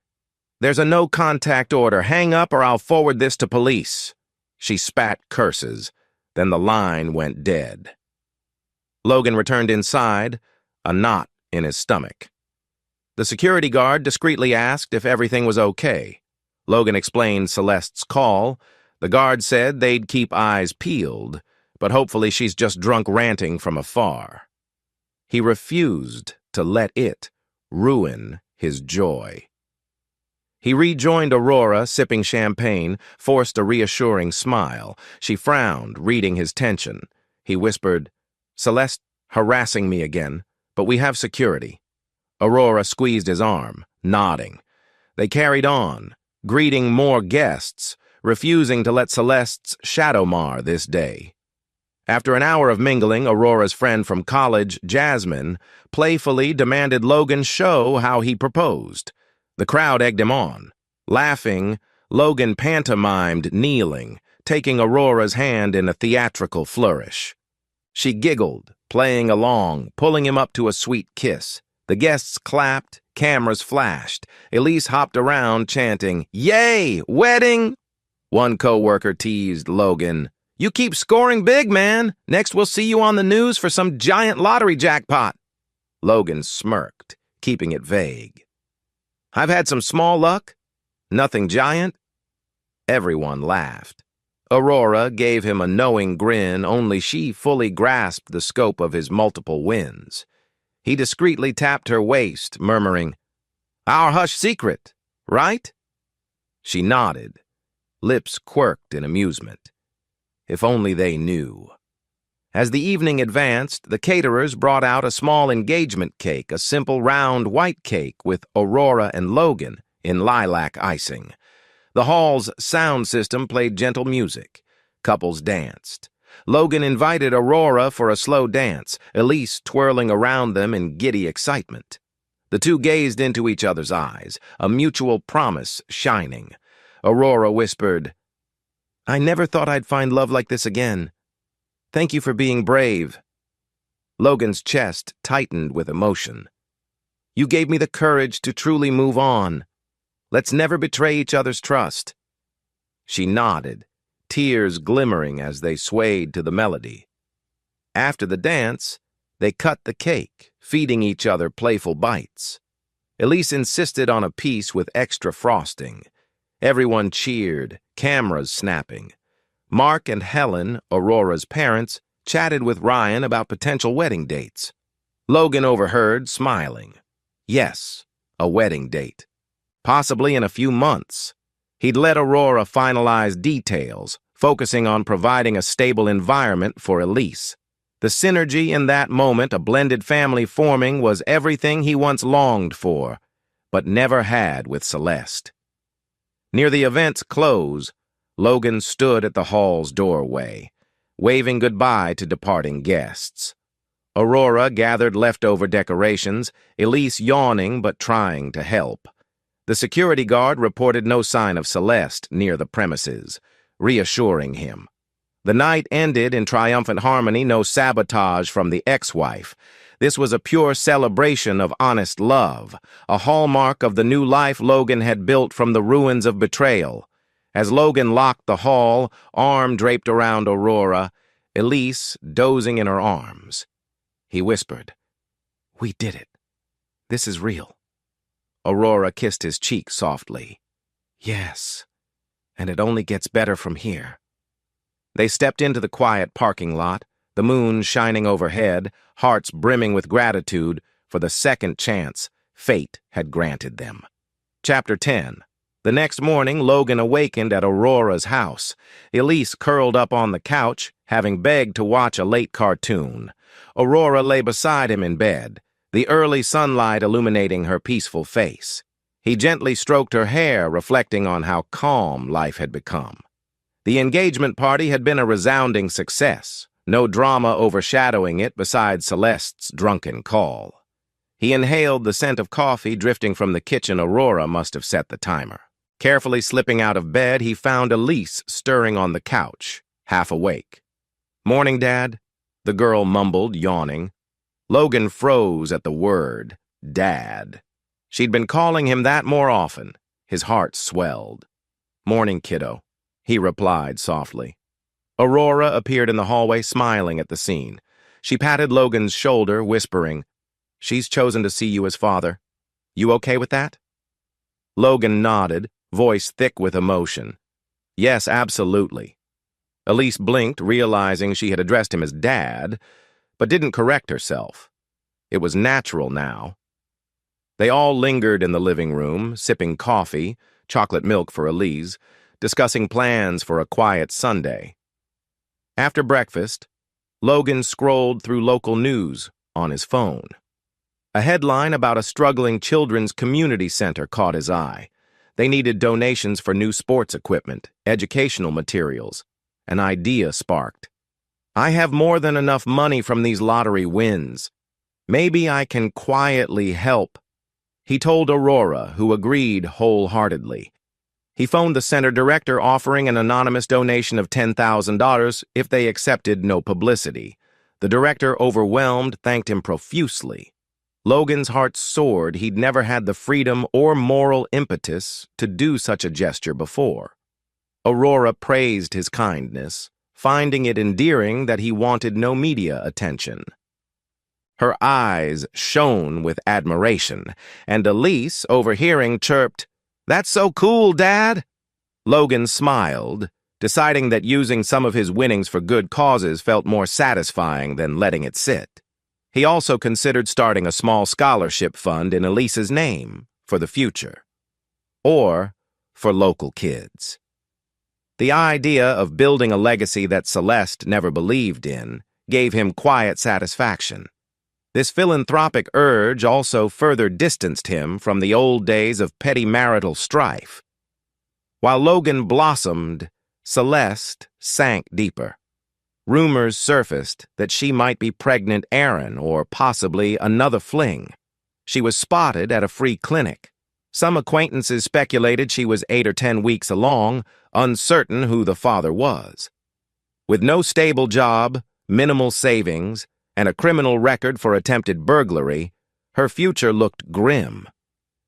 "There's a no-contact order. Hang up or I'll forward this to police." She spat curses. Then the line went dead. Logan returned inside, a knot in his stomach. The security guard discreetly asked if everything was okay. Logan explained Celeste's call. The guard said they'd keep eyes peeled, but hopefully she's just drunk ranting from afar. He refused to let it ruin his joy. He rejoined Aurora, sipping champagne, forced a reassuring smile. She frowned, reading his tension. He whispered, "Celeste, harassing me again, but we have security." Aurora squeezed his arm, nodding. They carried on, greeting more guests, refusing to let Celeste's shadow mar this day. After an hour of mingling, Aurora's friend from college, Jasmine, playfully demanded Logan show how he proposed. The crowd egged him on. Laughing, Logan pantomimed kneeling, taking Aurora's hand in a theatrical flourish. She giggled, playing along, pulling him up to a sweet kiss. The guests clapped, cameras flashed. Elise hopped around, chanting, "Yay, wedding!" One co-worker teased Logan, "You keep scoring big, man. Next we'll see you on the news for some giant lottery jackpot." Logan smirked, keeping it vague. "I've had some small luck. Nothing giant." Everyone laughed. Aurora gave him a knowing grin, only she fully grasped the scope of his multiple wins. He discreetly tapped her waist, murmuring, "Our hush secret, right?" She nodded, lips quirked in amusement. If only they knew. As the evening advanced, the caterers brought out a small engagement cake, a simple round white cake with Aurora and Logan in lilac icing. The hall's sound system played gentle music. Couples danced. Logan invited Aurora for a slow dance, Elise twirling around them in giddy excitement. The two gazed into each other's eyes, a mutual promise shining. Aurora whispered, "I never thought I'd find love like this again. Thank you for being brave." Logan's chest tightened with emotion. "You gave me the courage to truly move on. Let's never betray each other's trust." She nodded, tears glimmering as they swayed to the melody. After the dance, they cut the cake, feeding each other playful bites. Elise insisted on a piece with extra frosting. Everyone cheered, cameras snapping. Mark and Helen, Aurora's parents, chatted with Ryan about potential wedding dates. Logan overheard, smiling. Yes, a wedding date. Possibly in a few months. He'd let Aurora finalize details, focusing on providing a stable environment for Elise. The synergy in that moment, a blended family forming, was everything he once longed for, but never had with Celeste. Near the event's close, Logan stood at the hall's doorway, waving goodbye to departing guests. Aurora gathered leftover decorations, Elise yawning but trying to help. The security guard reported no sign of Celeste near the premises, reassuring him. The night ended in triumphant harmony, no sabotage from the ex-wife. This was a pure celebration of honest love, a hallmark of the new life Logan had built from the ruins of betrayal. As Logan locked the hall, arm draped around Aurora, Elise dozing in her arms, he whispered, "We did it. This is real." Aurora kissed his cheek softly. "Yes, and it only gets better from here." They stepped into the quiet parking lot, the moon shining overhead, hearts brimming with gratitude for the second chance fate had granted them. Chapter 10. The next morning, Logan awakened at Aurora's house. Elise curled up on the couch, having begged to watch a late cartoon. Aurora lay beside him in bed, the early sunlight illuminating her peaceful face. He gently stroked her hair, reflecting on how calm life had become. The engagement party had been a resounding success, no drama overshadowing it besides Celeste's drunken call. He inhaled the scent of coffee drifting from the kitchen. Aurora must have set the timer. Carefully slipping out of bed, he found Elise stirring on the couch, half awake. "Morning, Dad," the girl mumbled, yawning. Logan froze at the word, Dad. She'd been calling him that more often. His heart swelled. "Morning, kiddo," he replied softly. Aurora appeared in the hallway, smiling at the scene. She patted Logan's shoulder, whispering, "She's chosen to see you as father. You okay with that?" Logan nodded, voice thick with emotion. "Yes, absolutely." Elise blinked, realizing she had addressed him as Dad, but didn't correct herself. It was natural now. They all lingered in the living room, sipping coffee, chocolate milk for Elise, discussing plans for a quiet Sunday. After breakfast, Logan scrolled through local news on his phone. A headline about a struggling children's community center caught his eye. They needed donations for new sports equipment, educational materials. An idea sparked. I have more than enough money from these lottery wins. Maybe I can quietly help. He told Aurora, who agreed wholeheartedly. He phoned the center director offering an anonymous donation of $10,000 if they accepted no publicity. The director, overwhelmed, thanked him profusely. Logan's heart soared. He'd never had the freedom or moral impetus to do such a gesture before. Aurora praised his kindness, finding it endearing that he wanted no media attention. Her eyes shone with admiration, and Elise, overhearing, chirped, "That's so cool, Dad!" Logan smiled, deciding that using some of his winnings for good causes felt more satisfying than letting it sit. He also considered starting a small scholarship fund in Elise's name for the future, or for local kids. The idea of building a legacy that Celeste never believed in gave him quiet satisfaction. This philanthropic urge also further distanced him from the old days of petty marital strife. While Logan blossomed, Celeste sank deeper. Rumors surfaced that she might be pregnant Aaron or possibly another fling. She was spotted at a free clinic. Some acquaintances speculated she was 8 or 10 weeks along, uncertain who the father was. With no stable job, minimal savings, and a criminal record for attempted burglary, her future looked grim.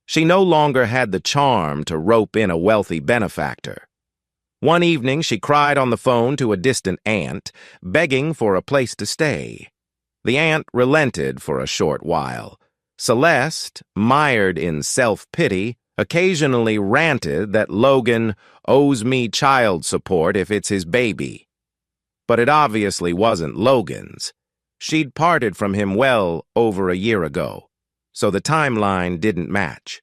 She no longer had the charm to rope in a wealthy benefactor. One evening, she cried on the phone to a distant aunt, begging for a place to stay. The aunt relented for a short while. Celeste, mired in self-pity, occasionally ranted that Logan owes me child support if it's his baby. But it obviously wasn't Logan's. She'd parted from him well over a year ago, so the timeline didn't match.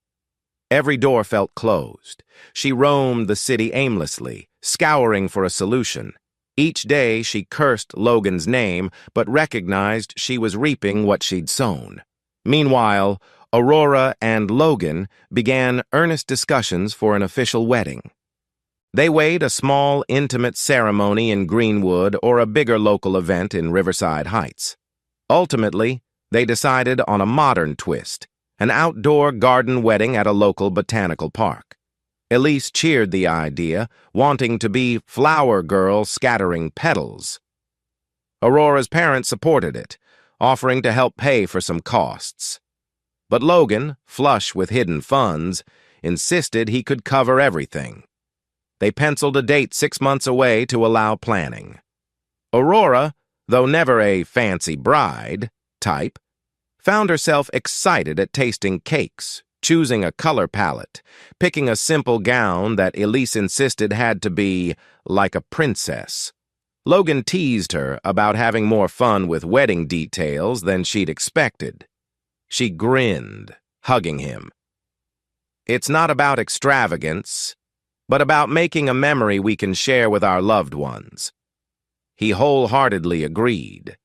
Every door felt closed. She roamed the city aimlessly, scouring for a solution. Each day she cursed Logan's name, but recognized she was reaping what she'd sown. Meanwhile, Aurora and Logan began earnest discussions for an official wedding. They weighed a small, intimate ceremony in Greenwood or a bigger local event in Riverside Heights. Ultimately, they decided on a modern twist, an outdoor garden wedding at a local botanical park. Elise cheered the idea, wanting to be flower girl scattering petals. Aurora's parents supported it, offering to help pay for some costs. But Logan, flush with hidden funds, insisted he could cover everything. They penciled a date 6 months away to allow planning. Aurora, though never a fancy bride type, found herself excited at tasting cakes, choosing a color palette, picking a simple gown that Elise insisted had to be like a princess. Logan teased her about having more fun with wedding details than she'd expected. She grinned, hugging him. It's not about extravagance, but about making a memory we can share with our loved ones. He wholeheartedly agreed.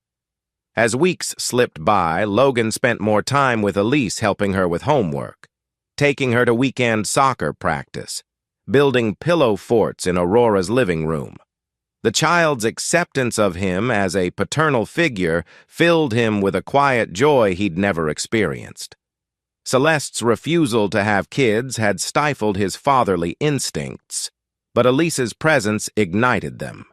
As weeks slipped by, Logan spent more time with Elise helping her with homework, taking her to weekend soccer practice, building pillow forts in Aurora's living room. The child's acceptance of him as a paternal figure filled him with a quiet joy he'd never experienced. Celeste's refusal to have kids had stifled his fatherly instincts, but Elise's presence ignited them.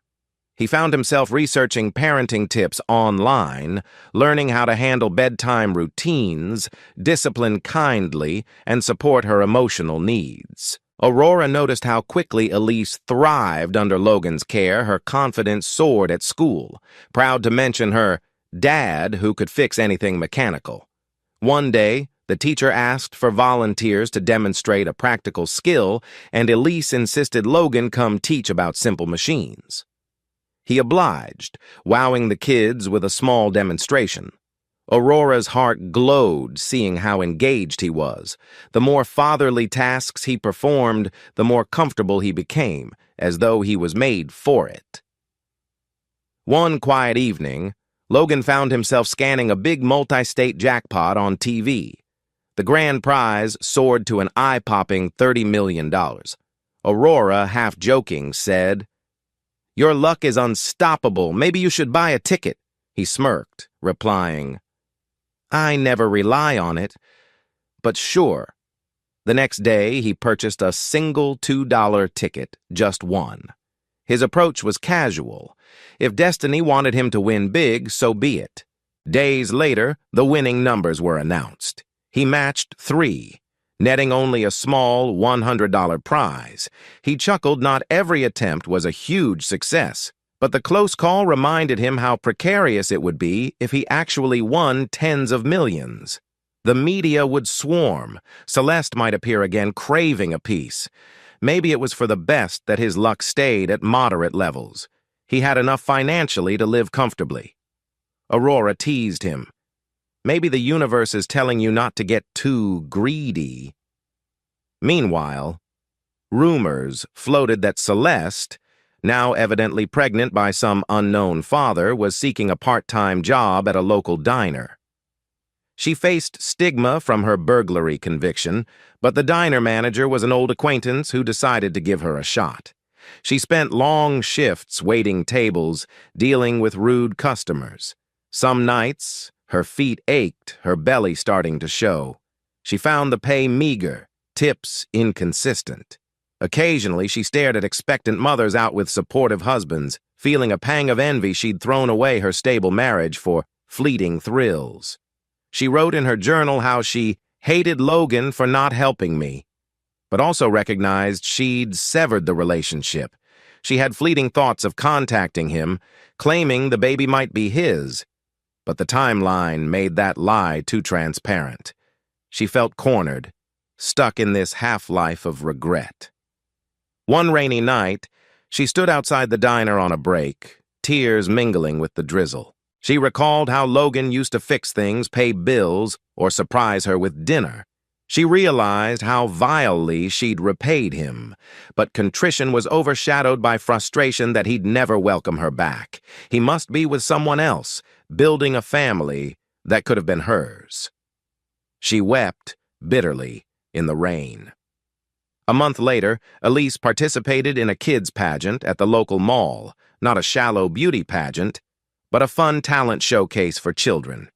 He found himself researching parenting tips online, learning how to handle bedtime routines, discipline kindly, and support her emotional needs. Aurora noticed how quickly Elise thrived under Logan's care. Her confidence soared at school, proud to mention her dad who could fix anything mechanical. One day, the teacher asked for volunteers to demonstrate a practical skill, and Elise insisted Logan come teach about simple machines. He obliged, wowing the kids with a small demonstration. Aurora's heart glowed seeing how engaged he was. The more fatherly tasks he performed, the more comfortable he became, as though he was made for it. One quiet evening, Logan found himself scanning a big multi-state jackpot on TV. The grand prize soared to an eye-popping $30 million. Aurora, half joking, said, "Your luck is unstoppable. Maybe you should buy a ticket." He smirked, replying, "I never rely on it, but sure." The next day, he purchased a single $2 ticket, just one. His approach was casual. If destiny wanted him to win big, so be it. Days later, the winning numbers were announced. He matched 3, netting only a small $100 prize. He chuckled not every attempt was a huge success, but the close call reminded him how precarious it would be if he actually won tens of millions. The media would swarm. Celeste might appear again craving a piece. Maybe it was for the best that his luck stayed at moderate levels. He had enough financially to live comfortably. Aurora teased him. "Maybe the universe is telling you not to get too greedy." Meanwhile, rumors floated that Celeste, now evidently pregnant by some unknown father, was seeking a part-time job at a local diner. She faced stigma from her burglary conviction, but the diner manager was an old acquaintance who decided to give her a shot. She spent long shifts waiting tables, dealing with rude customers. Some nights, her feet ached, her belly starting to show. She found the pay meager, tips inconsistent. Occasionally, she stared at expectant mothers out with supportive husbands, feeling a pang of envy she'd thrown away her stable marriage for fleeting thrills. She wrote in her journal how she hated Logan for not helping me, but also recognized she'd severed the relationship. She had fleeting thoughts of contacting him, claiming the baby might be his, but the timeline made that lie too transparent. She felt cornered, stuck in this half-life of regret. One rainy night, she stood outside the diner on a break, tears mingling with the drizzle. She recalled how Logan used to fix things, pay bills, or surprise her with dinner. She realized how vilely she'd repaid him, but contrition was overshadowed by frustration that he'd never welcome her back. He must be with someone else, building a family that could have been hers. She wept bitterly in the rain. A month later, Elise participated in a kids' pageant at the local mall, not a shallow beauty pageant, but a fun talent showcase for children.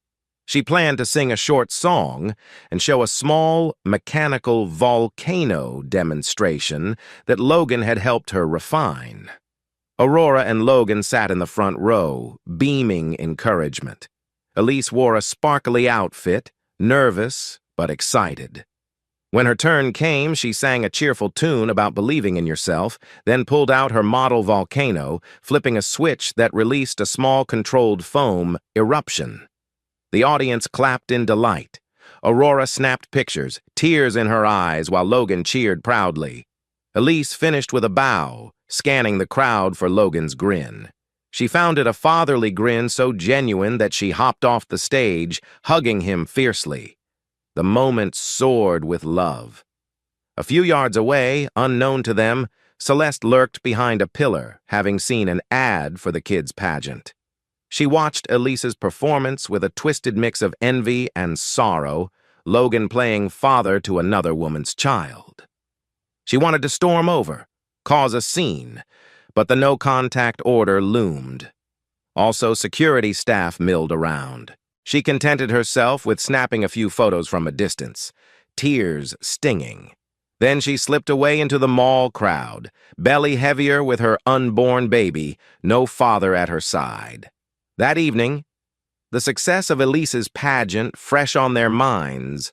She planned to sing a short song and show a small, mechanical volcano demonstration that Logan had helped her refine. Aurora and Logan sat in the front row, beaming encouragement. Elise wore a sparkly outfit, nervous but excited. When her turn came, she sang a cheerful tune about believing in yourself, then pulled out her model volcano, flipping a switch that released a small controlled foam eruption. The audience clapped in delight. Aurora snapped pictures, tears in her eyes, while Logan cheered proudly. Elise finished with a bow, scanning the crowd for Logan's grin. She found it a fatherly grin so genuine that she hopped off the stage, hugging him fiercely. The moment soared with love. A few yards away, unknown to them, Celeste lurked behind a pillar, having seen an ad for the kids' pageant. She watched Elise's performance with a twisted mix of envy and sorrow, Logan playing father to another woman's child. She wanted to storm over, cause a scene, but the no-contact order loomed. Also, security staff milled around. She contented herself with snapping a few photos from a distance, tears stinging. Then she slipped away into the mall crowd, belly heavier with her unborn baby, no father at her side. That evening, the success of Elise's pageant fresh on their minds,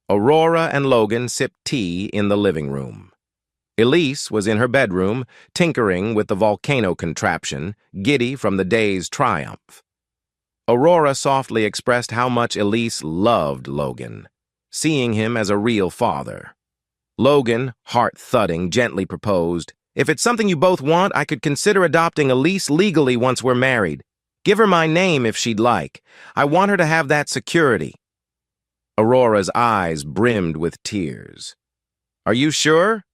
Aurora and Logan sipped tea in the living room. Elise was in her bedroom, tinkering with the volcano contraption, giddy from the day's triumph. Aurora softly expressed how much Elise loved Logan, seeing him as a real father. Logan, heart-thudding, gently proposed, "If it's something you both want, I could consider adopting Elise legally once we're married." Give her my name if she'd like. I want her to have that security. Aurora's eyes brimmed with tears. Are you sure?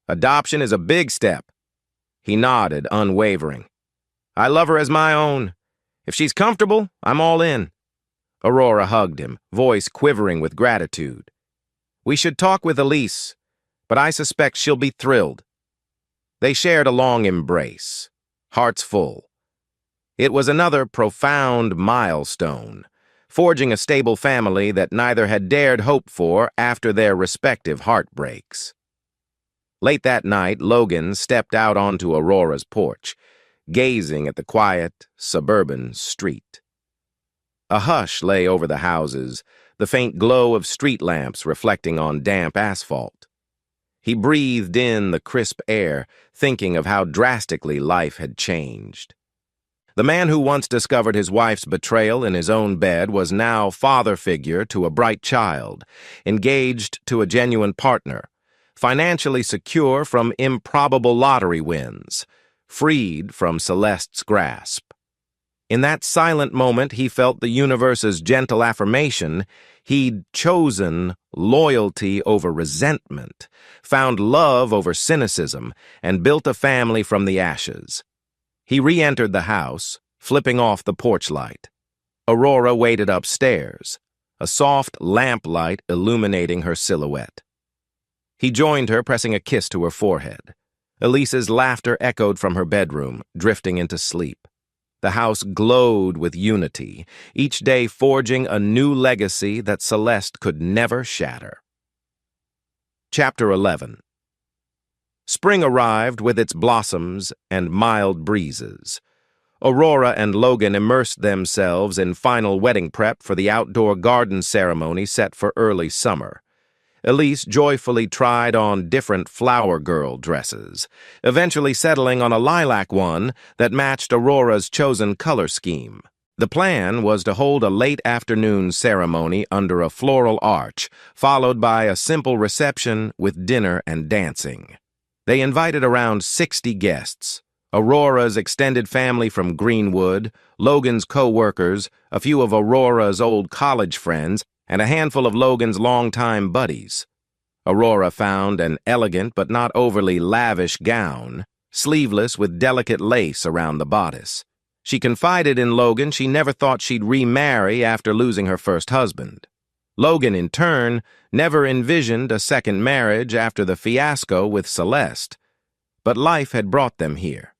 Adoption is a big step. He nodded, unwavering. I love her as my own. If she's comfortable, I'm all in. Aurora hugged him, voice quivering with gratitude. We should talk with Elise, but I suspect she'll be thrilled. They shared a long embrace, hearts full. It was another profound milestone, forging a stable family that neither had dared hope for after their respective heartbreaks. Late that night, Logan stepped out onto Aurora's porch, gazing at the quiet, suburban street. A hush lay over the houses, the faint glow of street lamps reflecting on damp asphalt. He breathed in the crisp air, thinking of how drastically life had changed. The man who once discovered his wife's betrayal in his own bed was now father figure to a bright child, engaged to a genuine partner, financially secure from improbable lottery wins, freed from Celeste's grasp. In that silent moment, he felt the universe's gentle affirmation. He'd chosen loyalty over resentment, found love over cynicism, and built a family from the ashes. He re-entered the house, flipping off the porch light. Aurora waited upstairs, a soft lamplight illuminating her silhouette. He joined her, pressing a kiss to her forehead. Elise's laughter echoed from her bedroom, drifting into sleep. The house glowed with unity, each day forging a new legacy that Celeste could never shatter. Chapter 11. Spring arrived with its blossoms and mild breezes. Aurora and Logan immersed themselves in final wedding prep for the outdoor garden ceremony set for early summer. Elise joyfully tried on different flower girl dresses, eventually settling on a lilac one that matched Aurora's chosen color scheme. The plan was to hold a late afternoon ceremony under a floral arch, followed by a simple reception with dinner and dancing. They invited around 60 guests, Aurora's extended family from Greenwood, Logan's co-workers, a few of Aurora's old college friends, and a handful of Logan's longtime buddies. Aurora found an elegant but not overly lavish gown, sleeveless with delicate lace around the bodice. She confided in Logan she never thought she'd remarry after losing her first husband. Logan, in turn, never envisioned a second marriage after the fiasco with Celeste, but life had brought them here.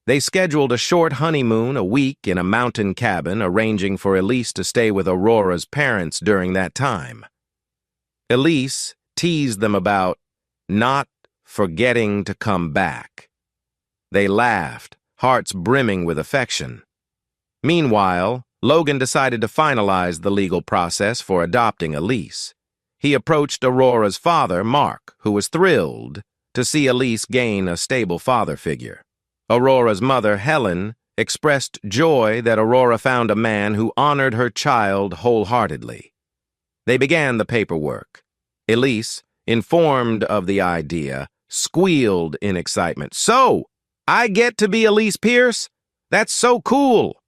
They scheduled a short honeymoon, a week in a mountain cabin, arranging for Elise to stay with Aurora's parents during that time. Elise teased them about not forgetting to come back. They laughed, hearts brimming with affection. Meanwhile, Logan decided to finalize the legal process for adopting Elise. He approached Aurora's father, Mark, who was thrilled to see Elise gain a stable father figure. Aurora's mother, Helen, expressed joy that Aurora found a man who honored her child wholeheartedly. They began the paperwork. Elise, informed of the idea, squealed in excitement. "So, I get to be Elise Pierce? That's so cool!"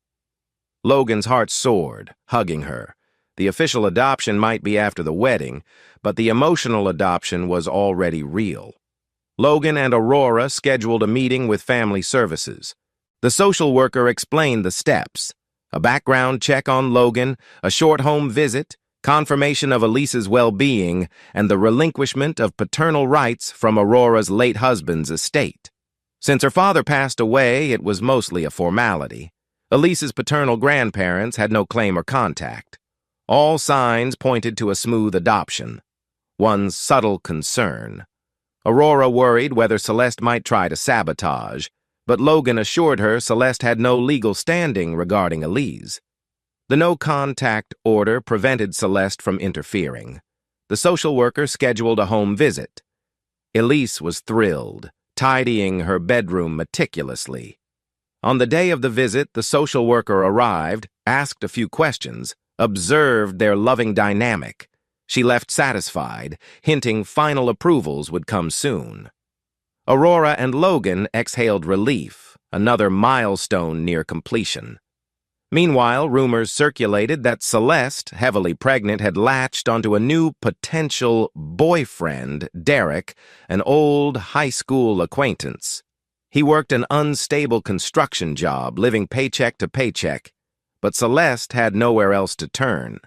Logan's heart soared, hugging her. The official adoption might be after the wedding, but the emotional adoption was already real. Logan and Aurora scheduled a meeting with family services. The social worker explained the steps: a background check on Logan, a short home visit, confirmation of Elise's well-being, and the relinquishment of paternal rights from Aurora's late husband's estate. Since her father passed away, it was mostly a formality. Elise's paternal grandparents had no claim or contact. All signs pointed to a smooth adoption. One subtle concern. Aurora worried whether Celeste might try to sabotage, but Logan assured her Celeste had no legal standing regarding Elise. The no-contact order prevented Celeste from interfering. The social worker scheduled a home visit. Elise was thrilled, tidying her bedroom meticulously. On the day of the visit, the social worker arrived, asked a few questions, observed their loving dynamic. She left satisfied, hinting final approvals would come soon. Aurora and Logan exhaled relief, another milestone near completion. Meanwhile, rumors circulated that Celeste, heavily pregnant, had latched onto a new potential boyfriend, Derek, an old high school acquaintance. He worked an unstable construction job, living paycheck to paycheck, but Celeste had nowhere else to turn.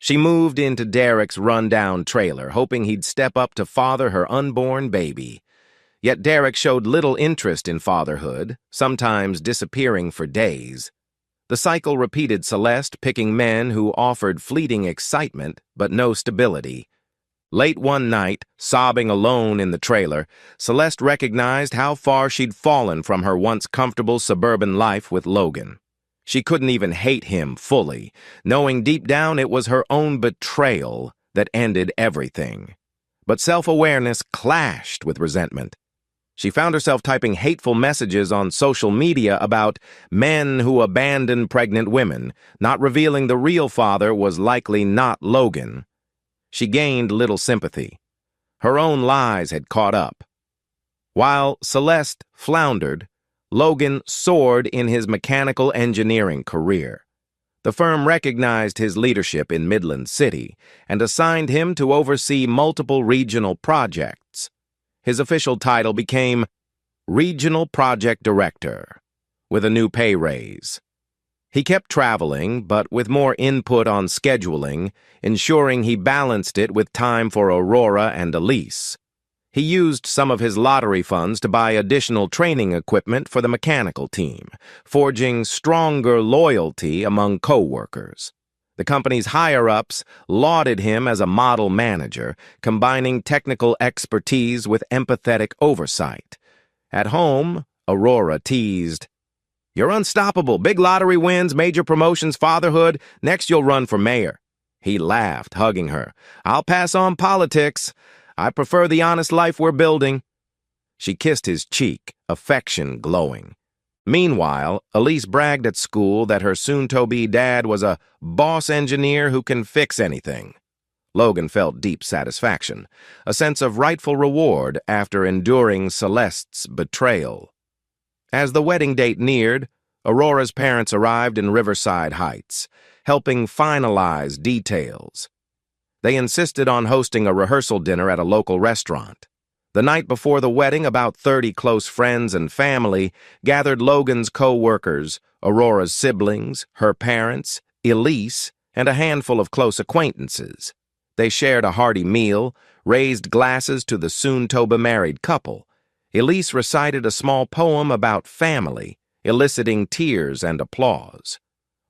She moved into Derek's run-down trailer, hoping he'd step up to father her unborn baby. Yet Derek showed little interest in fatherhood, sometimes disappearing for days. The cycle repeated, Celeste picking men who offered fleeting excitement but no stability. Late one night, sobbing alone in the trailer, Celeste recognized how far she'd fallen from her once comfortable suburban life with Logan. She couldn't even hate him fully, knowing deep down it was her own betrayal that ended everything. But self-awareness clashed with resentment. She found herself typing hateful messages on social media about men who abandon pregnant women, not revealing the real father was likely not Logan. She gained little sympathy. Her own lies had caught up. While Celeste floundered, Logan soared in his mechanical engineering career. The firm recognized his leadership in Midland City and assigned him to oversee multiple regional projects. His official title became Regional Project Director, with a new pay raise. He kept traveling, but with more input on scheduling, ensuring he balanced it with time for Aurora and Elise. He used some of his lottery funds to buy additional training equipment for the mechanical team, forging stronger loyalty among co-workers. The company's higher-ups lauded him as a model manager, combining technical expertise with empathetic oversight. At home, Aurora teased, "You're unstoppable. Big lottery wins, major promotions, fatherhood. Next you'll run for mayor." He laughed, hugging her. "I'll pass on politics. I prefer the honest life we're building." She kissed his cheek, affection glowing. Meanwhile, Elise bragged at school that her soon-to-be dad was a boss engineer who can fix anything. Logan felt deep satisfaction, a sense of rightful reward after enduring Celeste's betrayal. As the wedding date neared, Aurora's parents arrived in Riverside Heights, helping finalize details. They insisted on hosting a rehearsal dinner at a local restaurant. The night before the wedding, about 30 close friends and family gathered Logan's co-workers, Aurora's siblings, her parents, Elise, and a handful of close acquaintances. They shared a hearty meal, raised glasses to the soon-to-be-married couple. Elise recited a small poem about family, eliciting tears and applause.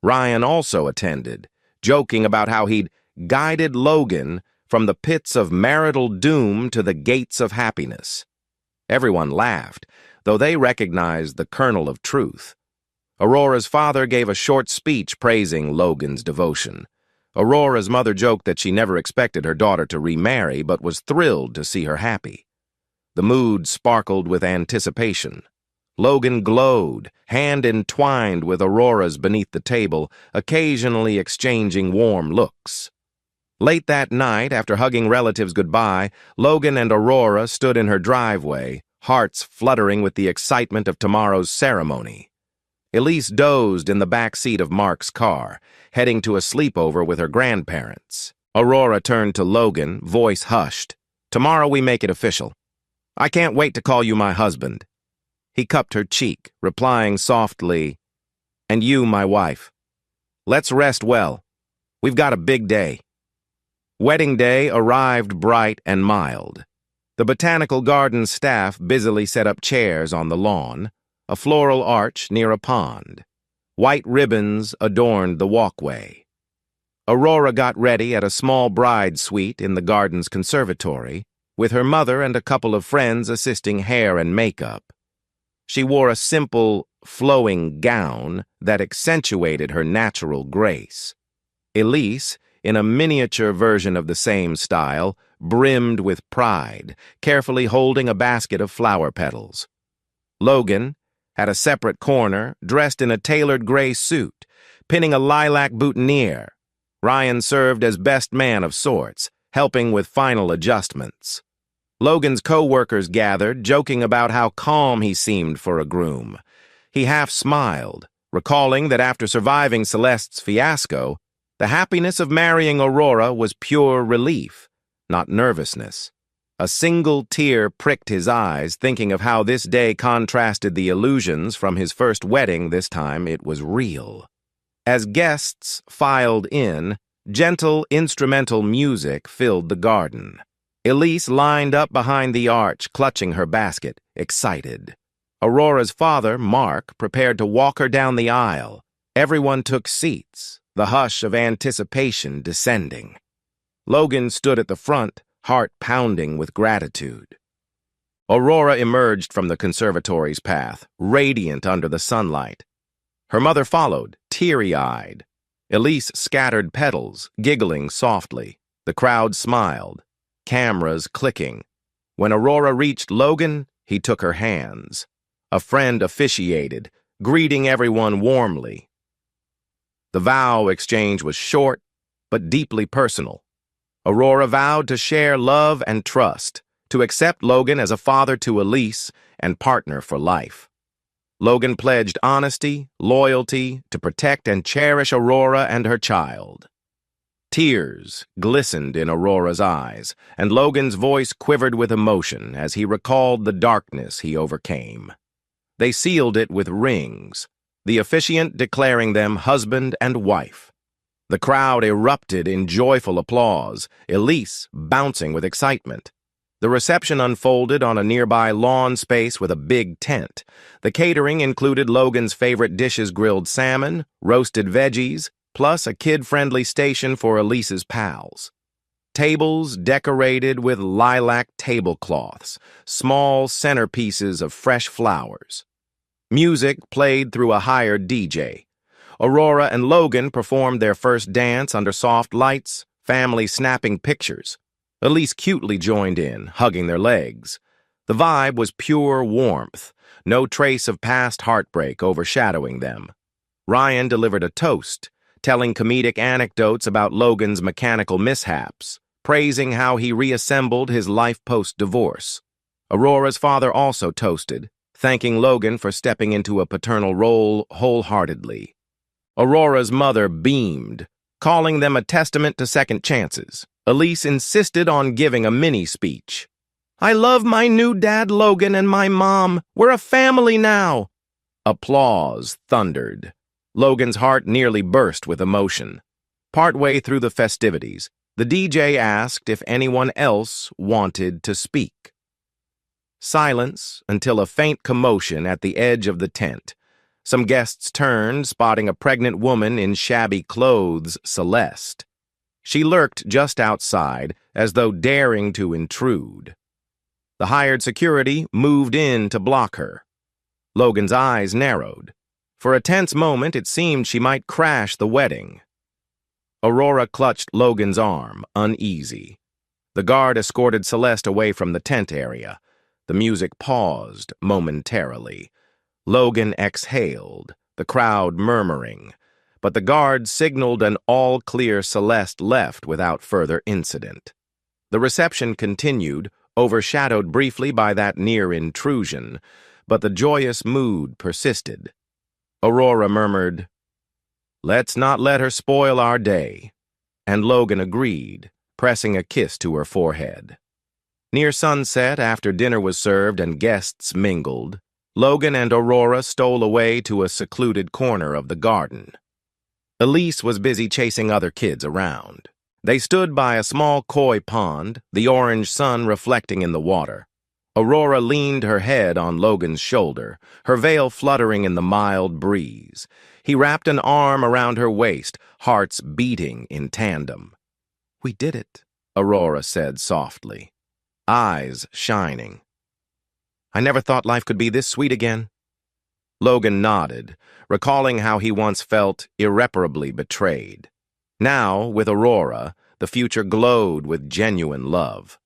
Ryan also attended, joking about how he'd guided Logan from the pits of marital doom to the gates of happiness. Everyone laughed, though they recognized the kernel of truth. Aurora's father gave a short speech praising Logan's devotion. Aurora's mother joked that she never expected her daughter to remarry, but was thrilled to see her happy. The mood sparkled with anticipation. Logan glowed, hand entwined with Aurora's beneath the table, occasionally exchanging warm looks. Late that night, after hugging relatives goodbye, Logan and Aurora stood in her driveway, hearts fluttering with the excitement of tomorrow's ceremony. Elise dozed in the back seat of Mark's car, heading to a sleepover with her grandparents. Aurora turned to Logan, voice hushed. "Tomorrow we make it official. I can't wait to call you my husband." He cupped her cheek, replying softly, "And you, my wife. Let's rest well. We've got a big day." Wedding day arrived bright and mild. The botanical garden staff busily set up chairs on the lawn, a floral arch near a pond. White ribbons adorned the walkway. Aurora got ready at a small bride suite in the garden's conservatory, with her mother and a couple of friends assisting hair and makeup. She wore a simple, flowing gown that accentuated her natural grace. Elise, in a miniature version of the same style, brimmed with pride, carefully holding a basket of flower petals. Logan, at a separate corner, dressed in a tailored gray suit, pinning a lilac boutonniere. Ryan served as best man of sorts, helping with final adjustments. Logan's co-workers gathered, joking about how calm he seemed for a groom. He half smiled, recalling that after surviving Celeste's fiasco, the happiness of marrying Aurora was pure relief, not nervousness. A single tear pricked his eyes, thinking of how this day contrasted the illusions from his first wedding. This time it was real. As guests filed in, gentle instrumental music filled the garden. Elise lined up behind the arch, clutching her basket, excited. Aurora's father, Mark, prepared to walk her down the aisle. Everyone took seats, the hush of anticipation descending. Logan stood at the front, heart pounding with gratitude. Aurora emerged from the conservatory's path, radiant under the sunlight. Her mother followed, teary-eyed. Elise scattered petals, giggling softly. The crowd smiled, cameras clicking. When Aurora reached Logan, he took her hands. A friend officiated, greeting everyone warmly. The vow exchange was short, but deeply personal. Aurora vowed to share love and trust, to accept Logan as a father to Elise and partner for life. Logan pledged honesty, loyalty, to protect and cherish Aurora and her child. Tears glistened in Aurora's eyes, and Logan's voice quivered with emotion as he recalled the darkness he overcame. They sealed it with rings, the officiant declaring them husband and wife. The crowd erupted in joyful applause, Elise bouncing with excitement. The reception unfolded on a nearby lawn space with a big tent. The catering included Logan's favorite dishes: grilled salmon, roasted veggies, plus a kid-friendly station for Elise's pals. Tables decorated with lilac tablecloths, small centerpieces of fresh flowers. Music played through a hired DJ. Aurora and Logan performed their first dance under soft lights, family snapping pictures. Elise cutely joined in, hugging their legs. The vibe was pure warmth, no trace of past heartbreak overshadowing them. Ryan delivered a toast, telling comedic anecdotes about Logan's mechanical mishaps, praising how he reassembled his life post-divorce. Aurora's father also toasted, thanking Logan for stepping into a paternal role wholeheartedly. Aurora's mother beamed, calling them a testament to second chances. Elise insisted on giving a mini-speech. "I love my new dad Logan and my mom. We're a family now." Applause thundered. Logan's heart nearly burst with emotion. Partway through the festivities, the DJ asked if anyone else wanted to speak. Silence until a faint commotion at the edge of the tent. Some guests turned, spotting a pregnant woman in shabby clothes, Celeste. She lurked just outside, as though daring to intrude. The hired security moved in to block her. Logan's eyes narrowed. For a tense moment, it seemed she might crash the wedding. Aurora clutched Logan's arm, uneasy. The guard escorted Celeste away from the tent area. The music paused momentarily. Logan exhaled, the crowd murmuring, but the guard signaled an all-clear. Celeste left without further incident. The reception continued, overshadowed briefly by that near intrusion, but the joyous mood persisted. Aurora murmured, "Let's not let her spoil our day," and Logan agreed, pressing a kiss to her forehead. Near sunset, after dinner was served and guests mingled, Logan and Aurora stole away to a secluded corner of the garden. Elise was busy chasing other kids around. They stood by a small koi pond, the orange sun reflecting in the water. Aurora leaned her head on Logan's shoulder, her veil fluttering in the mild breeze. He wrapped an arm around her waist, hearts beating in tandem. "We did it," Aurora said softly, eyes shining. "I never thought life could be this sweet again." Logan nodded, recalling how he once felt irreparably betrayed. Now, with Aurora, the future glowed with genuine love.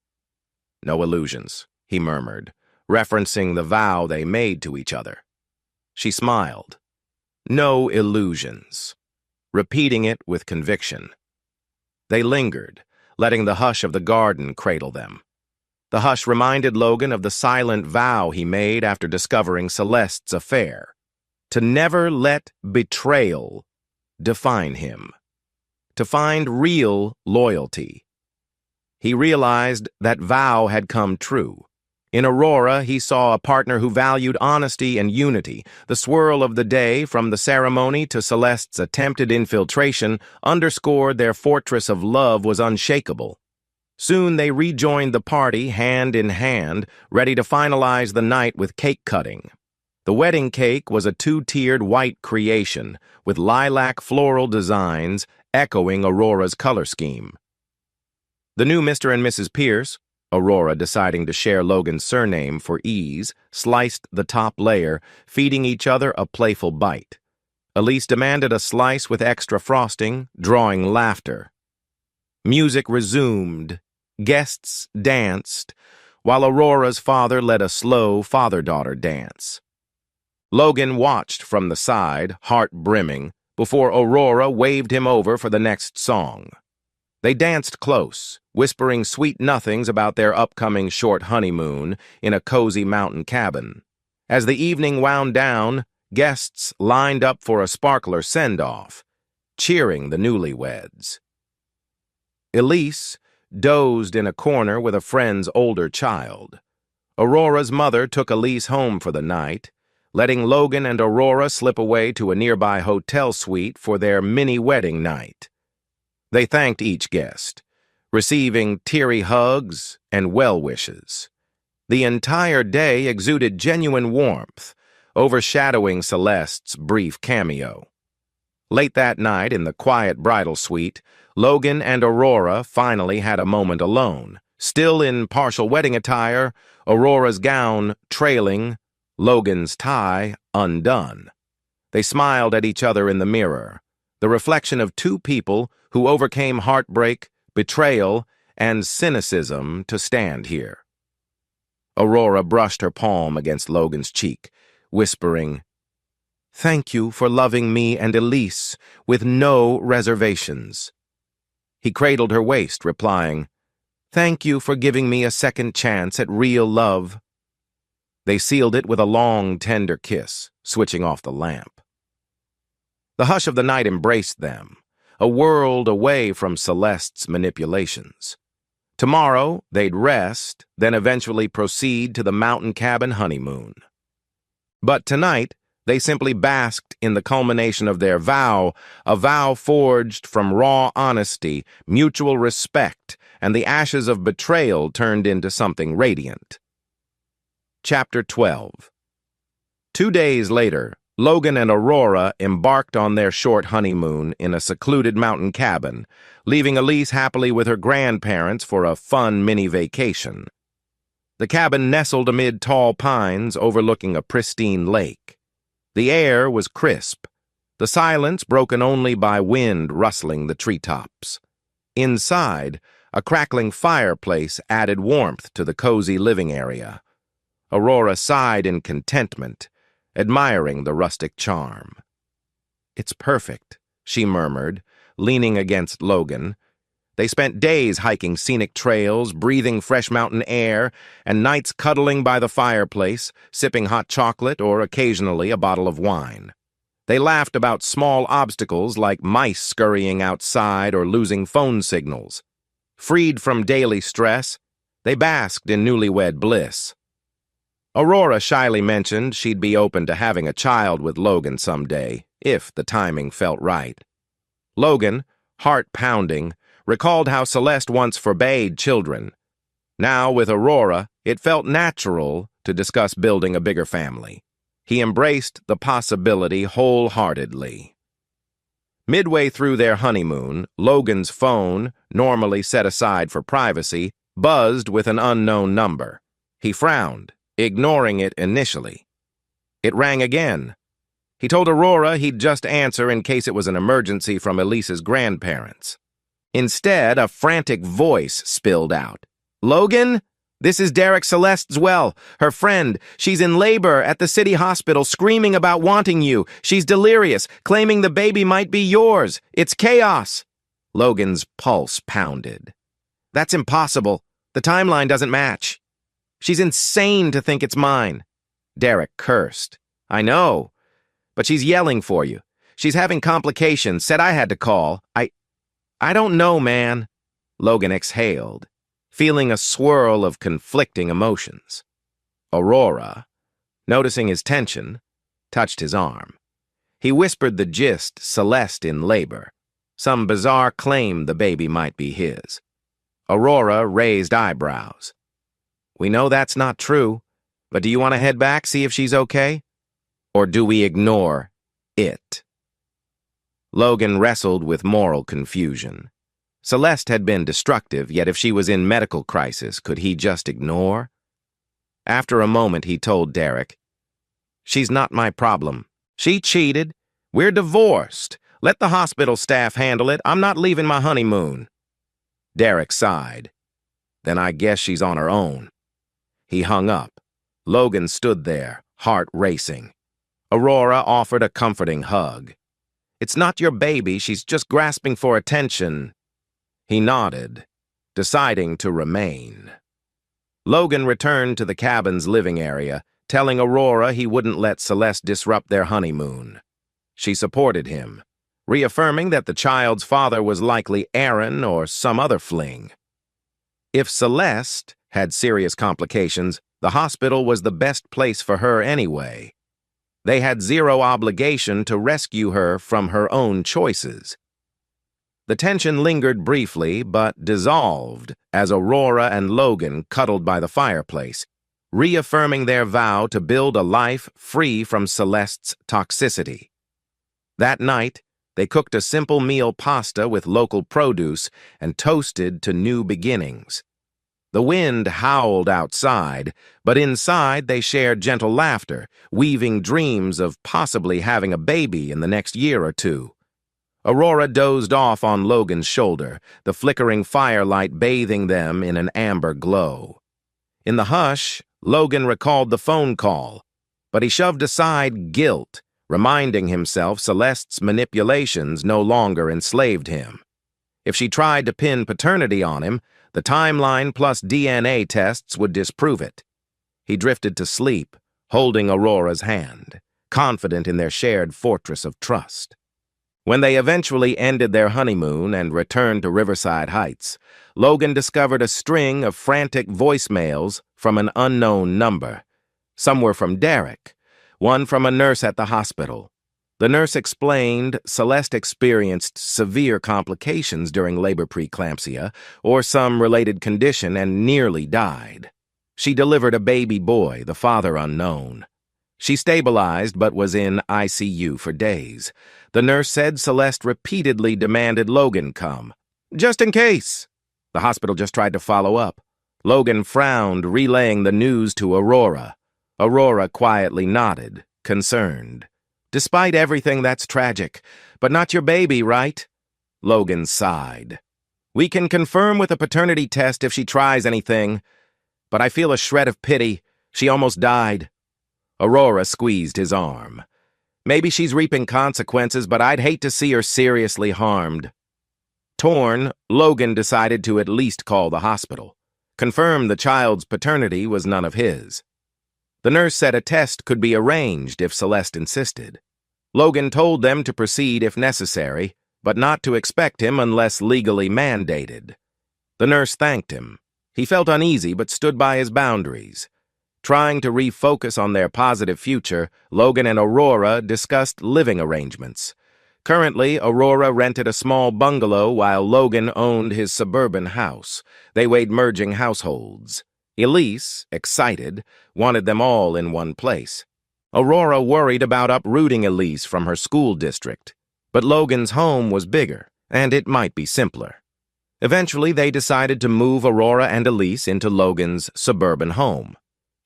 "No illusions," he murmured, referencing the vow they made to each other. She smiled. "No illusions," repeating it with conviction. They lingered, letting the hush of the garden cradle them. The hush reminded Logan of the silent vow he made after discovering Celeste's affair. to never let betrayal define him, to find real loyalty. He realized that vow had come true. In Aurora, he saw a partner who valued honesty and unity. The swirl of the day, from the ceremony to Celeste's attempted infiltration, underscored their fortress of love was unshakable. Soon they rejoined the party, hand in hand, ready to finalize the night with cake cutting. The wedding cake was a two-tiered white creation, with lilac floral designs echoing Aurora's color scheme. The new Mr. and Mrs. Pierce, Aurora deciding to share Logan's surname for ease, sliced the top layer, feeding each other a playful bite. Elise demanded a slice with extra frosting, drawing laughter. Music resumed. Guests danced, while Aurora's father led a slow father-daughter dance. Logan watched from the side, heart brimming, before Aurora waved him over for the next song. They danced close, whispering sweet nothings about their upcoming short honeymoon in a cozy mountain cabin. As the evening wound down, guests lined up for a sparkler send-off, cheering the newlyweds. Elise dozed in a corner with a friend's older child. Aurora's mother took Elise home for the night, letting Logan and Aurora slip away to a nearby hotel suite for their mini-wedding night. They thanked each guest, receiving teary hugs and well wishes. The entire day exuded genuine warmth, overshadowing Celeste's brief cameo. Late that night, in the quiet bridal suite, Logan and Aurora finally had a moment alone. Still in partial wedding attire, Aurora's gown trailing, Logan's tie undone. They smiled at each other in the mirror, the reflection of two people who overcame heartbreak, betrayal, and cynicism to stand here. Aurora brushed her palm against Logan's cheek, whispering, "Thank you for loving me and Elise with no reservations." He cradled her waist, replying, "Thank you for giving me a second chance at real love." They sealed it with a long, tender kiss, switching off the lamp. The hush of the night embraced them, a world away from Celeste's manipulations. Tomorrow, they'd rest, then eventually proceed to the mountain cabin honeymoon. But tonight, they simply basked in the culmination of their vow, a vow forged from raw honesty, mutual respect, and the ashes of betrayal turned into something radiant. Chapter 12. 2 days later, Logan and Aurora embarked on their short honeymoon in a secluded mountain cabin, leaving Elise happily with her grandparents for a fun mini-vacation. The cabin nestled amid tall pines overlooking a pristine lake. The air was crisp, the silence broken only by wind rustling the treetops. Inside, a crackling fireplace added warmth to the cozy living area. Aurora sighed in contentment, admiring the rustic charm. "It's perfect," she murmured, leaning against Logan. They spent days hiking scenic trails, breathing fresh mountain air, and nights cuddling by the fireplace, sipping hot chocolate or occasionally a bottle of wine. They laughed about small obstacles like mice scurrying outside or losing phone signals. Freed from daily stress, they basked in newlywed bliss. Aurora shyly mentioned she'd be open to having a child with Logan someday, if the timing felt right. Logan, heart pounding, recalled how Celeste once forbade children. Now, with Aurora, it felt natural to discuss building a bigger family. He embraced the possibility wholeheartedly. Midway through their honeymoon, Logan's phone, normally set aside for privacy, buzzed with an unknown number. He frowned, ignoring it initially. It rang again. He told Aurora he'd just answer in case it was an emergency from Elise's grandparents. Instead, a frantic voice spilled out. "Logan? This is Derek Celeste's her friend. She's in labor at the city hospital, screaming about wanting you. She's delirious, claiming the baby might be yours. It's chaos." Logan's pulse pounded. "That's impossible. The timeline doesn't match. She's insane to think it's mine." Derek cursed. "I know. But she's yelling for you. She's having complications, said I had to call. I don't know, man. Logan exhaled, feeling a swirl of conflicting emotions. Aurora, noticing his tension, touched his arm. He whispered the gist, Celeste in labor. Some bizarre claim the baby might be his. Aurora raised eyebrows. We know that's not true, but do you want to head back, see if she's okay? Or do we ignore it? Logan wrestled with moral confusion. Celeste had been destructive, yet if she was in medical crisis, could he just ignore? After a moment, he told Derek, "She's not my problem. She cheated. We're divorced. Let the hospital staff handle it. I'm not leaving my honeymoon." Derek sighed. Then I guess she's on her own. He hung up. Logan stood there, heart racing. Aurora offered a comforting hug. "It's not your baby, she's just grasping for attention." He nodded, deciding to remain. Logan returned to the cabin's living area, telling Aurora he wouldn't let Celeste disrupt their honeymoon. She supported him, reaffirming that the child's father was likely Aaron or some other fling. If Celeste had serious complications, the hospital was the best place for her anyway. They had zero obligation to rescue her from her own choices. The tension lingered briefly, but dissolved as Aurora and Logan cuddled by the fireplace, reaffirming their vow to build a life free from Celeste's toxicity. That night, they cooked a simple meal pasta with local produce and toasted to new beginnings. The wind howled outside, but inside they shared gentle laughter, weaving dreams of possibly having a baby in the next year or two. Aurora dozed off on Logan's shoulder, the flickering firelight bathing them in an amber glow. In the hush, Logan recalled the phone call, but he shoved aside guilt, reminding himself Celeste's manipulations no longer enslaved him. If she tried to pin paternity on him, the timeline plus DNA tests would disprove it. He drifted to sleep, holding Aurora's hand, confident in their shared fortress of trust. When they eventually ended their honeymoon and returned to Riverside Heights, Logan discovered a string of frantic voicemails from an unknown number. Some were from Derek, one from a nurse at the hospital. The nurse explained Celeste experienced severe complications during labor preeclampsia or some related condition and nearly died. She delivered a baby boy, the father unknown. She stabilized but was in ICU for days. The nurse said Celeste repeatedly demanded Logan come. "Just in case." The hospital just tried to follow up. Logan frowned, relaying the news to Aurora. Aurora quietly nodded, concerned. "Despite everything, that's tragic. But not your baby, right?" Logan sighed. "We can confirm with a paternity test if she tries anything. But I feel a shred of pity. She almost died." Aurora squeezed his arm. "Maybe she's reaping consequences, but I'd hate to see her seriously harmed." Torn, Logan decided to at least call the hospital, confirm the child's paternity was none of his. The nurse said a test could be arranged if Celeste insisted. Logan told them to proceed if necessary, but not to expect him unless legally mandated. The nurse thanked him. He felt uneasy but stood by his boundaries. Trying to refocus on their positive future, Logan and Aurora discussed living arrangements. Currently, Aurora rented a small bungalow while Logan owned his suburban house. They weighed merging households. Elise, excited, wanted them all in one place. Aurora worried about uprooting Elise from her school district, but Logan's home was bigger, and it might be simpler. Eventually, they decided to move Aurora and Elise into Logan's suburban home.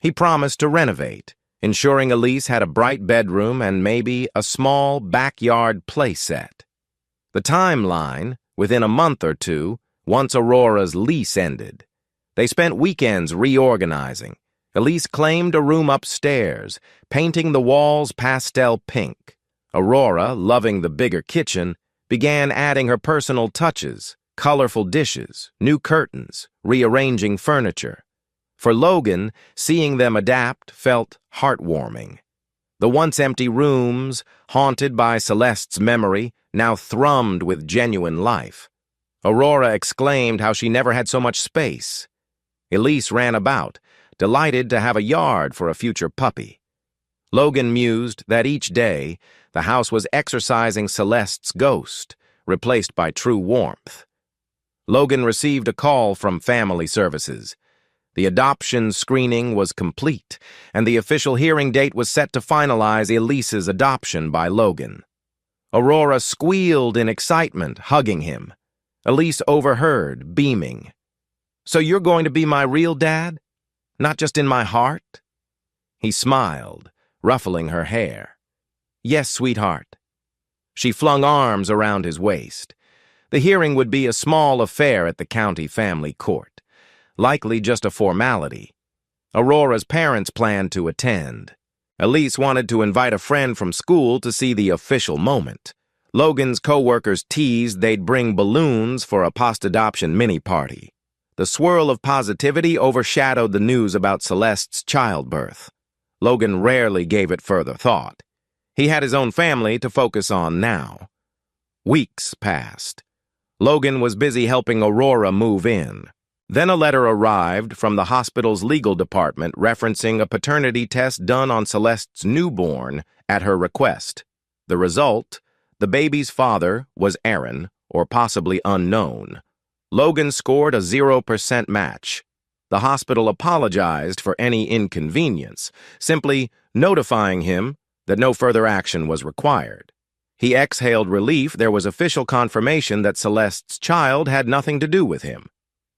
He promised to renovate, ensuring Elise had a bright bedroom and maybe a small backyard play set. The timeline, within a month or two, once Aurora's lease ended. They spent weekends reorganizing. Elise claimed a room upstairs, painting the walls pastel pink. Aurora, loving the bigger kitchen, began adding her personal touches, colorful dishes, new curtains, rearranging furniture. For Logan, seeing them adapt felt heartwarming. The once empty rooms, haunted by Celeste's memory, now thrummed with genuine life. Aurora exclaimed how she never had so much space. Elise ran about, delighted to have a yard for a future puppy. Logan mused that each day, the house was exorcising Celeste's ghost, replaced by true warmth. Logan received a call from Family Services. The adoption screening was complete, and the official hearing date was set to finalize Elise's adoption by Logan. Aurora squealed in excitement, hugging him. Elise overheard, beaming. "So you're going to be my real dad? Not just in my heart?" He smiled, ruffling her hair. "Yes, sweetheart." She flung arms around his waist. The hearing would be a small affair at the county family court, likely just a formality. Aurora's parents planned to attend. Elise wanted to invite a friend from school to see the official moment. Logan's co-workers teased they'd bring balloons for a post-adoption mini-party. The swirl of positivity overshadowed the news about Celeste's childbirth. Logan rarely gave it further thought. He had his own family to focus on now. Weeks passed. Logan was busy helping Aurora move in. Then a letter arrived from the hospital's legal department referencing a paternity test done on Celeste's newborn at her request. The result, the baby's father was Aaron, or possibly unknown. Logan scored a 0% match. The hospital apologized for any inconvenience, simply notifying him that no further action was required. He exhaled relief. There was official confirmation that Celeste's child had nothing to do with him.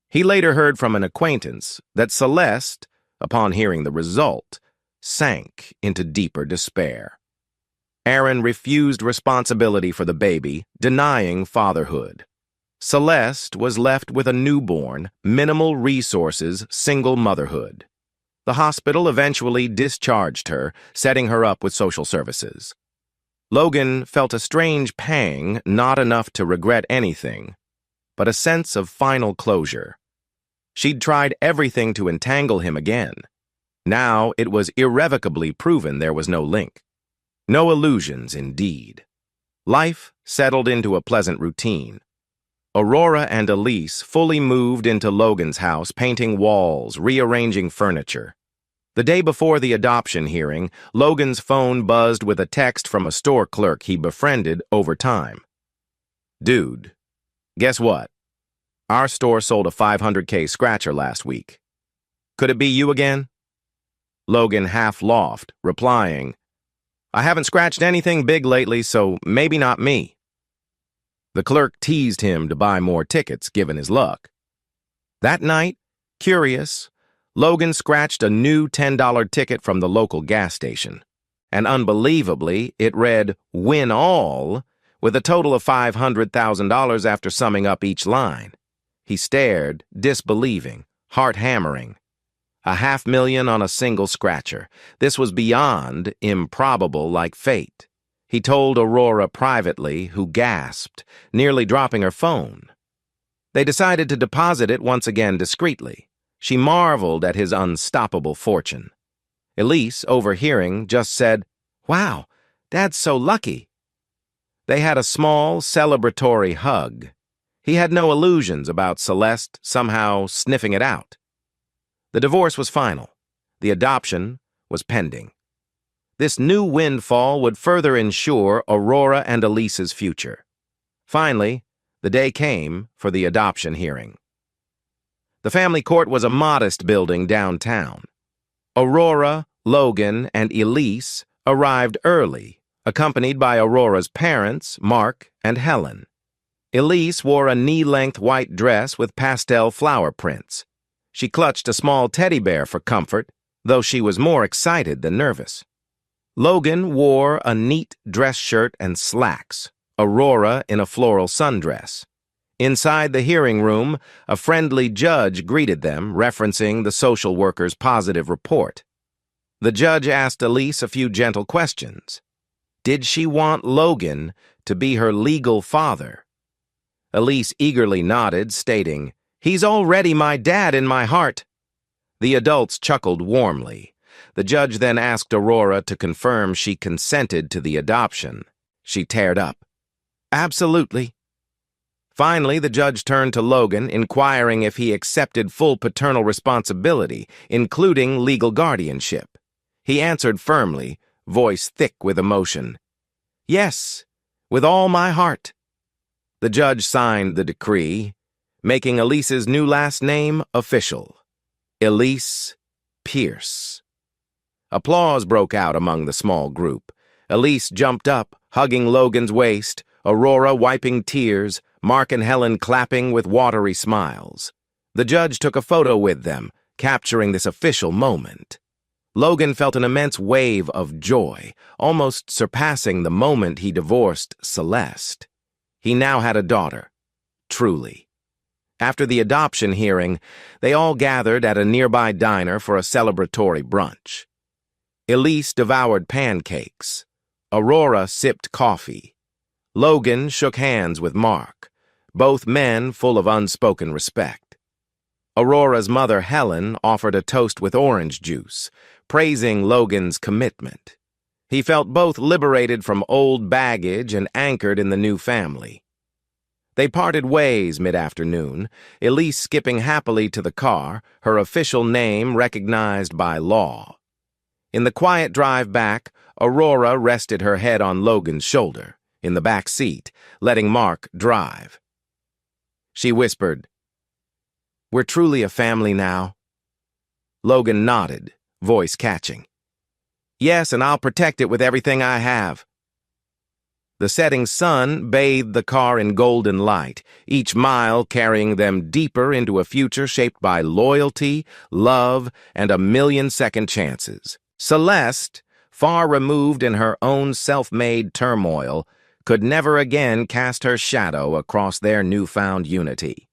He later heard from an acquaintance that Celeste, upon hearing the result, sank into deeper despair. Aaron refused responsibility for the baby, denying fatherhood. Celeste was left with a newborn, minimal resources, single motherhood. The hospital eventually discharged her, setting her up with social services. Logan felt a strange pang, not enough to regret anything, but a sense of final closure. She'd tried everything to entangle him again. Now it was irrevocably proven there was no link. No illusions, indeed. Life settled into a pleasant routine. Aurora and Elise fully moved into Logan's house, painting walls, rearranging furniture. The day before the adoption hearing, Logan's phone buzzed with a text from a store clerk he befriended over time. "Dude, guess what? Our store sold a $500K scratcher last week. Could it be you again?" Logan half laughed, replying, "I haven't scratched anything big lately, so maybe not me." The clerk teased him to buy more tickets, given his luck. That night, curious, Logan scratched a new $10 ticket from the local gas station. And unbelievably, it read, "Win all," with a total of $500,000 after summing up each line. He stared, disbelieving, heart hammering. $500,000 on a single scratcher. This was beyond improbable, like fate. He told Aurora privately, who gasped, nearly dropping her phone. They decided to deposit it once again discreetly. She marveled at his unstoppable fortune. Elise, overhearing, just said, "Wow, Dad's so lucky." They had a small, celebratory hug. He had no illusions about Celeste somehow sniffing it out. The divorce was final. The adoption was pending. This new windfall would further ensure Aurora and Elise's future. Finally, the day came for the adoption hearing. The family court was a modest building downtown. Aurora, Logan, and Elise arrived early, accompanied by Aurora's parents, Mark and Helen. Elise wore a knee-length white dress with pastel flower prints. She clutched a small teddy bear for comfort, though she was more excited than nervous. Logan wore a neat dress shirt and slacks, Aurora in a floral sundress. Inside the hearing room, a friendly judge greeted them, referencing the social worker's positive report. The judge asked Elise a few gentle questions. Did she want Logan to be her legal father? Elise eagerly nodded, stating, "He's already my dad in my heart." The adults chuckled warmly. The judge then asked Aurora to confirm she consented to the adoption. She teared up. Absolutely. Finally, the judge turned to Logan, inquiring if he accepted full paternal responsibility, including legal guardianship. He answered firmly, voice thick with emotion. Yes, with all my heart. The judge signed the decree, making Elise's new last name official. Elise Pierce. Applause broke out among the small group. Elise jumped up, hugging Logan's waist, Aurora wiping tears, Mark and Helen clapping with watery smiles. The judge took a photo with them, capturing this official moment. Logan felt an immense wave of joy, almost surpassing the moment he divorced Celeste. He now had a daughter, truly. After the adoption hearing, they all gathered at a nearby diner for a celebratory brunch. Elise devoured pancakes. Aurora sipped coffee. Logan shook hands with Mark, both men full of unspoken respect. Aurora's mother, Helen, offered a toast with orange juice, praising Logan's commitment. He felt both liberated from old baggage and anchored in the new family. They parted ways mid-afternoon, Elise skipping happily to the car, her official name recognized by law. In the quiet drive back, Aurora rested her head on Logan's shoulder, in the back seat, letting Mark drive. She whispered, "We're truly a family now." Logan nodded, voice catching. "Yes, and I'll protect it with everything I have." The setting sun bathed the car in golden light, each mile carrying them deeper into a future shaped by loyalty, love, and a million second chances. Celeste, far removed in her own self-made turmoil, could never again cast her shadow across their newfound unity.